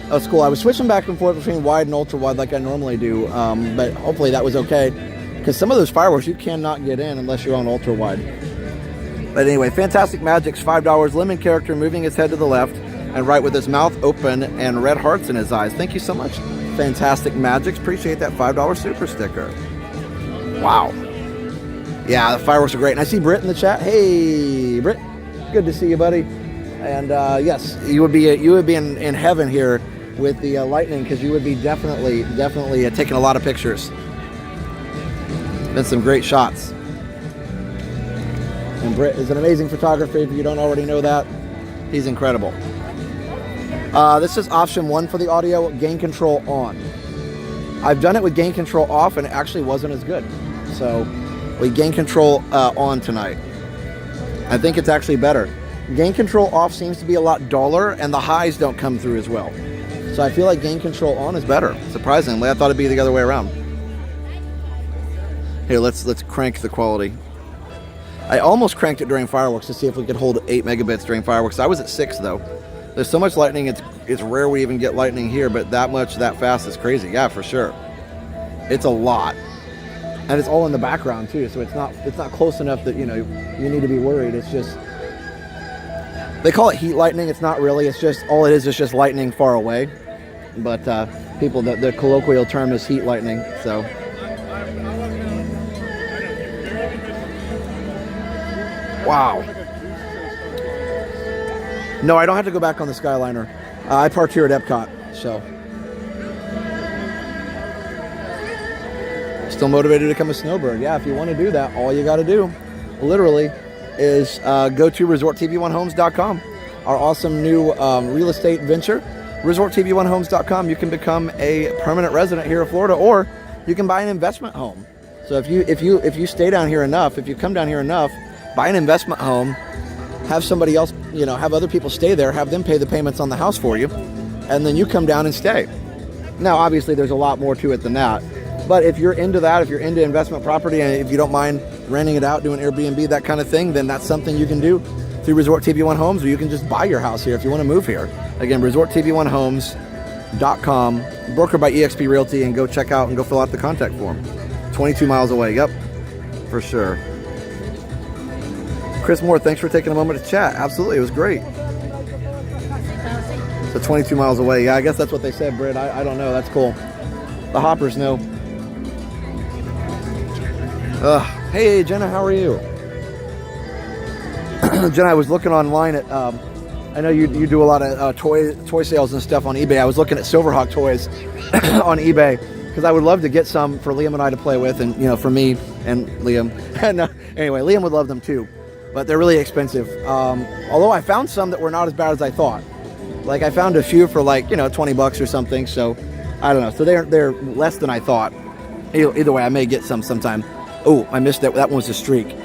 Speaker 6: That's cool. I was switching back and forth between wide and ultra wide like I normally do, but hopefully that was okay, because some of those fireworks you cannot get in unless you're on ultra wide. But anyway, Fantastic Magic's $5. Lemon character moving his head to the left and right with his mouth open and red hearts in his eyes. Thank you so much, Fantastic Magics. Appreciate that $5 super sticker. Wow. Yeah, the fireworks are great. And I see Britt in the chat. Hey, Britt. Good to see you, buddy. And yes, you would be in heaven here with the lightning, because you would be definitely taking a lot of pictures. Been some great shots. And Britt is an amazing photographer. If you don't already know that, he's incredible. This is option 1 for the audio, gain control on. I've done it with gain control off and it actually wasn't as good. So we gain control on tonight. I think it's actually better. Gain control off seems to be a lot duller and the highs don't come through as well. So I feel like gain control on is better. Surprisingly, I thought it'd be the other way around. Here, let's crank the quality. I almost cranked it during fireworks to see if we could hold 8 megabits during fireworks. I was at 6 though. There's so much lightning, it's rare we even get lightning here, but that much, that fast is crazy. Yeah, for sure. It's a lot. And it's all in the background too, so it's not close enough that, you need to be worried. It's just, they call it heat lightning. It's not really. It's just, all it is just lightning far away. But people, the colloquial term is heat lightning, so. Wow. No, I don't have to go back on the Skyliner. I parked here at Epcot, so. Still motivated to become a snowbird. Yeah, if you want to do that, all you got to do, literally, is go to resorttv1homes.com. Our awesome new real estate venture, resorttv1homes.com. You can become a permanent resident here in Florida, or you can buy an investment home. So if you stay down here enough, if you come down here enough, buy an investment home, have somebody else, have other people stay there, have them pay the payments on the house for you, and then you come down and stay. Now, obviously, there's a lot more to it than that. But if you're into that, if you're into investment property, and if you don't mind renting it out, doing Airbnb, that kind of thing, then that's something you can do through Resort TV1 Homes, or you can just buy your house here if you want to move here. Again, resorttv1homes.com, brokered by eXp Realty, and go check out and go fill out the contact form. 22 miles away. Yep, for sure. Chris Moore, thanks for taking a moment to chat. Absolutely, it was great. So 22 miles away. Yeah, I guess that's what they said, Britt. I don't know. That's cool. The hoppers know. Hey, Jenna, how are you? Jenna, I was looking online at, I know you do a lot of toy sales and stuff on eBay. I was looking at Silverhawk toys on eBay, because I would love to get some for Liam and I to play with, and, for me and Liam. Anyway, Liam would love them too. But they're really expensive. Although I found some that were not as bad as I thought. Like I found a few for like, $20 or something. So I don't know. So they're less than I thought. Either way, I may get some sometime. Oh, I missed that. That one was a streak.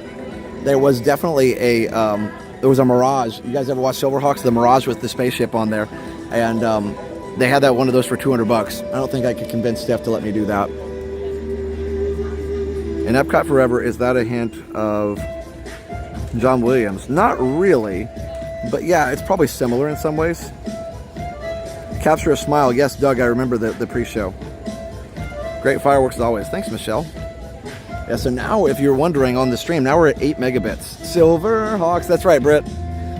Speaker 6: There was definitely there was a Mirage. You guys ever watch Silverhawks? The Mirage with the spaceship on there. And they had one of those for $200. I don't think I could convince Steph to let me do that. And Epcot Forever, is that a hint of John Williams? Not really, but yeah, it's probably similar in some ways. Capture a Smile. Yes, Doug, I remember the pre-show. Great fireworks as always. Thanks, Michelle. Yeah, so now if you're wondering on the stream, now we're at 8 megabits. Silver Hawks, that's right, Britt.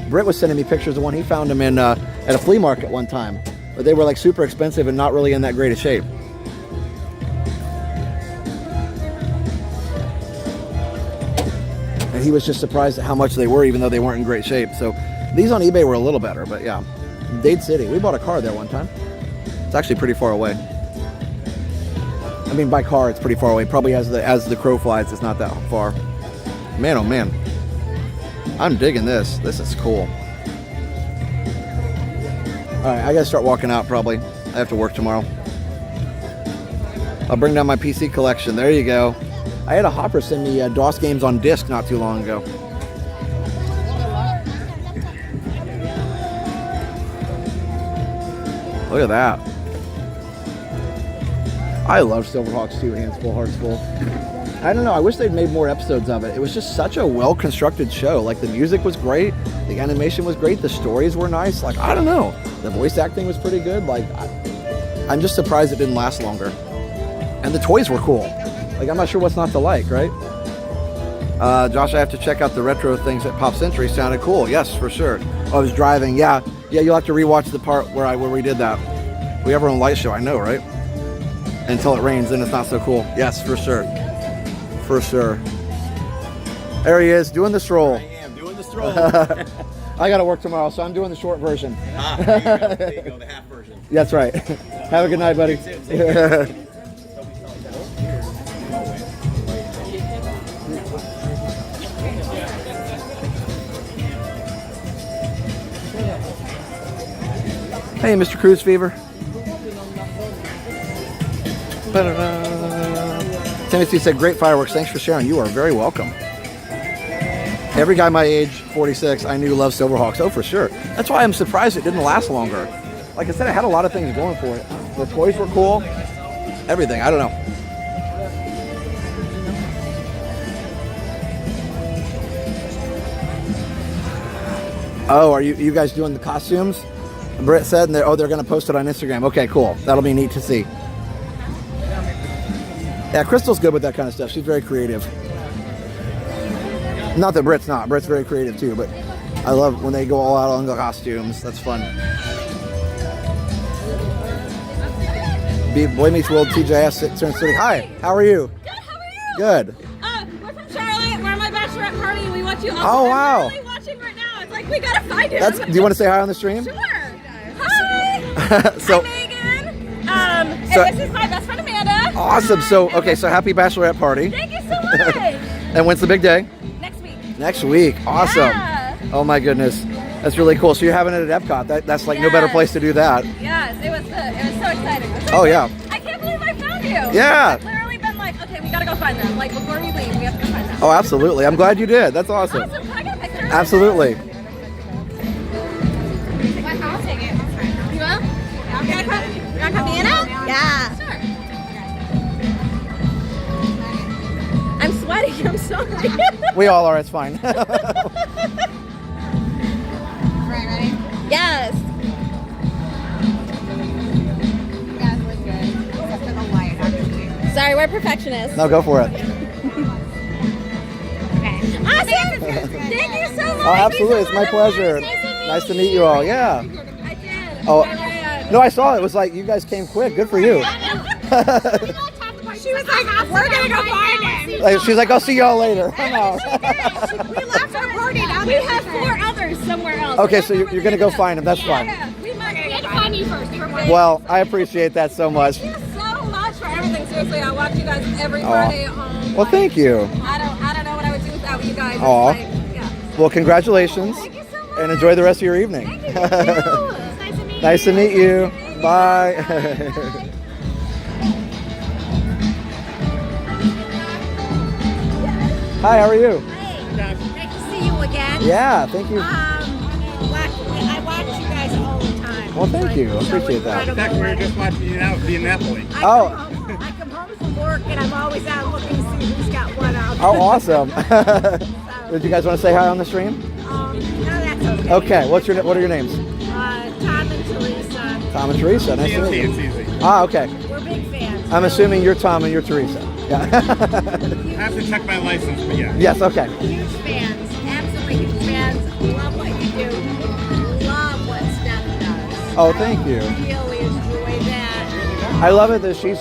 Speaker 6: Britt was sending me pictures of one. He found them in at a flea market one time. But they were like super expensive and not really in that great a shape. And he was just surprised at how much they were, even though they weren't in great shape. So these on eBay were a little better, but yeah. Dade City, we bought a car there one time. It's actually pretty far away. I mean, by car, it's pretty far away. Probably as the crow flies, it's not that far. Man, oh man. I'm digging this. This is cool. All right, I gotta start walking out probably. I have to work tomorrow. I'll bring down my PC collection. There you go. I had a Hopper send me DOS games on disc not too long ago. Look at that. I love Silverhawks too, Hands Full, Hearts Full. I don't know, I wish they'd made more episodes of it. It was just such a well-constructed show. Like, the music was great, the animation was great, the stories were nice. Like, I don't know. The voice acting was pretty good. Like, I'm just surprised it didn't last longer. And the toys were cool. Like, I'm not sure what's not to like, right? Josh, I have to check out the retro things at Pop Century. Sounded cool. Yes, for sure. I was driving. Yeah, you'll have to rewatch the part where we did that. We have our own light show, I know, right? Until it rains, then it's not so cool. Yes, for sure. For sure. There he is, doing the stroll.
Speaker 20: I am doing the stroll.
Speaker 6: I got to work tomorrow, so I'm doing the short version.
Speaker 20: There you go, the half version.
Speaker 6: That's right. Have a good night, buddy. Hey, Mr. Cruise Fever. Timothy said, great fireworks. Thanks for sharing. You are very welcome. Every guy my age, 46, I knew loved Silverhawks. Oh, for sure. That's why I'm surprised it didn't last longer. Like I said, it had a lot of things going for it. The toys were cool. Everything. I don't know. Oh, are you guys doing the costumes? Britt said, and they're going to post it on Instagram. Okay, cool. That'll be neat to see. Yeah, Crystal's good with that kind of stuff. She's very creative. Not that Britt's not. Britt's very creative too, but I love when they go all out on the costumes. That's fun. Boy Meets World, TJS, Turn City. Hi, how are you?
Speaker 21: Good, how are you?
Speaker 6: Good.
Speaker 21: We're from Charlotte. We're at my bachelorette party and we watch you.
Speaker 6: Oh, wow.
Speaker 21: We're really watching right now. It's like, we gotta find him.
Speaker 6: Do you want to say hi on the stream?
Speaker 21: Sure. Hi.
Speaker 6: So,
Speaker 21: I'm Megan. And this is my best friend Amanda.
Speaker 6: Awesome. So, okay, so happy bachelorette party.
Speaker 21: Thank you so much.
Speaker 6: And when's the big day?
Speaker 21: Next week.
Speaker 6: Next week. Awesome.
Speaker 21: Yeah.
Speaker 6: Oh my goodness. That's really cool. So you're having it at Epcot. That's like no better place to do that.
Speaker 21: Yes, it was so exciting.
Speaker 6: Oh yeah.
Speaker 21: I can't believe I found you.
Speaker 6: Yeah.
Speaker 21: I've literally been like, okay, we gotta go find them. Like, before we leave, we have to go find them.
Speaker 6: Oh, absolutely. I'm glad you did. That's awesome.
Speaker 21: Awesome. Can I get a picture?
Speaker 6: Absolutely.
Speaker 21: I'll take it. You will? You wanna come Vienna? Yeah. Sure. I'm sweating. I'm sorry.
Speaker 6: We all are. It's fine.
Speaker 21: Ready? Yes. You guys look good. Except for the light, actually. Sorry, we're perfectionists.
Speaker 6: No, go for it.
Speaker 21: Awesome! Thank you so much.
Speaker 6: Oh, absolutely. It's my pleasure. Nice to meet you all. Yeah.
Speaker 21: I did.
Speaker 6: Oh, no, I saw it. It was like you guys came quick. Good for you.
Speaker 21: She was like, we're gonna go find him.
Speaker 6: Like, she's like, I'll see y'all later. I'm out.
Speaker 21: We left our party down. We have 4 others somewhere else.
Speaker 6: Okay, so you're going to go find him. That's fine.
Speaker 21: Yeah, we had to find you first.
Speaker 6: Well, I appreciate that so much.
Speaker 21: Thank you so much for everything. Seriously, I watch you guys every Friday.
Speaker 6: Well, thank you.
Speaker 21: I don't know what I would do without you guys.
Speaker 6: Aw.
Speaker 21: Like, yeah.
Speaker 6: Well, congratulations.
Speaker 21: Thank you so much.
Speaker 6: And enjoy the rest of your evening. Nice to meet you. Bye. Hi, how are you?
Speaker 21: Hey, great to see you again.
Speaker 6: Yeah, thank you.
Speaker 21: I watch you guys all the time.
Speaker 6: Well, thank you. I appreciate that.
Speaker 23: In fact, we were just watching you now in Napoli.
Speaker 21: I come home from work and I'm always out looking to see who's got what out.
Speaker 6: Oh, awesome. Did you guys want to say hi on the stream?
Speaker 21: No, that's okay.
Speaker 6: Okay, what are your names?
Speaker 21: Tom and Teresa.
Speaker 6: Tom and Teresa, nice to meet you.
Speaker 23: It's easy.
Speaker 6: Ah, okay.
Speaker 21: We're big fans.
Speaker 6: I'm assuming you're Tom and you're Teresa. Yeah.
Speaker 8: I have to check my license, but yeah.
Speaker 6: Yes, okay.
Speaker 21: Huge fans, absolutely huge fans. Love what you do. Love what Steph does.
Speaker 6: Oh, thank you.
Speaker 21: Really enjoy that.
Speaker 6: I love it that she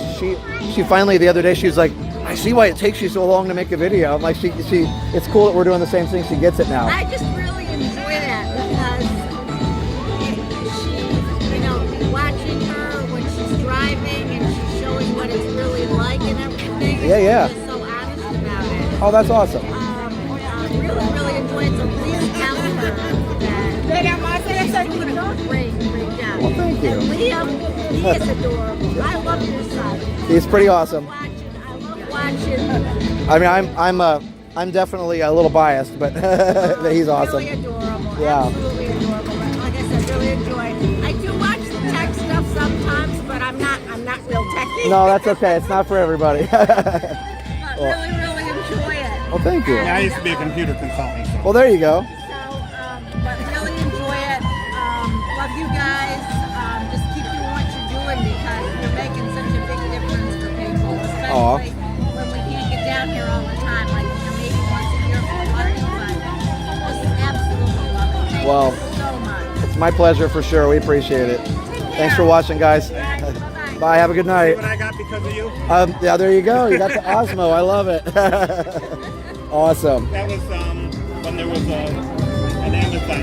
Speaker 6: finally the other day she was like, I see why it takes you so long to make a video. I'm like, it's cool that we're doing the same thing. She gets it now.
Speaker 21: I just really enjoy that because she, you know, watching her when she's driving and she's showing what it's really like and everything.
Speaker 6: Yeah.
Speaker 21: She's just so honest about it.
Speaker 6: Oh, that's awesome.
Speaker 21: Really enjoy it. So please tell her that she's doing a great job.
Speaker 6: Well, thank you.
Speaker 21: And Liam, he is adorable. I love your son.
Speaker 6: He's pretty awesome.
Speaker 21: Watching.
Speaker 6: I mean, I'm definitely a little biased, but he's awesome.
Speaker 21: Really adorable.
Speaker 6: Yeah.
Speaker 21: Absolutely adorable. Like I said, really enjoy it. I do watch the tech stuff sometimes, but I'm not real techy.
Speaker 6: No, that's okay. It's not for everybody.
Speaker 21: Really enjoy it.
Speaker 6: Well, thank you.
Speaker 8: Yeah, I used to be a computer consultant. So.
Speaker 6: Well, there you go.
Speaker 21: But really enjoy it. Love you guys. Just keep doing what you're doing because you're making such a big difference for people, especially when we can't get down here all the time. Like maybe once a year for a party, but just absolutely love it. Thank you so much.
Speaker 6: It's my pleasure for sure. We appreciate it. Thanks for watching, guys. Bye. Have a good night.
Speaker 8: See what I got because of you?
Speaker 6: Yeah, there you go. You got the Osmo. I love it. Awesome.
Speaker 8: That was when there was an Amazon.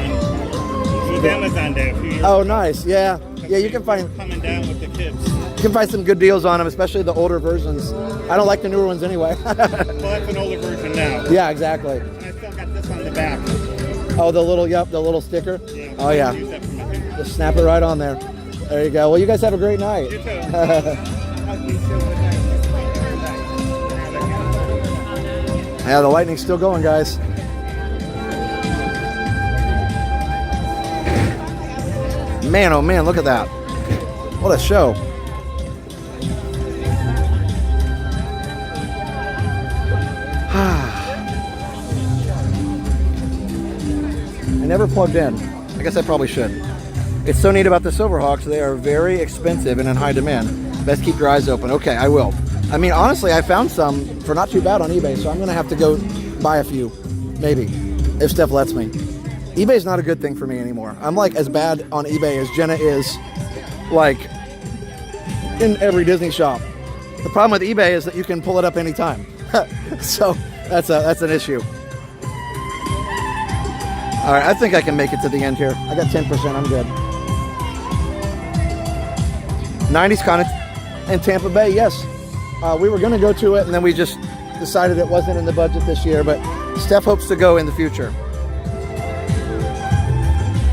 Speaker 8: It was Amazon Day a few years
Speaker 6: Oh,
Speaker 8: ago.
Speaker 6: nice. Yeah. Yeah, you can find
Speaker 8: Coming down with the kids.
Speaker 6: You can find some good deals on them, especially the older versions. I don't like the newer ones anyway.
Speaker 8: Well, that's an older version now.
Speaker 6: Yeah, exactly.
Speaker 8: And I still got this on the back.
Speaker 6: Oh, the little sticker?
Speaker 8: Yeah,
Speaker 6: Oh, yeah.
Speaker 8: use that for my picture.
Speaker 6: Just snap it right on there. There you go. Well, you guys have a great night.
Speaker 8: You too.
Speaker 6: Yeah, the lightning's still going, guys. Man, oh man, look at that. What a show. I never plugged in. I guess I probably should. It's so neat about the Silverhawks. They are very expensive and in high demand. Best keep your eyes open. Okay, I will. I mean, honestly, I found some for not too bad on eBay, so I'm going to have to go buy a few. Maybe. If Steph lets me. eBay's not a good thing for me anymore. I'm like as bad on eBay as Jenna is like in every Disney shop. The problem with eBay is that you can pull it up anytime. So that's an issue. All right, I think I can make it to the end here. I got 10%, I'm good. 90s Con in Tampa Bay, yes. We were gonna go to it and then we just decided it wasn't in the budget this year, but Steph hopes to go in the future.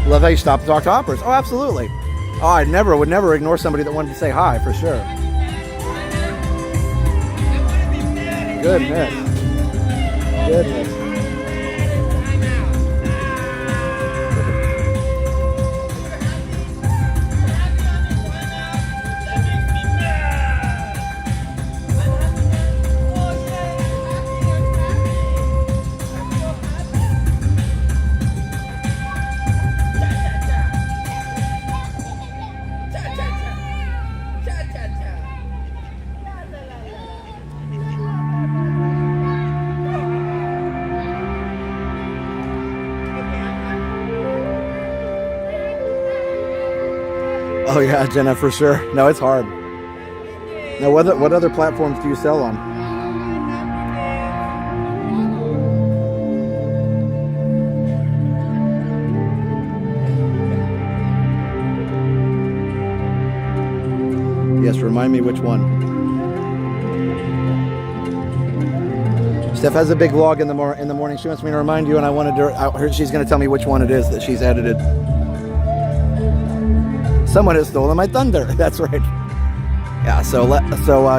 Speaker 6: Love how you stop to talk to operas. Oh, absolutely. Oh, I would never ignore somebody that wanted to say hi, for sure. Goodness. Goodness. Oh yeah, Jenna, for sure. No, it's hard. Now, what other platforms do you sell on? Yes, remind me which one. Steph has a big vlog in the morning. She wants me to remind you, and I wanted her. She's going to tell me which one it is that she's edited. Someone has stolen my thunder. That's right. Yeah. So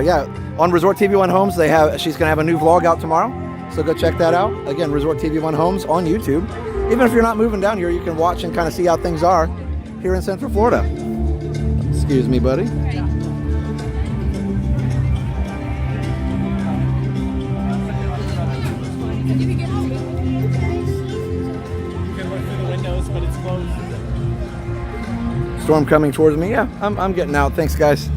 Speaker 6: yeah, on Resort TV One Homes, she's gonna have a new vlog out tomorrow. So go check that out. Again, Resort TV One Homes on YouTube. Even if you're not moving down here, you can watch and kind of see how things are here in Central Florida. Excuse me, buddy. Storm coming towards me. Yeah, I'm getting out. Thanks, guys.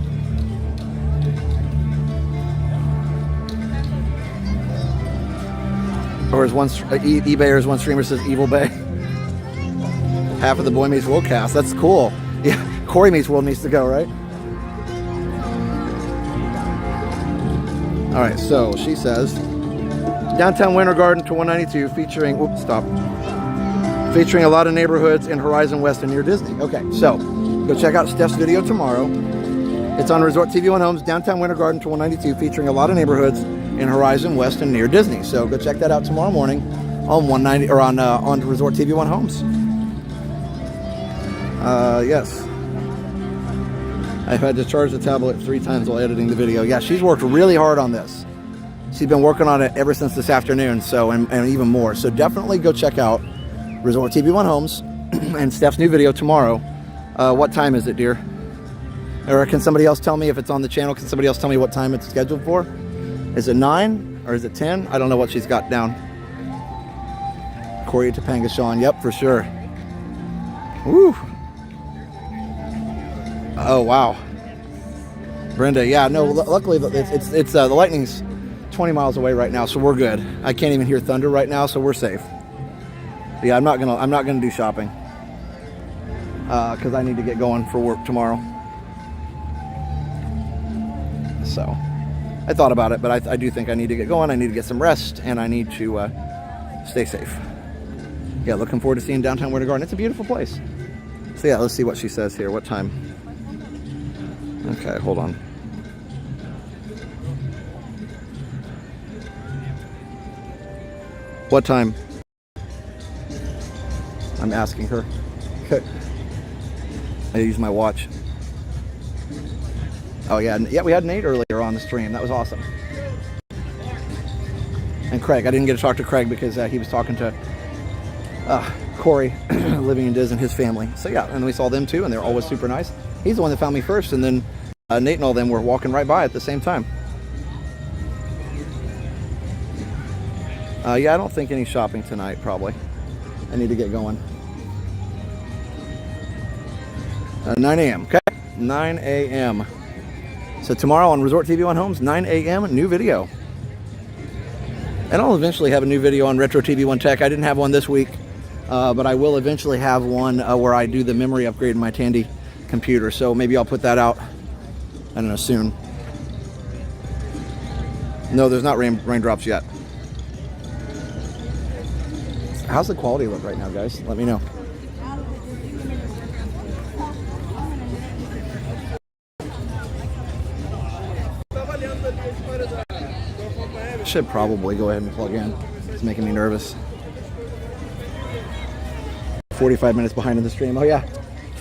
Speaker 6: Or as one eBay or as one streamer says, Evil Bay. Half of the Boy Meets World cast. That's cool. Yeah, Corey Meets World needs to go, right? All right, so she says, downtown Winter Garden to 192 featuring, featuring a lot of neighborhoods in Horizon West and near Disney. Okay, so go check out Steph's video tomorrow. It's on Resort TV One Homes, downtown Winter Garden to 192, featuring a lot of neighborhoods in Horizon West and near Disney. So go check that out tomorrow morning on 190 or on Resort TV One Homes. Yes. I've had to charge the tablet 3 times while editing the video. Yeah, she's worked really hard on this. She's been working on it ever since this afternoon, so and even more. So definitely go check out Resort TV One Homes and Steph's new video tomorrow. What time is it, dear? Or can somebody else tell me if it's on the channel? Can somebody else tell me what time it's scheduled for? Is it 9 or is it 10? I don't know what she's got down. Corey Topanga Sean. Yep, for sure. Woo. Oh, wow. Brenda, yeah, no, luckily it's the lightning's 20 miles away right now, so we're good. I can't even hear thunder right now, so we're safe. Yeah, I'm not gonna do shopping because I need to get going for work tomorrow. So I thought about it, but I do think I need to get going. I need to get some rest, and I need to stay safe. Yeah, looking forward to seeing downtown Winter Garden. It's a beautiful place. So yeah, let's see what she says here. What time? Okay, hold on. What time? I'm asking her. Okay. I use my watch. Oh yeah, we had Nate earlier on the stream. That was awesome. And Craig, I didn't get to talk to Craig because he was talking to Corey living in Disney and his family. So yeah, and we saw them too, and they're always super nice. He's the one that found me first, and then Nate and all them were walking right by at the same time. Yeah, I don't think any shopping tonight, probably. I need to get going. 9 a.m., okay? 9 a.m. So tomorrow on Resort TV One Homes, 9 a.m., new video. And I'll eventually have a new video on Retro TV One Tech. I didn't have one this week, but I will eventually have one where I do the memory upgrade in my Tandy computer. So maybe I'll put that out, I don't know, soon. No, there's not raindrops yet. How's the quality look right now, guys? Let me know. Should probably go ahead and plug in. It's making me nervous. 45 minutes behind in the stream. Oh yeah.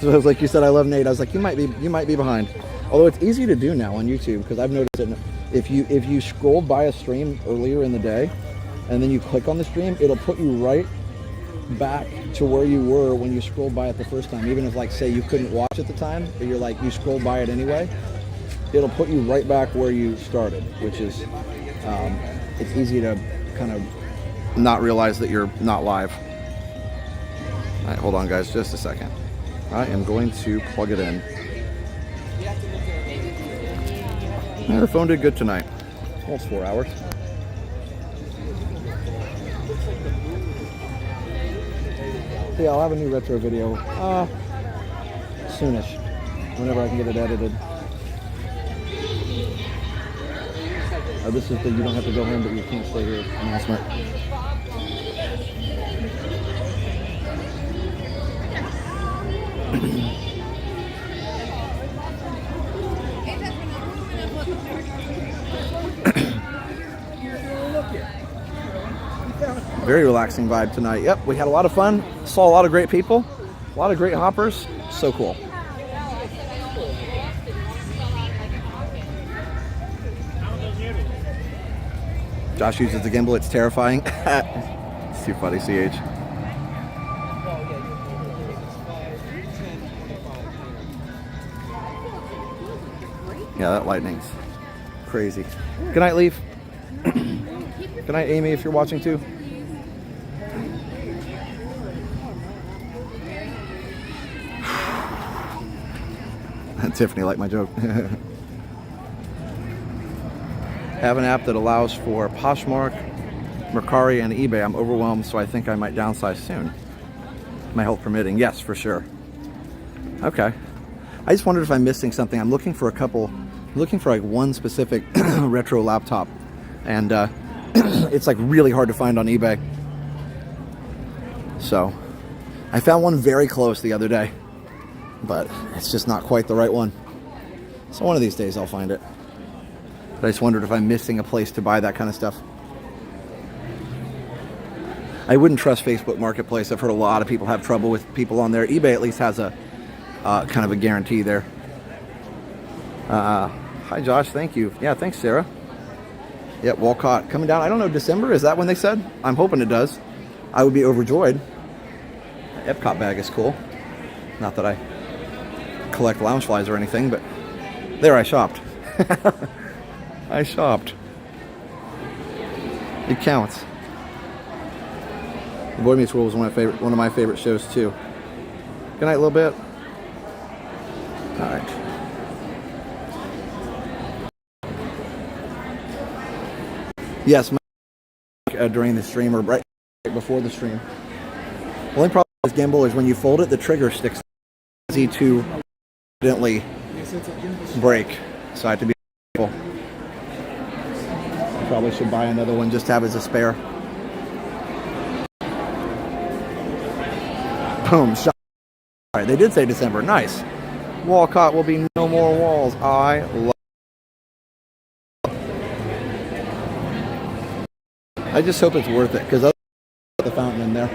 Speaker 6: So it was like you said, I love Nate. I was like, you might be behind. Although it's easy to do now on YouTube because I've noticed it. If you scroll by a stream earlier in the day, and then you click on the stream, it'll put you right back to where you were when you scrolled by it the first time. Even if, like, say you couldn't watch at the time, but you're like, you scrolled by it anyway, it'll put you right back where you started, which is, it's easy to kind of not realize that you're not live. All right, hold on, guys, just a second. I am going to plug it in. Yeah, the phone did good tonight. Almost 4 hours. So yeah, I'll have a new retro video soonish, whenever I can get it edited. This is the you don't have to go home, but you can't stay here announcement. Very relaxing vibe tonight. Yep, we had a lot of fun. Saw a lot of great people. A lot of great hoppers. So cool. Josh uses the gimbal. It's terrifying. It's too funny, CH. Yeah, that lightning's crazy. Good night, Leaf. Good night, Amy, if you're watching too. Tiffany liked my joke. Have an app that allows for Poshmark Mercari and eBay. I'm overwhelmed, so I think I might downsize soon. My health permitting. Yes, for sure. Okay. I just wondered if I'm missing something. I'm looking for like one specific retro laptop, and it's like really hard to find on eBay. So I found one very close the other day, but it's just not quite the right one. So one of these days I'll find it. But I just wondered if I'm missing a place to buy that kind of stuff. I wouldn't trust Facebook Marketplace. I've heard a lot of people have trouble with people on there. eBay at least has a kind of a guarantee there. Hi Josh, thank you. Yeah, thanks Sarah. Yep, Walcott coming down. I don't know, December, is that when they said? I'm hoping it does. I would be overjoyed. Epcot bag is cool. Not that I collect Loungeflies or anything, but there I shopped. I shopped. It counts. Boy Meets World was one of my favorite shows too. Good night, a little bit. All right. Yes, during the stream or right before the stream. The only problem with gimbal is when you fold it, the trigger sticks. Easy to accidentally break, so I have to be careful. Probably should buy another one just to have as a spare. Boom, shot. All right, they did say December. Nice. Walcott will be no more walls. I love. I just hope it's worth it because I put the fountain in there.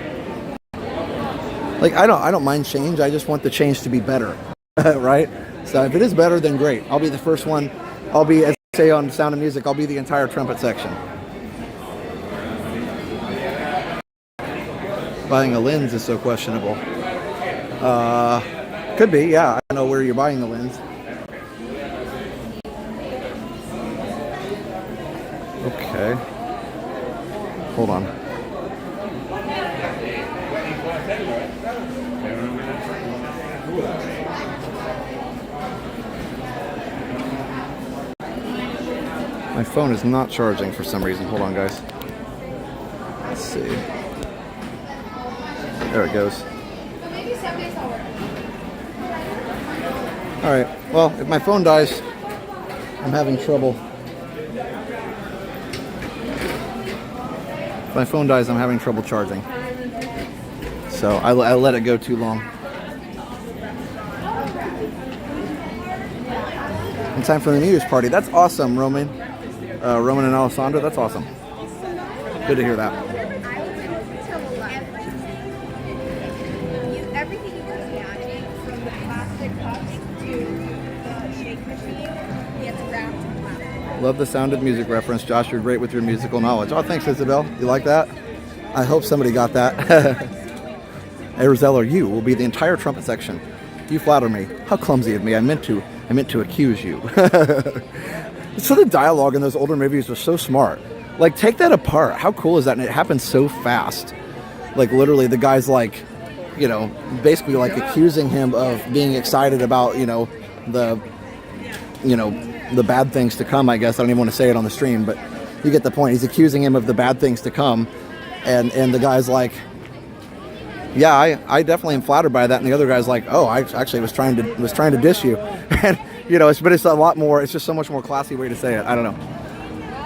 Speaker 6: Like I don't mind change. I just want the change to be better, right? So if it is better, then great. I'll be the first one. I'll be, as I say on Sound of Music, I'll be the entire trumpet section. Buying a lens is so questionable. Could be, yeah. I don't know where you're buying the lens. Okay. Hold on. My phone is not charging for some reason. Hold on, guys. Let's see. There it goes. All right. Well, if my phone dies, I'm having trouble. If my phone dies, I'm having trouble charging. So I let it go too long. In time for the New Year's party. That's awesome, Roman. Roman and Alessandra, that's awesome. Good to hear that.
Speaker 22: Everything you were imagining, from the plastic cups to the shake machine, gets wrapped in plastic.
Speaker 6: Love the Sound of Music reference. Josh, you're great with your musical knowledge. Oh, thanks, Isabel. You like that? I hope somebody got that. Arizeller, you will be the entire trumpet section. You flatter me. How clumsy of me. I meant to accuse you. So the dialogue in those older movies was so smart. Like, take that apart. How cool is that? And it happens so fast. Like, literally, the guy's like, you know, basically like accusing him of being excited about, the bad things to come, I guess. I don't even want to say it on the stream, but you get the point. He's accusing him of the bad things to come. And the guy's like, yeah, I definitely am flattered by that. And the other guy's like, oh, I actually was trying to dish you. And, but it's a lot more, it's just so much more classy way to say it. I don't know.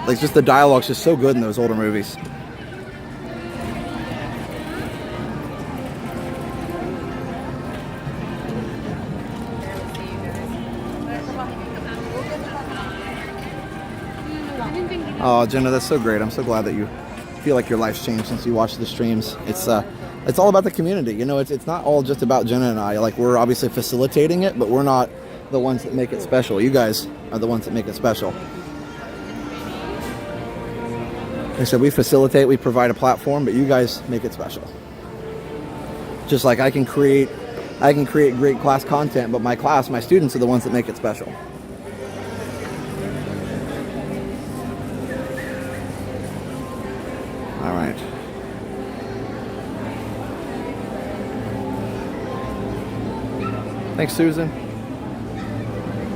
Speaker 6: Like, just the dialogue's just so good in those older movies. Oh, Jenna, that's so great. I'm so glad that you feel like your life's changed since you watched the streams. It's all about the community. It's not all just about Jenna and I. Like, we're obviously facilitating it, but we're not the ones that make it special. You guys are the ones that make it special. Like I said, we facilitate, we provide a platform, but you guys make it special. Just like I can create great class content, but my students are the ones that make it special. All right. Thanks, Susan.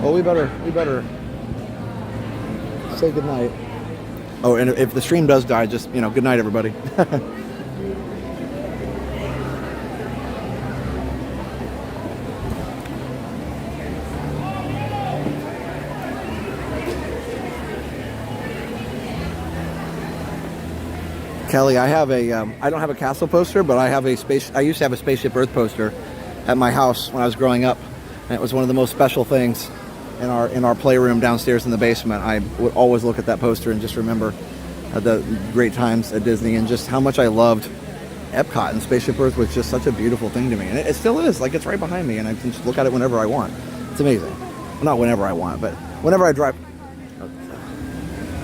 Speaker 6: Well, we better say goodnight. Oh, and if the stream does die, just, you know, good night, everybody. Kelly, I have a, I don't have a castle poster, but I have a I used to have a Spaceship Earth poster at my house when I was growing up. And it was one of the most special things in our playroom downstairs in the basement. I would always look at that poster and just remember the great times at Disney and just how much I loved Epcot. And Spaceship Earth was just such a beautiful thing to me. And it still is. Like, it's right behind me, and I can just look at it whenever I want. It's amazing. Well, not whenever I want, but whenever I drive.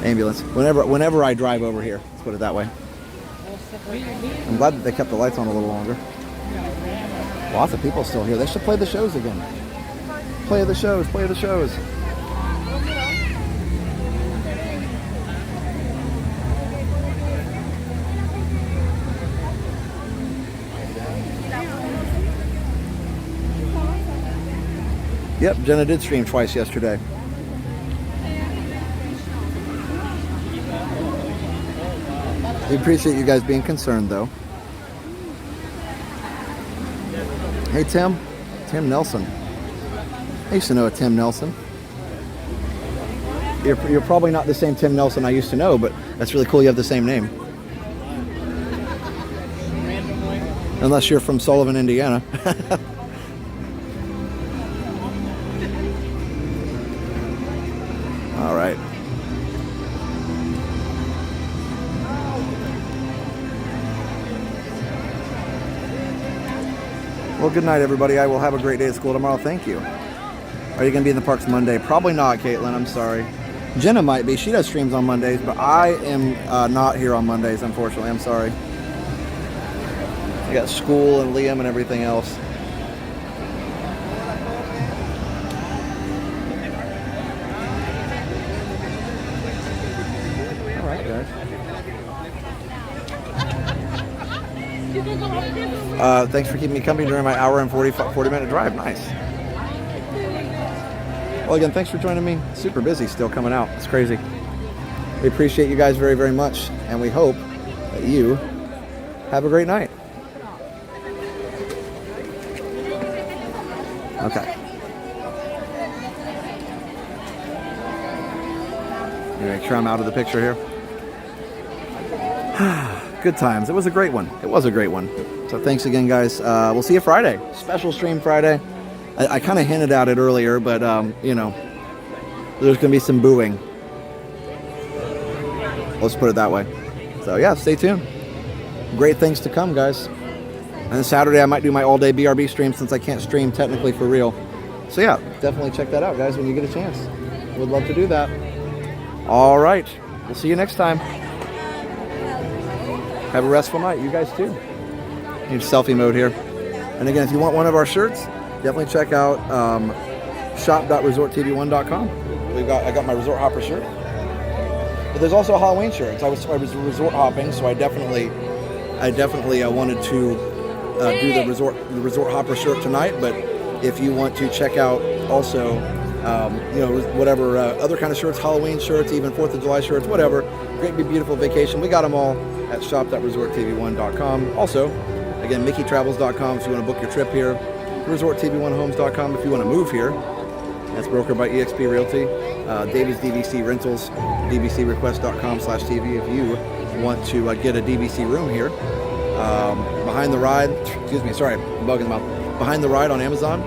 Speaker 6: Ambulance. Whenever I drive over here. Let's put it that way. I'm glad that they kept the lights on a little longer. Lots of people still here. They should play the shows again. Play the shows. Play the shows. Yep, Jenna did stream twice yesterday. We appreciate you guys being concerned, though. Hey, Tim. Tim Nelson. I used to know a Tim Nelson. You're probably not the same Tim Nelson I used to know, but that's really cool you have the same name. Unless you're from Sullivan, Indiana. All right. Well, good night, everybody. I will have a great day at school tomorrow. Thank you. Are you going to be in the parks Monday? Probably not, Caitlin. I'm sorry. Jenna might be. She does streams on Mondays, but I am not here on Mondays, unfortunately. I'm sorry. I got school and Liam and everything else. All right, guys. Thanks for keeping me company during my hour and 40-minute drive. Nice. Well, again, thanks for joining me. Super busy still coming out. It's crazy. We appreciate you guys very, very much, and we hope that you have a great night. Okay. Make sure I'm out of the picture here. Good times. It was a great one. It was a great one. So thanks again, guys. We'll see you Friday. Special stream Friday. I kind of hinted at it earlier, but, you know, there's going to be some booing. Let's put it that way. So, yeah, stay tuned. Great things to come, guys. And then Saturday, I might do my all-day BRB stream since I can't stream technically for real. So, yeah, definitely check that out, guys, when you get a chance. Would love to do that. All right. We'll see you next time. Have a restful night. You guys, too. Need selfie mode here. And again, if you want one of our shirts, definitely check out shop.resorttv1.com. I got my Resort Hopper shirt. But there's also Halloween shirts. I was resort hopping, so I definitely wanted to do the Resort Hopper shirt tonight. But if you want to check out also, you know, whatever other kind of shirts, Halloween shirts, even 4th of July shirts, whatever, great big beautiful vacation, we got them all at shop.resorttv1.com. Also, again, MickeyTravels.com if you want to book your trip here. ResortTV1Homes.com if you want to move here. That's brokered by eXp Realty. Davies DVC Rentals, DVCRequest.com/TV if you want to get a DVC room here. Behind the Ride, I'm bugging them out. Behind the Ride on Amazon.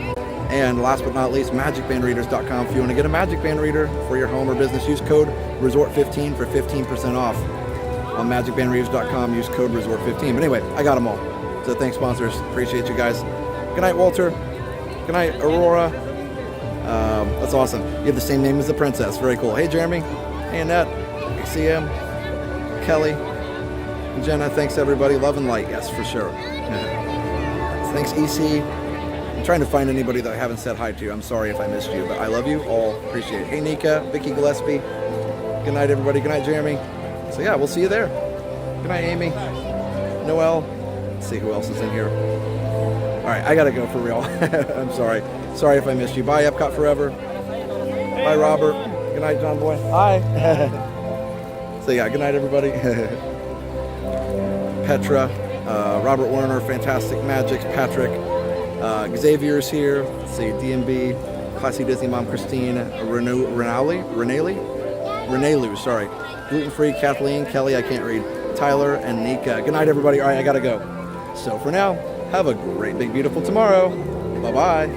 Speaker 6: And last but not least, MagicBandReaders.com if you want to get a Magic Band reader for your home or business. Use code RESORT15 for 15% off. On MagicBandReaders.com, use code RESORT15. But anyway, I got them all. So thanks, sponsors. Appreciate you guys. Good night, Walter. Good night, Aurora. That's awesome. You have the same name as the princess. Very cool. Hey, Jeremy. Hey, Annette. CM. Kelly. And Jenna. Thanks, everybody. Love and light. Yes, for sure. Thanks, EC. I'm trying to find anybody that I haven't said hi to. I'm sorry if I missed you, but I love you all. Appreciate it. Hey, Nika. Vicky Gillespie. Good night, everybody. Good night, Jeremy. So, yeah, we'll see you there. Good night, Amy. Noelle. Let's see who else is in here. All right, I got to go for real. I'm sorry. Sorry if I missed you. Bye, Epcot Forever. Bye, Robert. Good night, John Boy. Hi. So yeah, good night, everybody. Petra, Robert Werner, Fantastic Magics, Patrick, Xavier's here. Let's see, DMB, Classy Disney Mom, Christine, Renelu, sorry. Gluten Free, Kathleen, Kelly, I can't read, Tyler, and Nika. Good night, everybody. All right, I gotta go. So for now, have a great, big, beautiful tomorrow. Bye-bye.